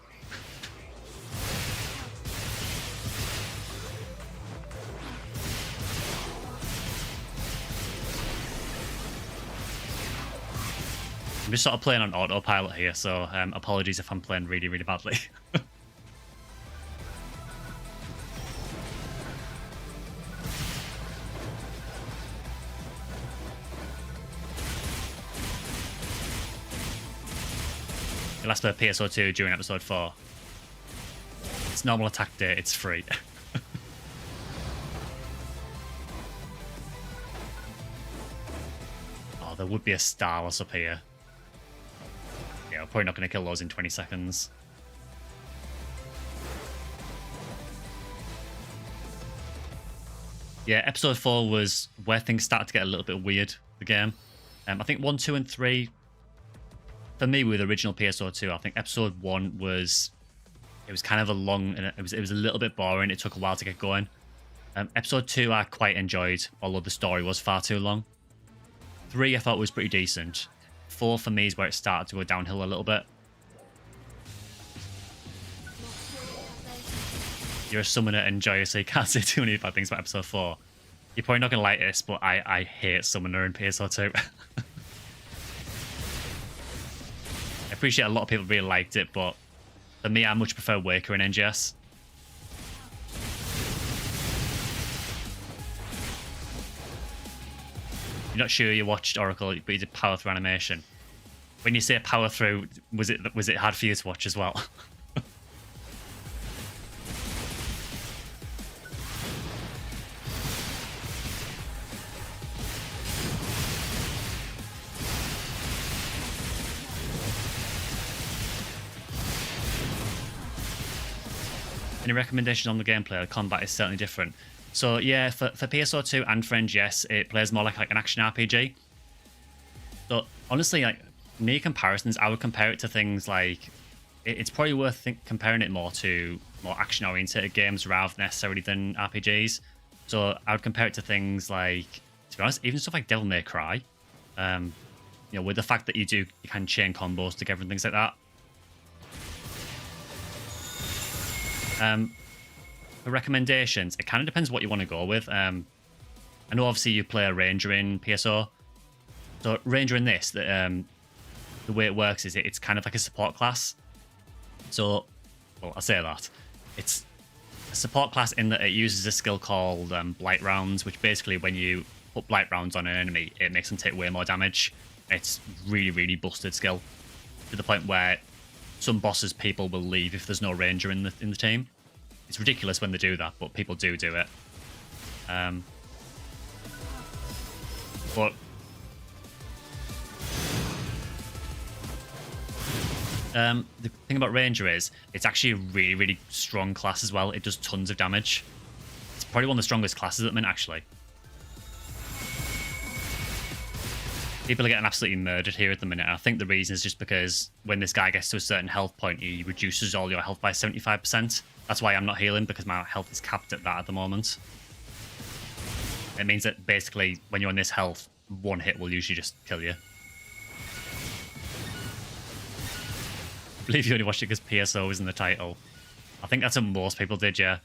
I'm just sort of playing on autopilot here, so apologies if I'm playing really, really badly. You'll ask for PSO2 during episode 4. It's normal attack day, it's free. Oh, there would be a Starless up here. Yeah, we're probably not going to kill those in 20 seconds. Yeah, episode 4 was where things started to get a little bit weird, the game. I think 1, 2, and 3, for me with original PSO2, I think episode 1 was, it was kind of a long, and it was a little bit boring. It took a while to get going. Episode 2 I quite enjoyed, although the story was far too long. 3 I thought was pretty decent. 4 for me is where it started to go downhill a little bit. You're a summoner enjoyer, so you can't say too many bad things about episode 4. You're probably not going to like this, but I hate summoner in PSO2. I appreciate a lot of people really liked it, but for me, I much prefer Waker in NGS. You're not sure you watched Oracle, but you did power through animation. When you say power through, was it hard for you to watch as well? Any recommendations on the gameplay? The combat is certainly different. So yeah, for PSO2 and for NGS, it plays more like an action RPG. So honestly, like near comparisons, I would compare it to things like it's probably worth comparing it more to more action-oriented games rather necessarily than RPGs. So I would compare it to things like, to be honest, even stuff like Devil May Cry. You know, with the fact that you can chain combos together and things like that. For recommendations, it kind of depends what you want to go with. I know obviously you play a Ranger in PSO. So Ranger in this, the way it works is it's kind of like a support class. So, well, I say that. It's a support class in that it uses a skill called Blight Rounds, which basically when you put Blight Rounds on an enemy, it makes them take way more damage. It's really, really busted skill. To the point where some bosses people will leave if there's no Ranger in the team. It's ridiculous when they do that, but people do it. But the thing about Ranger is it's actually a really, really strong class as well. It does tons of damage. It's probably one of the strongest classes at the minute, actually. People are getting absolutely murdered here at the minute. And I think the reason is just because when this guy gets to a certain health point, he reduces all your health by 75%. That's why I'm not healing, because my health is capped at that at the moment. It means that basically when you're on this health, one hit will usually just kill you. I believe you only watched it because PSO was in the title. I think that's what most people did, yeah.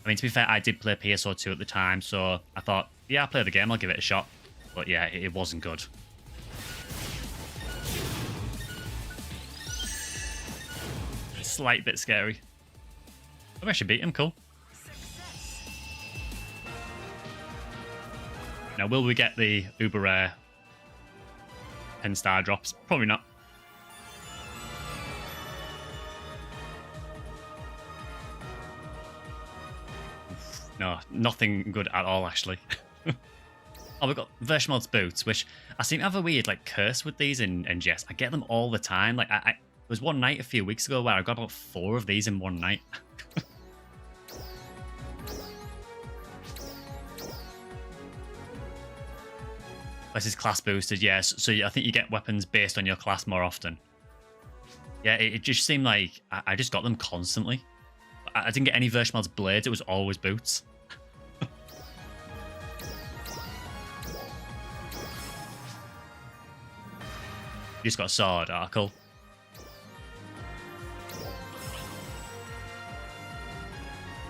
I mean, to be fair, I did play PSO2 at the time, so I thought, yeah, I'll play the game, I'll give it a shot. But yeah, it wasn't good. Slight bit scary. I actually beat him, cool. Now, will we get the uber rare 10-star drops? Probably not. No, nothing good at all, actually. Oh, we've got Verschmald's boots, which I seem to have a weird like curse with these in NGS. I get them all the time. Like, there was one night a few weeks ago where I got about 4 of these in one night. This is class boosted, yes. So I think you get weapons based on your class more often. Yeah, it just seemed like I just got them constantly. I didn't get any Verschmald's blades, it was always boots. You just got a sword, cool.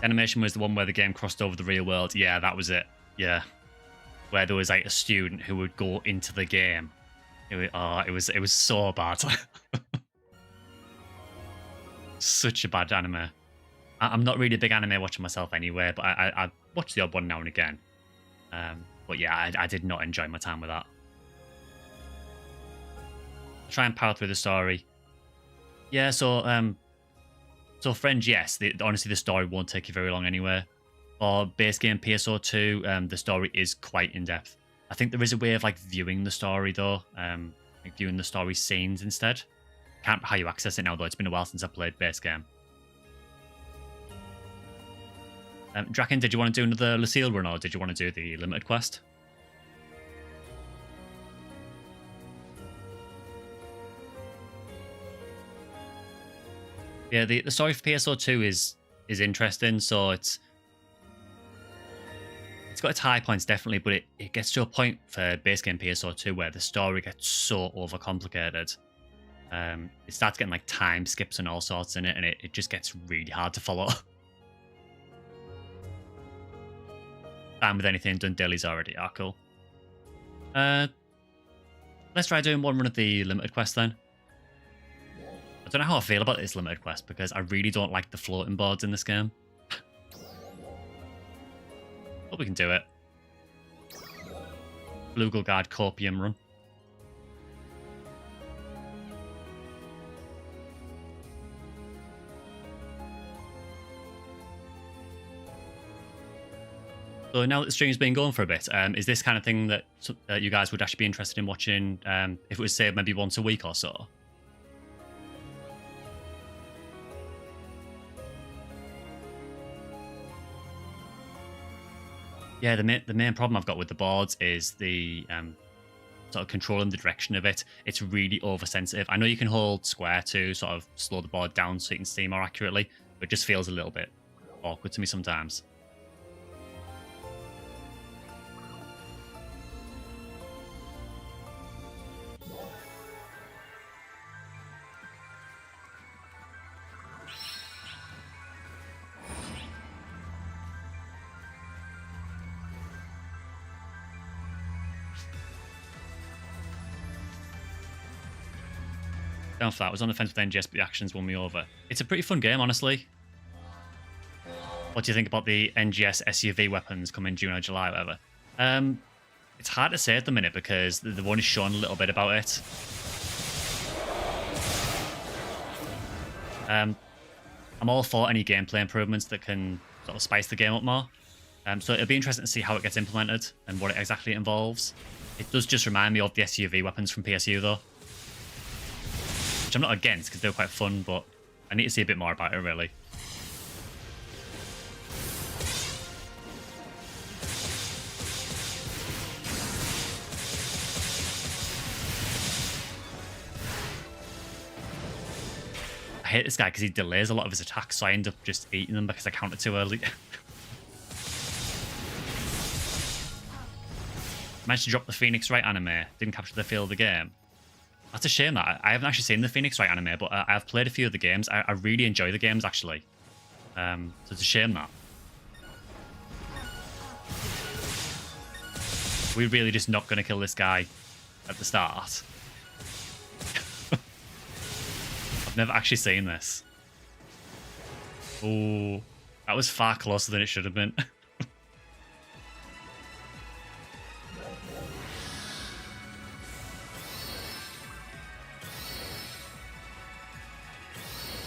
Animation was the one where the game crossed over the real world. Yeah, that was it. Yeah. Where there was like a student who would go into the game. It was so bad. Such a bad anime. I'm not really a big anime watcher myself anyway, but I watch the odd one now and again. But yeah, I did not enjoy my time with that. Try and power through the story. Yeah, so friends, yes, honestly the story won't take you very long anyway. For base game PSO2, the story is quite in-depth. I think there is a way of like viewing the story though, like viewing the story scenes instead. Can't remember how you access it now though, it's been a while since I played base game. Draken, did you want to do another Lucille run or did you want to do the limited quest? Yeah, the story for PSO2 is interesting, so it's got its high points definitely, but it gets to a point for base game PSO2 where the story gets so overcomplicated. It starts getting like time skips and all sorts in it, and it just gets really hard to follow. And with anything done dailies already, cool. Let's try doing one run of the limited quest then. I don't know how I feel about this limited quest because I really don't like the floating boards in this game. But we can do it. Blue Guard Copium run. So now that the stream's been going for a bit, is this kind of thing that you guys would actually be interested in watching if it was, say, maybe once a week or so? Yeah, the main problem I've got with the boards is the sort of controlling the direction of it. It's really oversensitive. I know you can hold square to sort of slow the board down so you can see more accurately, but it just feels a little bit awkward to me sometimes. Down for that. I was on the fence with NGS, but the actions won me over. It's a pretty fun game, honestly. What do you think about the NGS SUV weapons coming June or July, whatever? It's hard to say at the minute because they've only shown a little bit about it. I'm all for any gameplay improvements that can sort of spice the game up more. So it'll be interesting to see how it gets implemented and what it exactly involves. It does just remind me of the SUV weapons from PSU, though. Which I'm not against because they were quite fun, but I need to see a bit more about it, really. I hate this guy because he delays a lot of his attacks, so I end up just eating them because I counted too early. Managed to drop the Phoenix Wright anime, didn't capture the feel of the game. That's a shame that I haven't actually seen the Phoenix Wright anime, but I've played a few of the games. I really enjoy the games, actually. So it's a shame that. We're really just not going to kill this guy at the start. I've never actually seen this. Oh, that was far closer than it should have been.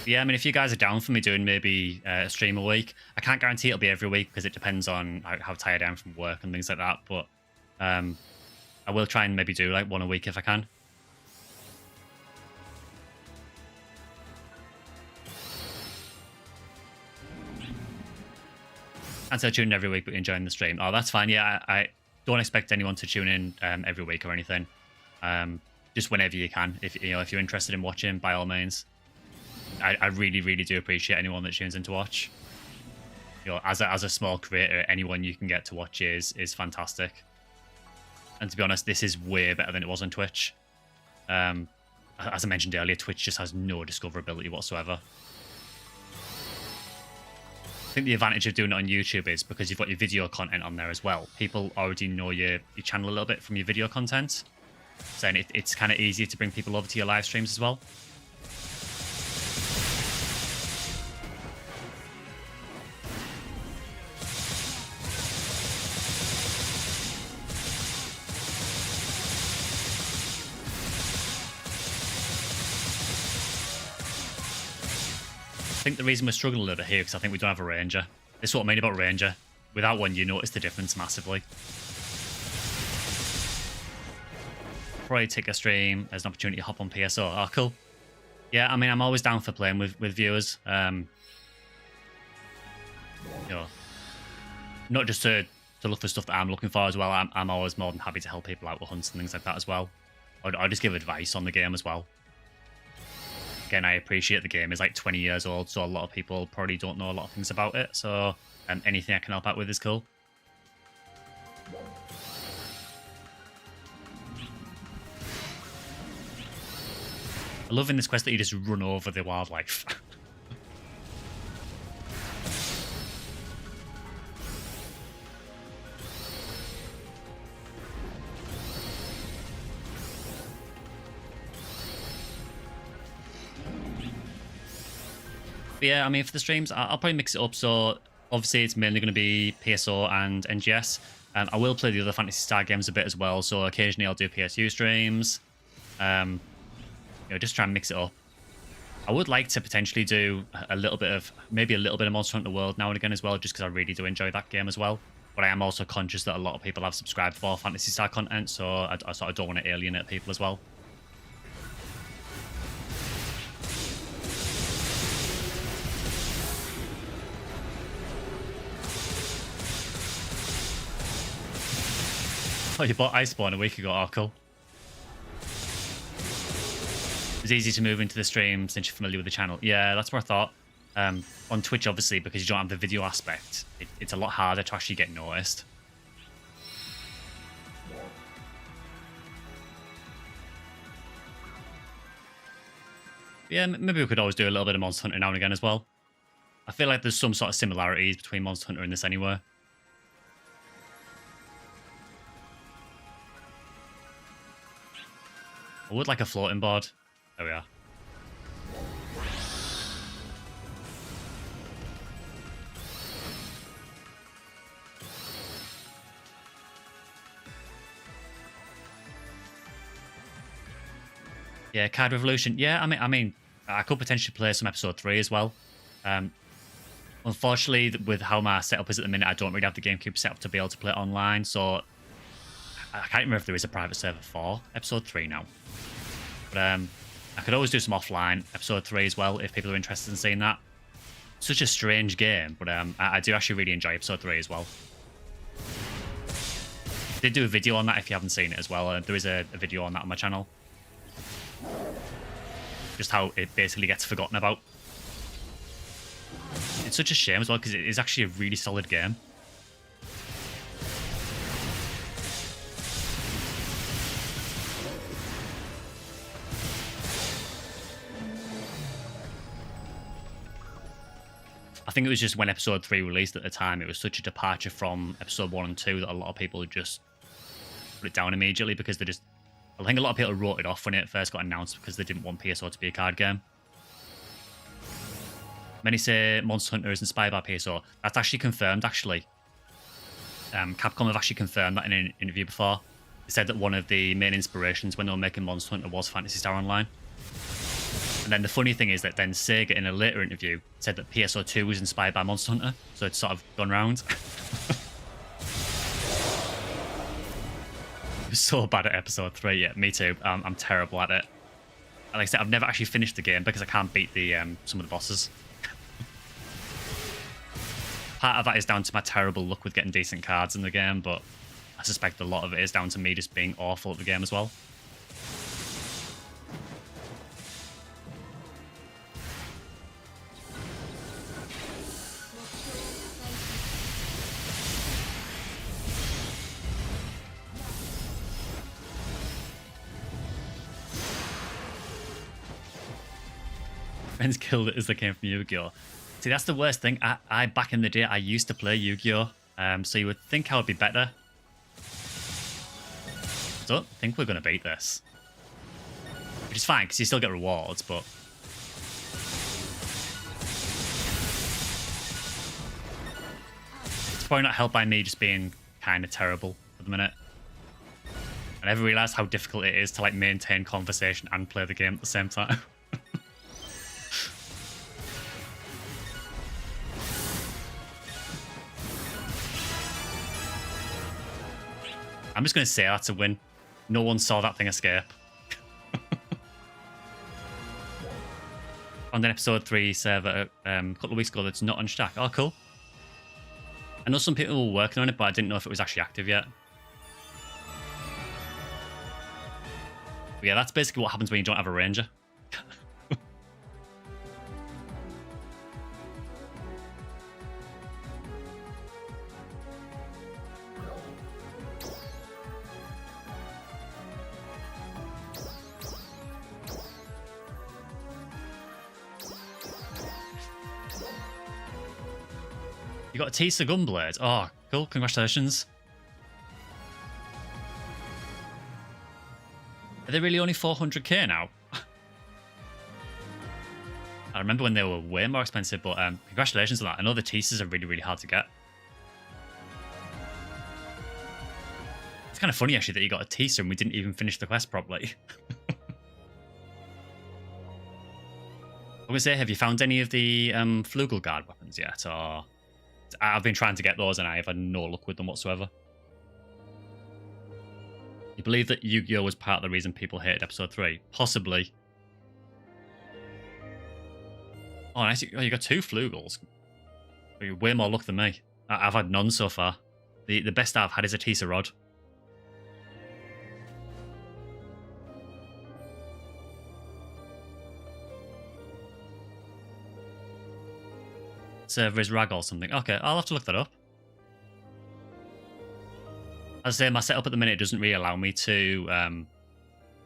Yeah, I mean, if you guys are down for me doing maybe a stream a week, I can't guarantee it'll be every week because it depends on how tired I am from work and things like that. But I will try and maybe do like one a week if I can. And so tune in every week, but enjoying the stream. Oh, that's fine. Yeah, I don't expect anyone to tune in every week or anything. Just whenever you can. If you're interested in watching, by all means. I really, really do appreciate anyone that tunes in to watch. As a small creator, anyone you can get to watch is fantastic. And to be honest, this is way better than it was on Twitch. As I mentioned earlier, Twitch just has no discoverability whatsoever. I think the advantage of doing it on YouTube is because you've got your video content on there as well. People already know your channel a little bit from your video content. So it's kind of easier to bring people over to your live streams as well. I think the reason we're struggling a little bit here because I think we don't have a ranger. This is what I mean about ranger. Without one, you notice the difference massively. Probably take a stream as an opportunity to hop on PSO. Oh, cool. Yeah, I mean, I'm always down for playing with viewers. Not just to look for stuff that I'm looking for as well. I'm always more than happy to help people out with hunts and things like that as well. I'll just give advice on the game as well. Again, I appreciate the game is like 20 years old, so a lot of people probably don't know a lot of things about it. So anything I can help out with is cool. I love in this quest that you just run over the wildlife. But yeah, I mean, for the streams, I'll probably mix it up. So obviously, it's mainly going to be PSO and NGS. I will play the other Fantasy Star games a bit as well. So occasionally, I'll do PSU streams. Just try and mix it up. I would like to potentially do maybe a little bit of Monster Hunter World now and again as well, just because I really do enjoy that game as well. But I am also conscious that a lot of people have subscribed for Fantasy Star content, so I sort of don't want to alienate people as well. Oh, you bought Iceborne a week ago. Oh, cool. It's easy to move into the stream since you're familiar with the channel. Yeah, that's what I thought. On Twitch, obviously, because you don't have the video aspect, it's a lot harder to actually get noticed. Yeah, maybe we could always do a little bit of Monster Hunter now and again as well. I feel like there's some sort of similarities between Monster Hunter and this anyway. I would like a floating board. There we are. Yeah, Card Revolution. Yeah, I mean, I could potentially play some episode 3 as well. Unfortunately, with how my setup is at the minute, I don't really have the GameCube set up to be able to play it online. So I can't remember if there is a private server for episode 3 now. But I could always do some offline episode 3 as well if people are interested in seeing that. Such a strange game, but I do actually really enjoy episode 3 as well. I did do a video on that if you haven't seen it as well. There is a video on that on my channel. Just how it basically gets forgotten about. It's such a shame as well because it is actually a really solid game. I think it was just when episode 3 released at the time, it was such a departure from episode 1 and 2 that a lot of people just put it down immediately because they just... I think a lot of people wrote it off when it first got announced because they didn't want PSO to be a card game. Many say Monster Hunter is inspired by PSO. That's actually confirmed, actually. Capcom have actually confirmed that in an interview before. They said that one of the main inspirations when they were making Monster Hunter was Phantasy Star Online. And then the funny thing is that then Sega, in a later interview, said that PSO2 was inspired by Monster Hunter. So it's sort of gone round. I was so bad at episode 3. Yeah, me too. I'm terrible at it. Like I said, I've never actually finished the game because I can't beat the some of the bosses. Part of that is down to my terrible luck with getting decent cards in the game, but I suspect a lot of it is down to me just being awful at the game as well. Friends killed it as they came from Yu-Gi-Oh! See, that's the worst thing. I back in the day, I used to play Yu-Gi-Oh! So you would think I would be better. I don't think we're going to beat this. Which is fine, because you still get rewards, but... It's probably not helped by me just being kind of terrible at the minute. I never realised how difficult it is to like maintain conversation and play the game at the same time. I'm just going to say that's a win. No one saw that thing escape. On the episode 3 server a couple of weeks ago that's not on stack. Oh, cool. I know some people were working on it, but I didn't know if it was actually active yet. But yeah, that's basically what happens when you don't have a ranger. You got a Tisa Gunblade. Oh, cool. Congratulations. Are they really only 400k now? I remember when they were way more expensive, but congratulations on that. I know the Tisas are really, really hard to get. It's kind of funny, actually, that you got a Tisa and we didn't even finish the quest properly. I was going to say, have you found any of the Flugelguard weapons yet? Or... I've been trying to get those and I have had no luck with them whatsoever. You believe that Yu-Gi-Oh! Was part of the reason people hated episode 3? Possibly. Oh, nice. Oh, you got 2 Flugels. You're way more luck than me. I've had none so far. The best I've had is a Tisa Rod. server is rag or something. Okay, I'll have to look that up. As I say, my setup at the minute doesn't really allow me to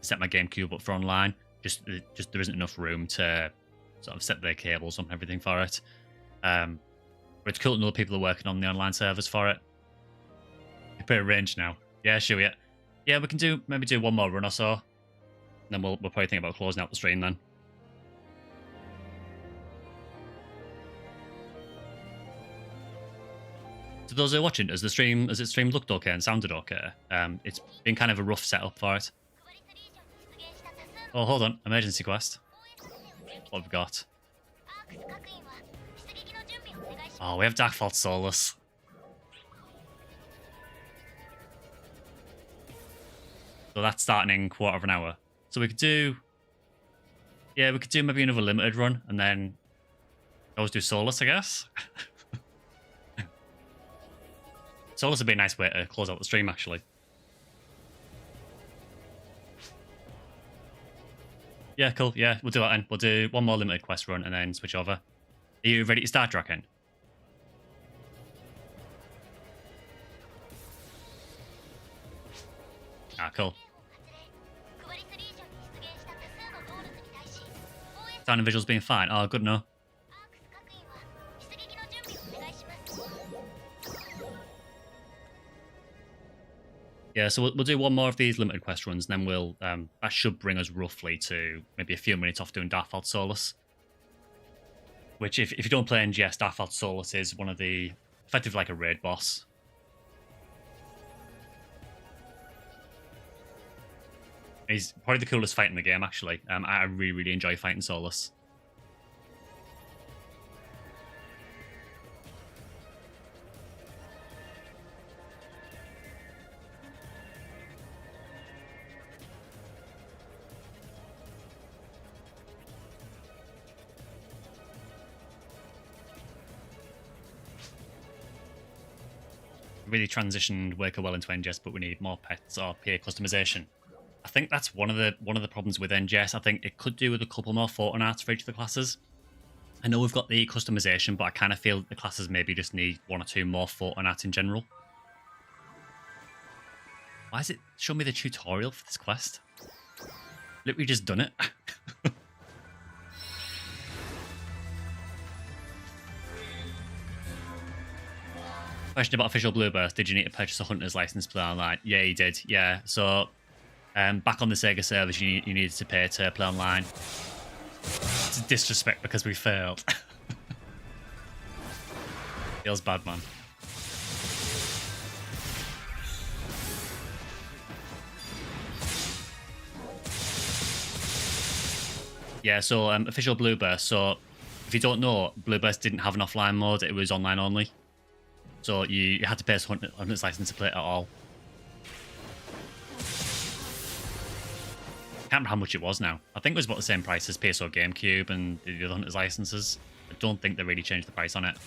set my GameCube up for online. Just there isn't enough room to sort of set the cables and everything for it. But it's cool to know people are working on the online servers for it. You put a range now. Yeah, sure, yeah. Yeah, we can maybe do one more run or so. And then we'll probably think about closing out the stream then. To those who are watching, has the stream looked okay and sounded okay? It's been kind of a rough setup for it. Oh, hold on. Emergency quest. What have we got? Oh, we have Darkfault Solus. So that's starting in quarter of an hour. So we could do... Yeah, we could do maybe another limited run and then always do Solus, I guess. Solus would be a nice way to close out the stream, actually. Yeah, cool. Yeah, we'll do that then. We'll do one more limited quest run and then switch over. Are you ready to start, Draken? Ah, cool. Sound and visuals being fine. Oh, good enough. Yeah, so we'll do one more of these limited quest runs, and then we'll that should bring us roughly to maybe a few minutes off doing Darkfault Solus. Which, if you don't play NGS, Darkfault Solus is one of the effectively like a raid boss. He's probably the coolest fight in the game, actually. I really, really enjoy fighting Solus. Really transitioned Worker well into NGS, but we need more pets or PA customization. I think that's one of the problems with NGS. I think it could do with a couple more photon arts for each of the classes. I know we've got the customization, but I kind of feel the classes maybe just need one or two more photon arts in general. Why is it showing me the tutorial for this quest? Literally just done it. Question about official Blueburst. Did you need to purchase a hunter's license to play online? Yeah, you did. Yeah, so back on the Sega service, you needed to pay to play online. It's a disrespect because we failed. Feels bad, man. Yeah, so official Blueburst. So if you don't know, Blueburst didn't have an offline mode. It was online only. So you had to pay a hunter's license to play it at all. I can't remember how much it was now. I think it was about the same price as PSO GameCube and the other hunter's licenses. I don't think they really changed the price on it.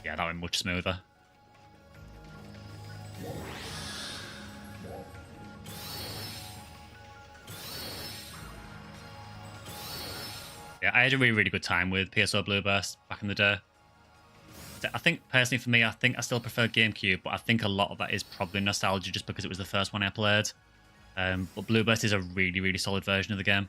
Yeah, that went much smoother. Yeah, I had a really, really good time with PSO Blueburst back in the day. I think, personally for me, I think I still prefer GameCube, but I think a lot of that is probably nostalgia just because it was the first one I played. But Blueburst is a really, really solid version of the game.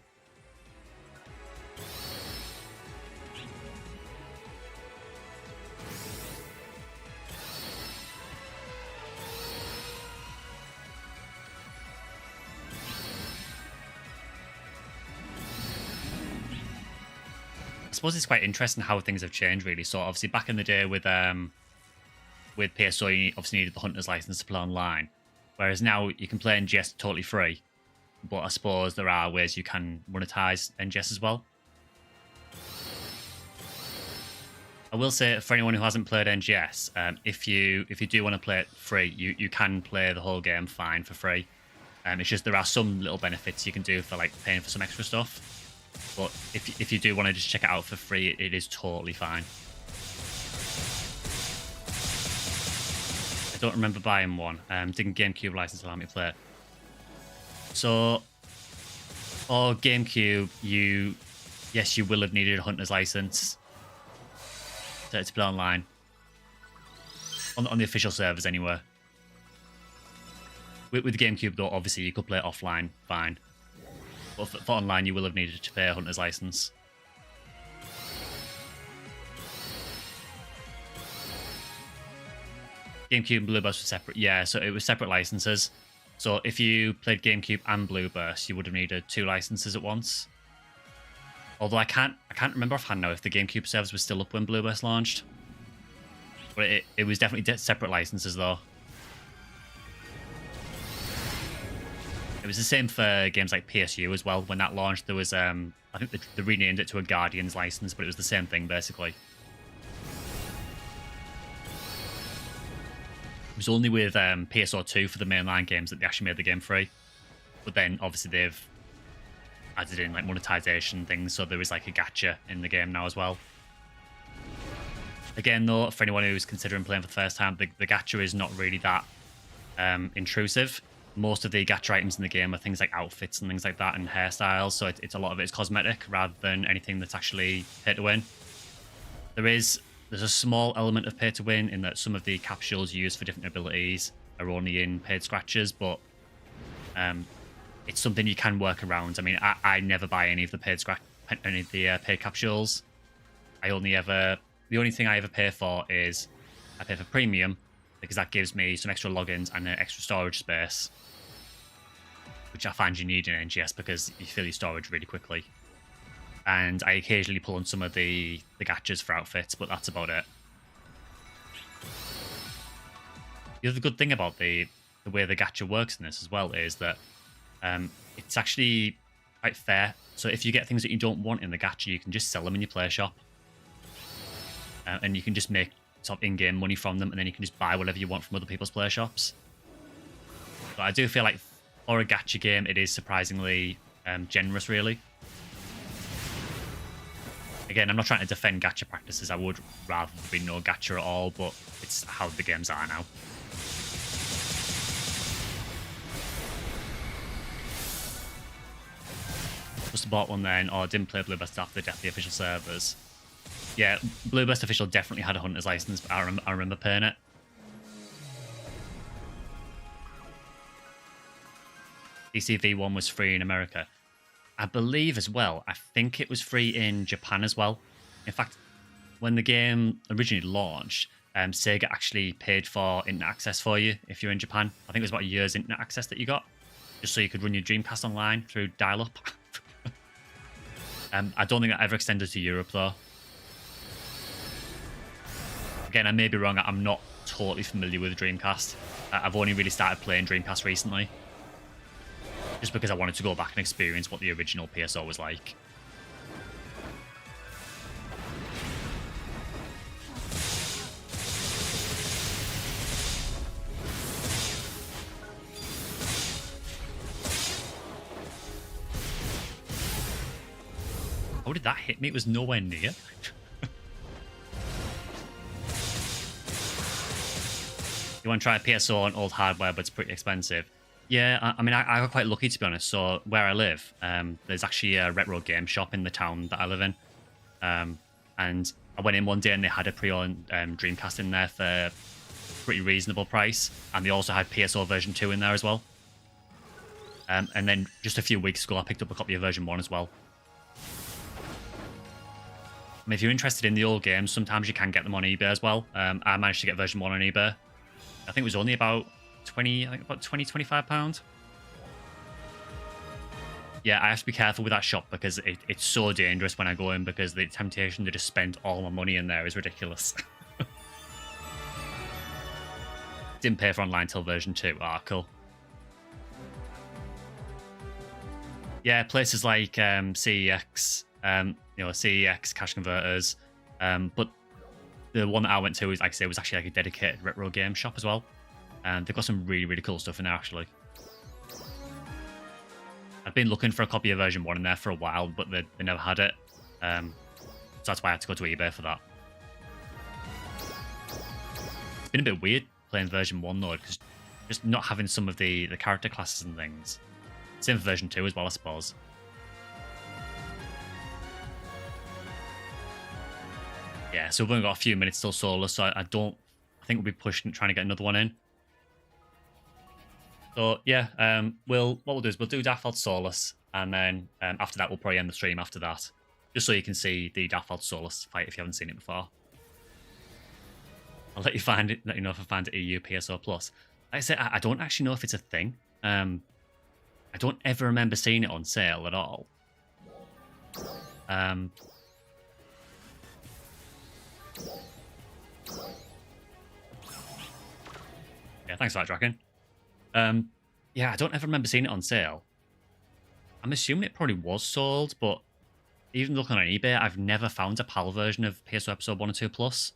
I suppose it's quite interesting how things have changed, really. So obviously back in the day with PSO, you obviously needed the hunter's license to play online, whereas now you can play NGS totally free. But I suppose there are ways you can monetize NGS as well. I will say, for anyone who hasn't played NGS, if you do want to play it free, you can play the whole game fine for free. It's just there are some little benefits you can do for like paying for some extra stuff. But if you do want to just check it out for free, it is totally fine. I don't remember buying one. Didn't GameCube license allow me to play it? So For GameCube, yes, you will have needed a hunter's license to play online. On the official servers, anyway. With GameCube, though, obviously, you could play it offline, fine. But for online, you will have needed to pay a hunter's license. GameCube and Blue Burst were separate. Yeah, so it was separate licenses. So if you played GameCube and Blue Burst, you would have needed 2 licenses at once. Although I can't remember offhand now if the GameCube servers were still up when Blue Burst launched. But it was definitely separate licenses, though. It was the same for games like PSU as well. When that launched, there was, I think they renamed it to a Guardian's license, but it was the same thing, basically. It was only with PSO2 for the mainline games that they actually made the game free. But then, obviously, they've added in like monetization things, so there is like a gacha in the game now as well. Again, though, for anyone who's considering playing for the first time, the gacha is not really that intrusive. Most of the gacha items in the game are things like outfits and things like that, and hairstyles, so it's a lot of it is cosmetic rather than anything that's actually pay to win. There's a small element of pay to win in that some of the capsules used for different abilities are only in paid scratches, but it's something you can work around. I mean, I never buy any of the paid paid capsules. The only thing I ever pay for is I pay for premium, because that gives me some extra logins and an extra storage space, which I find you need in NGS because you fill your storage really quickly. And I occasionally pull on some of the gachas for outfits, but that's about it. The other good thing about the way the gacha works in this as well is that it's actually quite fair. So if you get things that you don't want in the gacha, you can just sell them in your play shop. And you can just make sort of in-game money from them, and then you can just buy whatever you want from other people's play shops. But I do feel like for a gacha game, it is surprisingly generous, really. Again, I'm not trying to defend gacha practices. I would rather there be no gacha at all, but it's how the games are now. Just bought one then, or didn't play Blue Burst after the death of the official servers. Yeah, Blue Burst official definitely had a hunter's license, but I remember paying it. DCV1 was free in America. I believe as well, I think it was free in Japan as well. In fact, when the game originally launched, Sega actually paid for internet access for you if you're in Japan. I think it was about a year's internet access that you got, just so you could run your Dreamcast online through dial-up. I don't think that ever extended to Europe, though. Again, I may be wrong. I'm not totally familiar with Dreamcast. I've only really started playing Dreamcast recently, just because I wanted to go back and experience what the original PSO was like. How did that hit me? It was nowhere near. You want to try a PSO on old hardware, but it's pretty expensive. Yeah, I mean, I got quite lucky, to be honest. So where I live, there's actually a retro game shop in the town that I live in. And I went in one day and they had a pre-owned Dreamcast in there for a pretty reasonable price. And they also had PSO version 2 in there as well. And then just a few weeks ago, I picked up a copy of version 1 as well. I mean, if you're interested in the old games, sometimes you can get them on eBay as well. I managed to get version 1 on eBay. I think it was only about £25. Yeah, I have to be careful with that shop because it's so dangerous when I go in, because the temptation to just spend all my money in there is ridiculous. Didn't pay for online till version 2. Ah, cool. Yeah, places like CEX, CEX cash converters, but the one that I went to was, like I say, was actually like a dedicated retro game shop as well. And they've got some really, really cool stuff in there, actually. I've been looking for a copy of version 1 in there for a while, but they never had it. So that's why I had to go to eBay for that. It's been a bit weird playing version 1, though, because just not having some of the character classes and things. Same for version 2 as well, I suppose. Yeah, so we've only got a few minutes till Solus, so I think we'll be pushing, trying to get another one in. So yeah, what we'll do is we'll do Daffodil Solus, and then after that we'll probably end the stream after that, just so you can see the Daffodil Solus fight if you haven't seen it before. I'll let you find it. Let you know if I find it EU PSO Plus. Like I said, I don't actually know if it's a thing. I don't ever remember seeing it on sale at all. Yeah, thanks for that, Draken. Yeah, I don't ever remember seeing it on sale. I'm assuming it probably was sold, but even looking on eBay, I've never found a PAL version of PSO episode 1 and 2 Plus.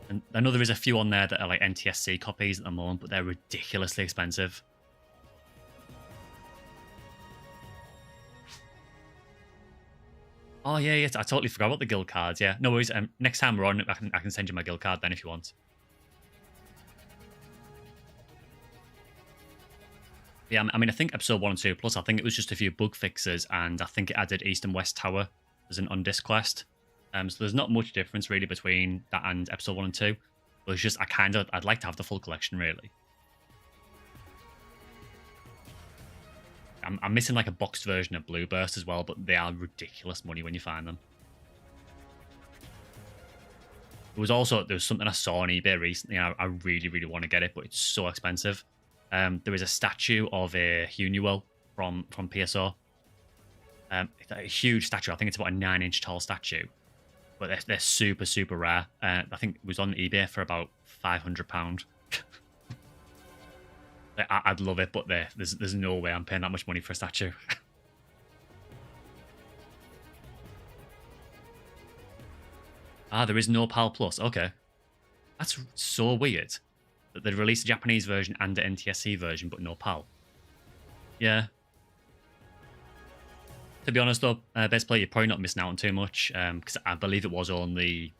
And I know there is a few on there that are like NTSC copies at the moment, but they're ridiculously expensive. Oh yeah, I totally forgot about the guild cards. Yeah, no worries. Next time we're on, I can send you my guild card then if you want. Yeah, I mean, I think episode 1 and 2 Plus, I think it was just a few bug fixes, and I think it added East and West Tower as an on-disc quest. So there's not much difference really between that and episode 1 and 2. But it's just, I'd like to have the full collection really. I'm missing like a boxed version of Blue Burst as well, but they are ridiculous money when you find them. There was something I saw on eBay recently. I really, really want to get it, but it's so expensive. There is a statue of a Hunuel from PSO. It's a huge statue. I think it's about a 9-inch tall statue, but they're super, super rare. I think it was on eBay for about £500. I'd love it, but there's no way I'm paying that much money for a statue. There is no PAL Plus. Okay. That's so weird that they released a Japanese version and an NTSC version, but no PAL. Yeah. To be honest, though, Best Player, you're probably not missing out on too much, because I believe it was only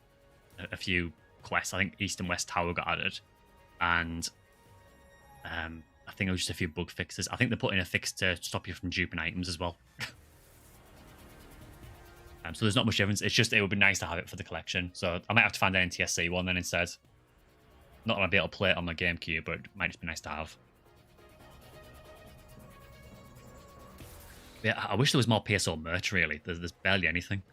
a few quests. I think East and West Tower got added, and I think it was just a few bug fixes. I think they put in a fix to stop you from duping items as well. So there's not much difference. It's just, it would be nice to have it for the collection. So I might have to find an NTSC one then instead. Not going to be able to play it on my GameCube, but it might just be nice to have. Yeah, I wish there was more PSO merch, really. There's barely anything.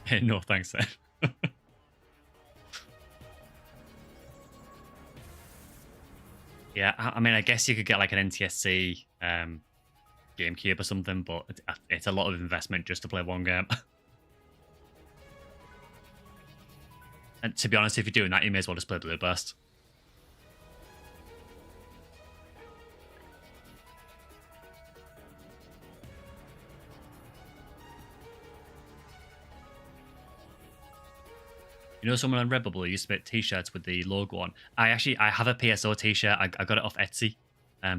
Hey, no thanks, then. Yeah, I mean, I guess you could get like an NTSC GameCube or something, but it's a lot of investment just to play one game. And to be honest, if you're doing that, you may as well just play Blue Burst. You know, someone on Redbubble used to make t-shirts with the logo on. I have a PSO t-shirt. I got it off Etsy,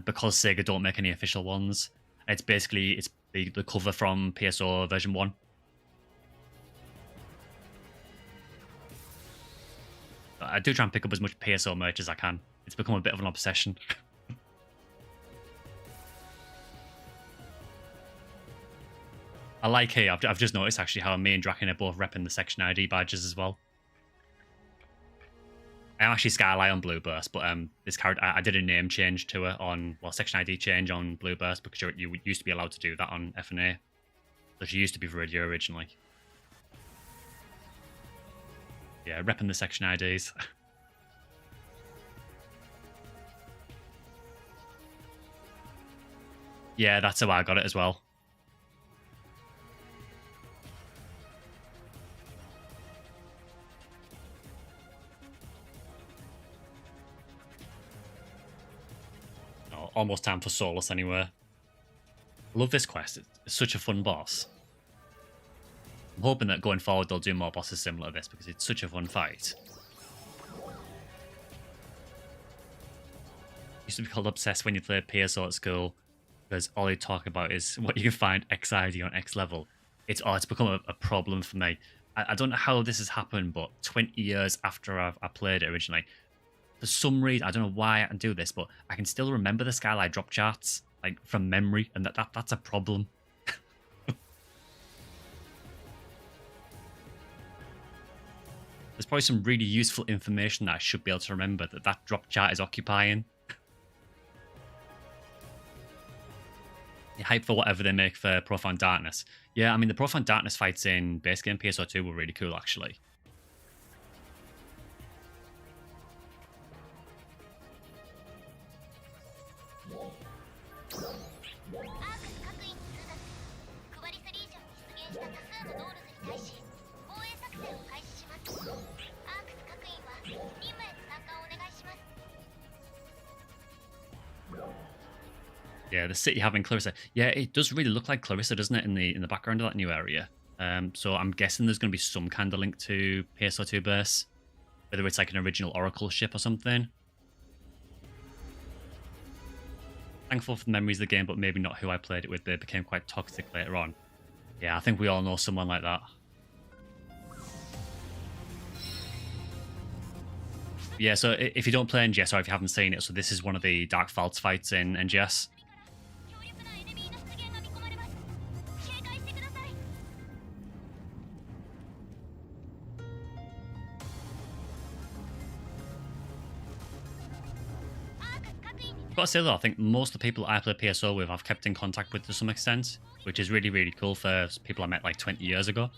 because Sega don't make any official ones. It's basically the cover from PSO version 1. I do try and pick up as much PSO merch as I can. It's become a bit of an obsession. I like here. I've just noticed actually how me and Draken are both repping the section ID badges as well. I'm actually Skyly on Blue Burst, but this character, I did a name change to her on, well, section ID change on Blue Burst, because you used to be allowed to do that on Ephinea. So she used to be Viridia originally. Yeah, repping the section IDs. Yeah, that's how I got it as well. Almost time for Solus anyway. I love this quest. It's such a fun boss. I'm hoping that going forward they'll do more bosses similar to this, because it's such a fun fight. Used to be called Obsessed when you played PSO at school, because all you talk about is what you can find X ID on X level. It's become a problem for me. I don't know how this has happened, but 20 years after I played it originally, for some reason, I don't know why I can do this, but I can still remember the Skyline drop charts. like from memory, and that's a problem. There's probably some really useful information that I should be able to remember that drop chart is occupying. You're hyped for whatever they make for Profound Darkness. Yeah, I mean, the Profound Darkness fights in base game PSO2 were really cool, actually. Yeah, the city having Clarissa. Yeah, it does really look like Clarissa, doesn't it, in the background of that new area? So I'm guessing there's going to be some kind of link to PSO2 base, whether it's like an original Oracle ship or something. Thankful for the memories of the game, but maybe not who I played it with. They became quite toxic later on. Yeah, I think we all know someone like that. Yeah, so if you don't play NGS or if you haven't seen it, so this is one of the Dark Vaults fights in NGS. I've got to say though, I think most of the people I play PSO with I've kept in contact with to some extent, which is really, really cool for people I met like 20 years ago.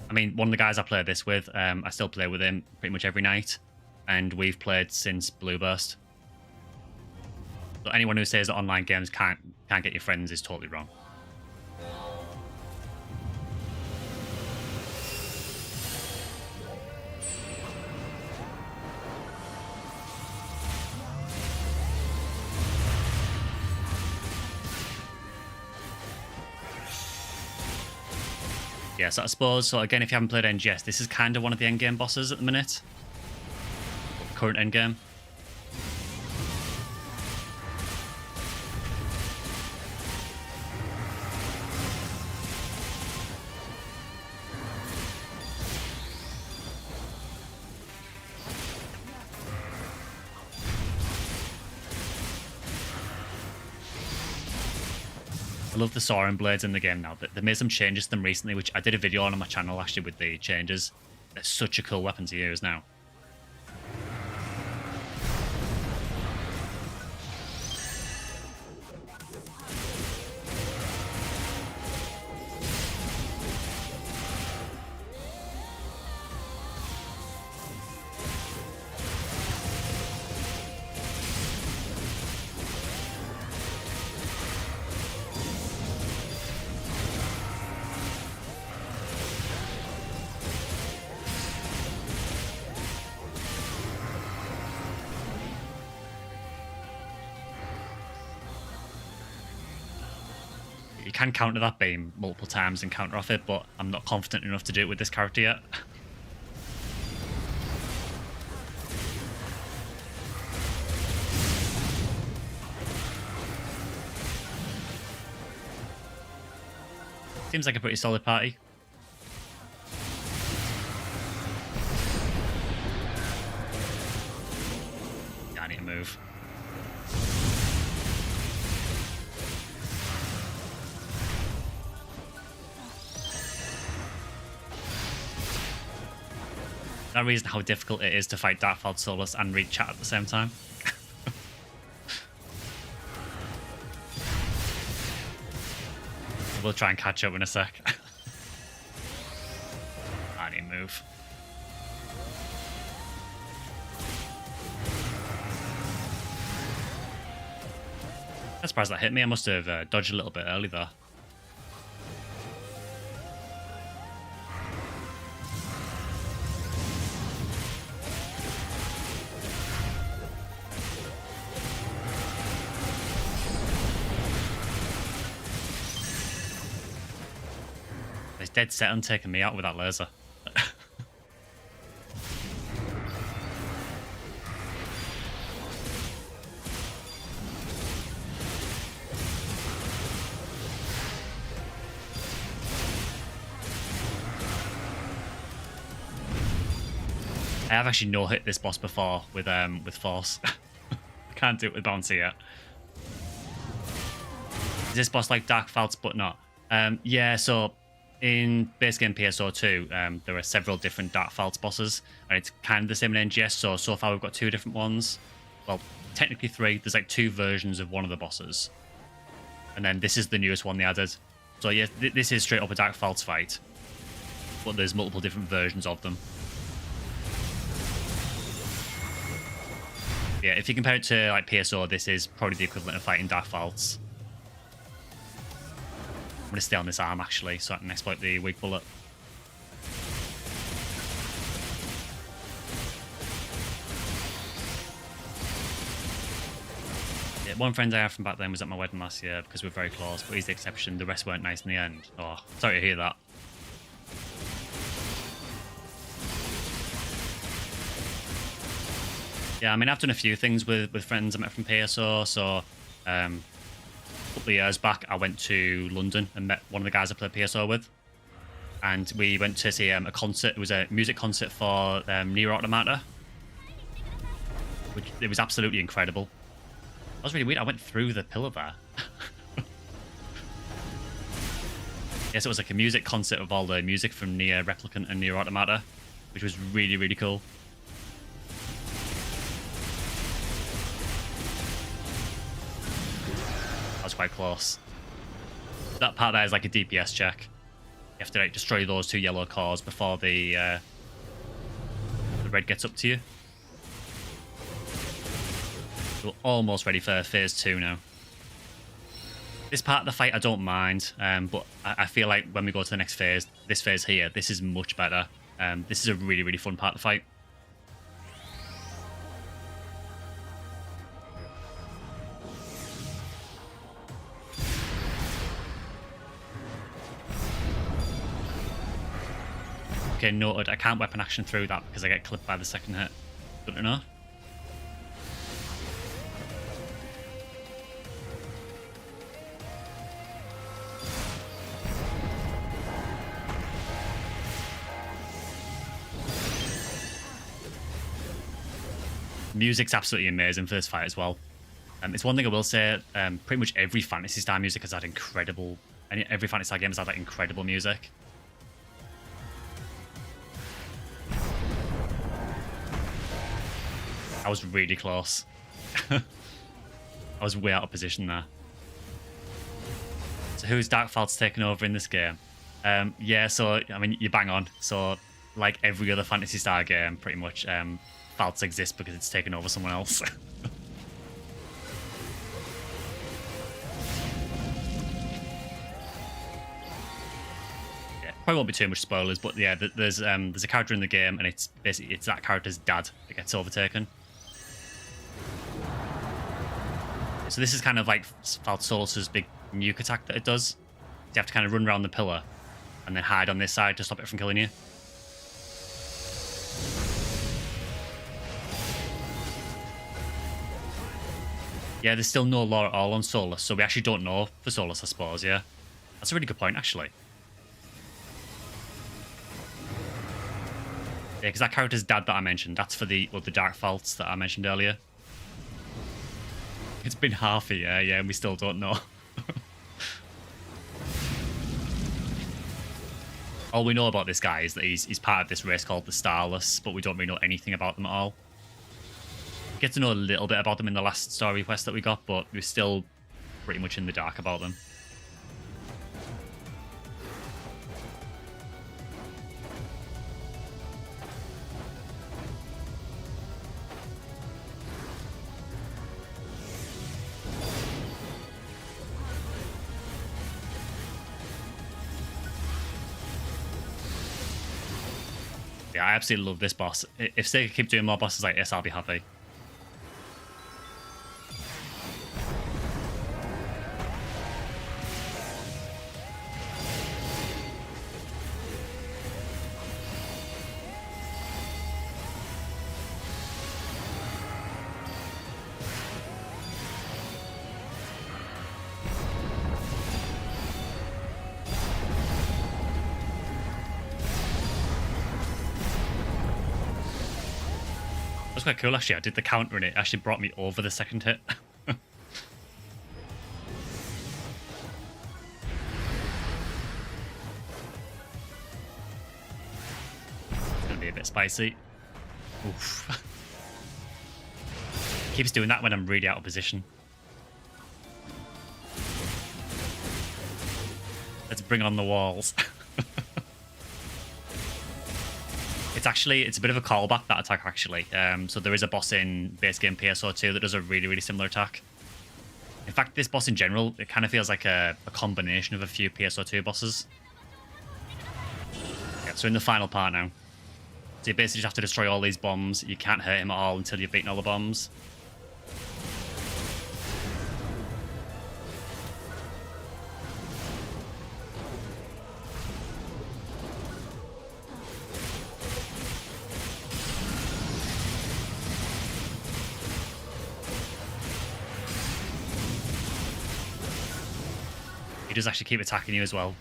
I mean, one of the guys I played this with, I still play with him pretty much every night, and we've played since Blueburst. So anyone who says that online games can't get your friends is totally wrong. Yeah, so I suppose, so again, if you haven't played NGS, this is kind of one of the endgame bosses at the minute. Current endgame. I love the soaring blades in the game now. They made some changes to them recently, which I did a video on my channel actually with the changes. They're such a cool weapon to use now. You can counter that beam multiple times and counter off it, but I'm not confident enough to do it with this character yet. Seems like a pretty solid party. Yeah, I need to move. That reason how difficult it is to fight Darkfall Solus and read chat at the same time. We'll try and catch up in a sec. I need to move. I'm surprised that hit me. I must have dodged a little bit early there. He's dead set on taking me out with that laser. I have actually no hit this boss before with force. I can't do it with bouncy yet. Is this boss like Dark Falz but not? Yeah, so in base game PSO2, there are several different Dark Falz bosses, and it's kind of the same in NGS. So far we've got 2 different ones. Well, technically 3. There's like 2 versions of one of the bosses. And then this is the newest one they added. So yeah, this is straight up a Dark Falz fight. But there's multiple different versions of them. Yeah, if you compare it to like PSO, this is probably the equivalent of fighting Dark Falz. I'm going to stay on this arm actually, so I can exploit the weak bullet. Yeah, one friend I have from back then was at my wedding last year because we're very close, but he's the exception. The rest weren't nice in the end. Oh, sorry to hear that. Yeah, I mean, I've done a few things with friends I met from PSO. So, a couple of years back, I went to London and met one of the guys I played PSO with. And we went to see a concert. It was a music concert for Nier Automata. It was absolutely incredible. That was really weird. I went through the pillar there. Yes, it was like a music concert of all the music from Nier Replicant and Nier Automata, which was really, really cool. That was quite close. That part there is like a DPS check. You have to like destroy those 2 yellow cores before the red gets up to you. We're almost ready for phase 2 now. This part of the fight I don't mind, but I feel like when we go to the next phase, this phase here, this is much better. This is a really, really fun part of the fight. Okay, noted. I can't weapon action through that because I get clipped by the second hit. Good to know. Music's absolutely amazing for this fight as well. It's one thing I will say, pretty much every Fantasy Star music has had incredible... Every Fantasy Star game has had like incredible music. I was really close. I was way out of position there. So who's Dark Falz taking over in this game? Yeah, so, I mean, you bang on. So, like every other Fantasy Star game, pretty much, Falz exists because it's taken over someone else. Yeah, probably won't be too much spoilers, but yeah, there's a character in the game, and it's basically that character's dad that gets overtaken. So this is kind of like Solus's big nuke attack that it does. You have to kind of run around the pillar and then hide on this side to stop it from killing you. Yeah, there's still no lore at all on Solus, so we actually don't know for Solus, I suppose, yeah. That's a really good point, actually. Yeah, because that character's dad that I mentioned, that's for the Dark Falz that I mentioned earlier. It's been half a year, yeah, and we still don't know. All we know about this guy is that he's part of this race called the Starless, but we don't really know anything about them at all. We get to know a little bit about them in the last story quest that we got, but we're still pretty much in the dark about them. Yeah, I absolutely love this boss. If they keep doing more bosses like this, I'll be happy. That's quite cool, actually. I did the counter and it actually brought me over the second hit. Get spicy. Oof. Keeps doing that when I'm really out of position. Let's bring on the walls. It's a bit of a callback, that attack, actually. So there is a boss in base game PSO2 that does a really, really similar attack. In fact, this boss in general, it kind of feels like a combination of a few PSO2 bosses. Yeah, so in the final part now. So you basically just have to destroy all these bombs. You can't hurt him at all until you've beaten all the bombs. He does actually keep attacking you as well.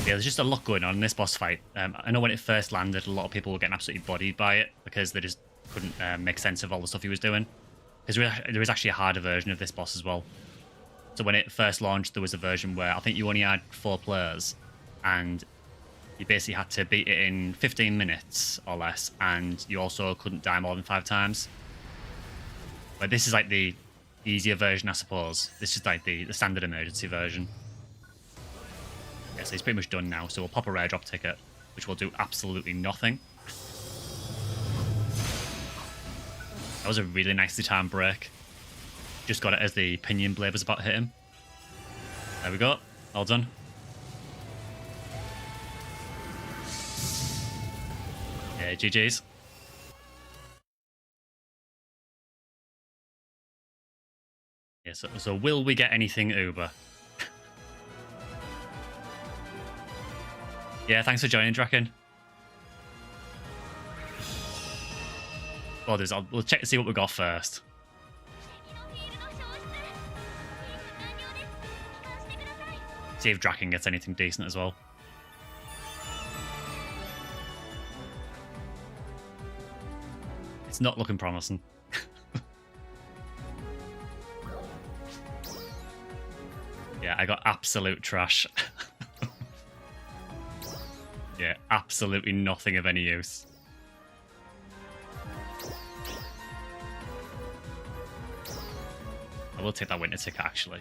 Yeah, there's just a lot going on in this boss fight. I know when it first landed, a lot of people were getting absolutely bodied by it because they just couldn't make sense of all the stuff he was doing. Because there is actually a harder version of this boss as well. So when it first launched, there was a version where I think you only had 4 players, and you basically had to beat it in 15 minutes or less, and you also couldn't die more than 5 times. But this is like the easier version, I suppose. This is like the standard emergency version. Yeah, so he's pretty much done now, so we'll pop a rare drop ticket, which will do absolutely nothing. That was a really nicely timed break. Just got it as the pinion blade was about to hit him. There we go. All done. Yeah, GG's. Yeah, so will we get anything Uber? Yeah, thanks for joining, Draken. We'll check to see what we got first. See if Draken gets anything decent as well. It's not looking promising. Yeah, I got absolute trash. Yeah, absolutely nothing of any use. I will take that winter ticket, actually.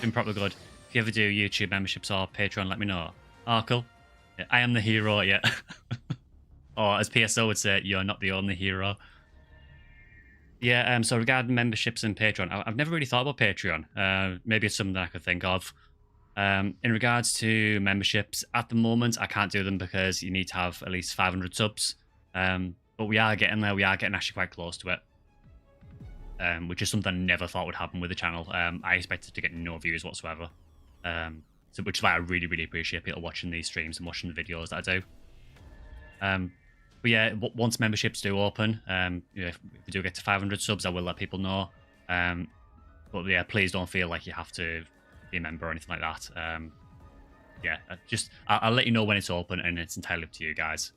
Been probably good. If you ever do YouTube memberships or Patreon, let me know. Oh, cool. Yeah, I am the hero, yeah. Or as PSO would say, you're not the only hero. Yeah, so regarding memberships and Patreon, I've never really thought about Patreon. Maybe it's something that I could think of. In regards to memberships, at the moment, I can't do them because you need to have at least 500 subs. But we are getting there. We are getting actually quite close to it, which is something I never thought would happen with the channel. I expected to get no views whatsoever. So which is why I really, really appreciate people watching these streams and watching the videos that I do. But yeah, once memberships do open, you know, if we do get to 500 subs, I will let people know. But yeah, please don't feel like you have to be a member or anything like that. Yeah, I'll let you know when it's open, and it's entirely up to you guys.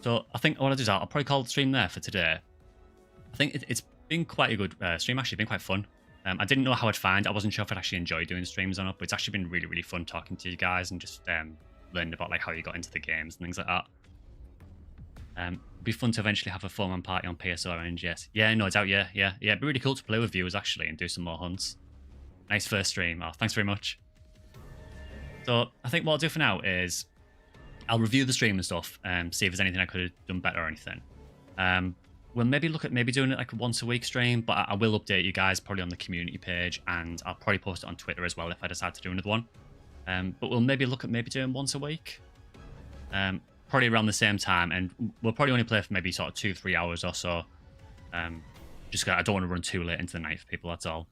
So I think what I'll do is I'll probably call the stream there for today. I think it's been quite a good stream, actually. It's been quite fun. I didn't know how I'd find. I wasn't sure if I'd actually enjoy doing streams or not, but it's actually been really, really fun talking to you guys and just learning about like how you got into the games and things like that. It'd be fun to eventually have a 4-man party on PSO or NGS. Yeah, no doubt. Yeah. It'd be really cool to play with viewers actually and do some more hunts. Nice first stream. Oh, thanks very much. So I think what I'll do for now is I'll review the stream and stuff and see if there's anything I could have done better or anything. We'll maybe look at doing it like a once a week stream, but I will update you guys probably on the community page, and I'll probably post it on Twitter as well if I decide to do another one. But we'll maybe look at doing once a week. Probably around the same time, and we'll probably only play for maybe sort of 2-3 hours or so. Just I don't want to run too late into the night for people, that's all.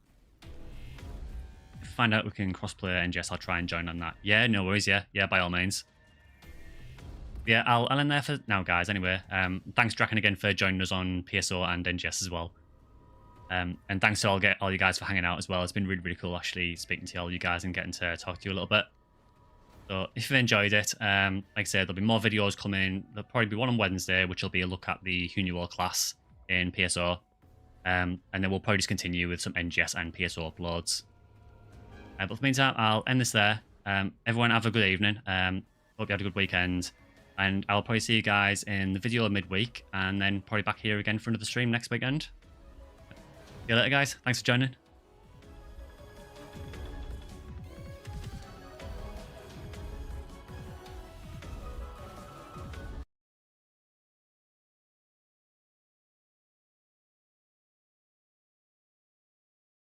If I find out we can crossplay NGS, I'll try and join on that. Yeah, no worries, yeah, by all means. Yeah, I'll end there for now, guys. Anyway, thanks Draken again for joining us on PSO and NGS as well. And thanks to all you guys for hanging out as well. It's been really, really cool actually speaking to all you guys and getting to talk to you a little bit. So if you've enjoyed it, like I said, there'll be more videos coming. There'll probably be one on Wednesday, which will be a look at the Who Knew All class in PSO. And then we'll probably just continue with some NGS and PSO uploads. But for the meantime, I'll end this there. Everyone have a good evening. Hope you had a good weekend. And I'll probably see you guys in the video midweek. And then probably back here again for another stream next weekend. See you later, guys. Thanks for joining.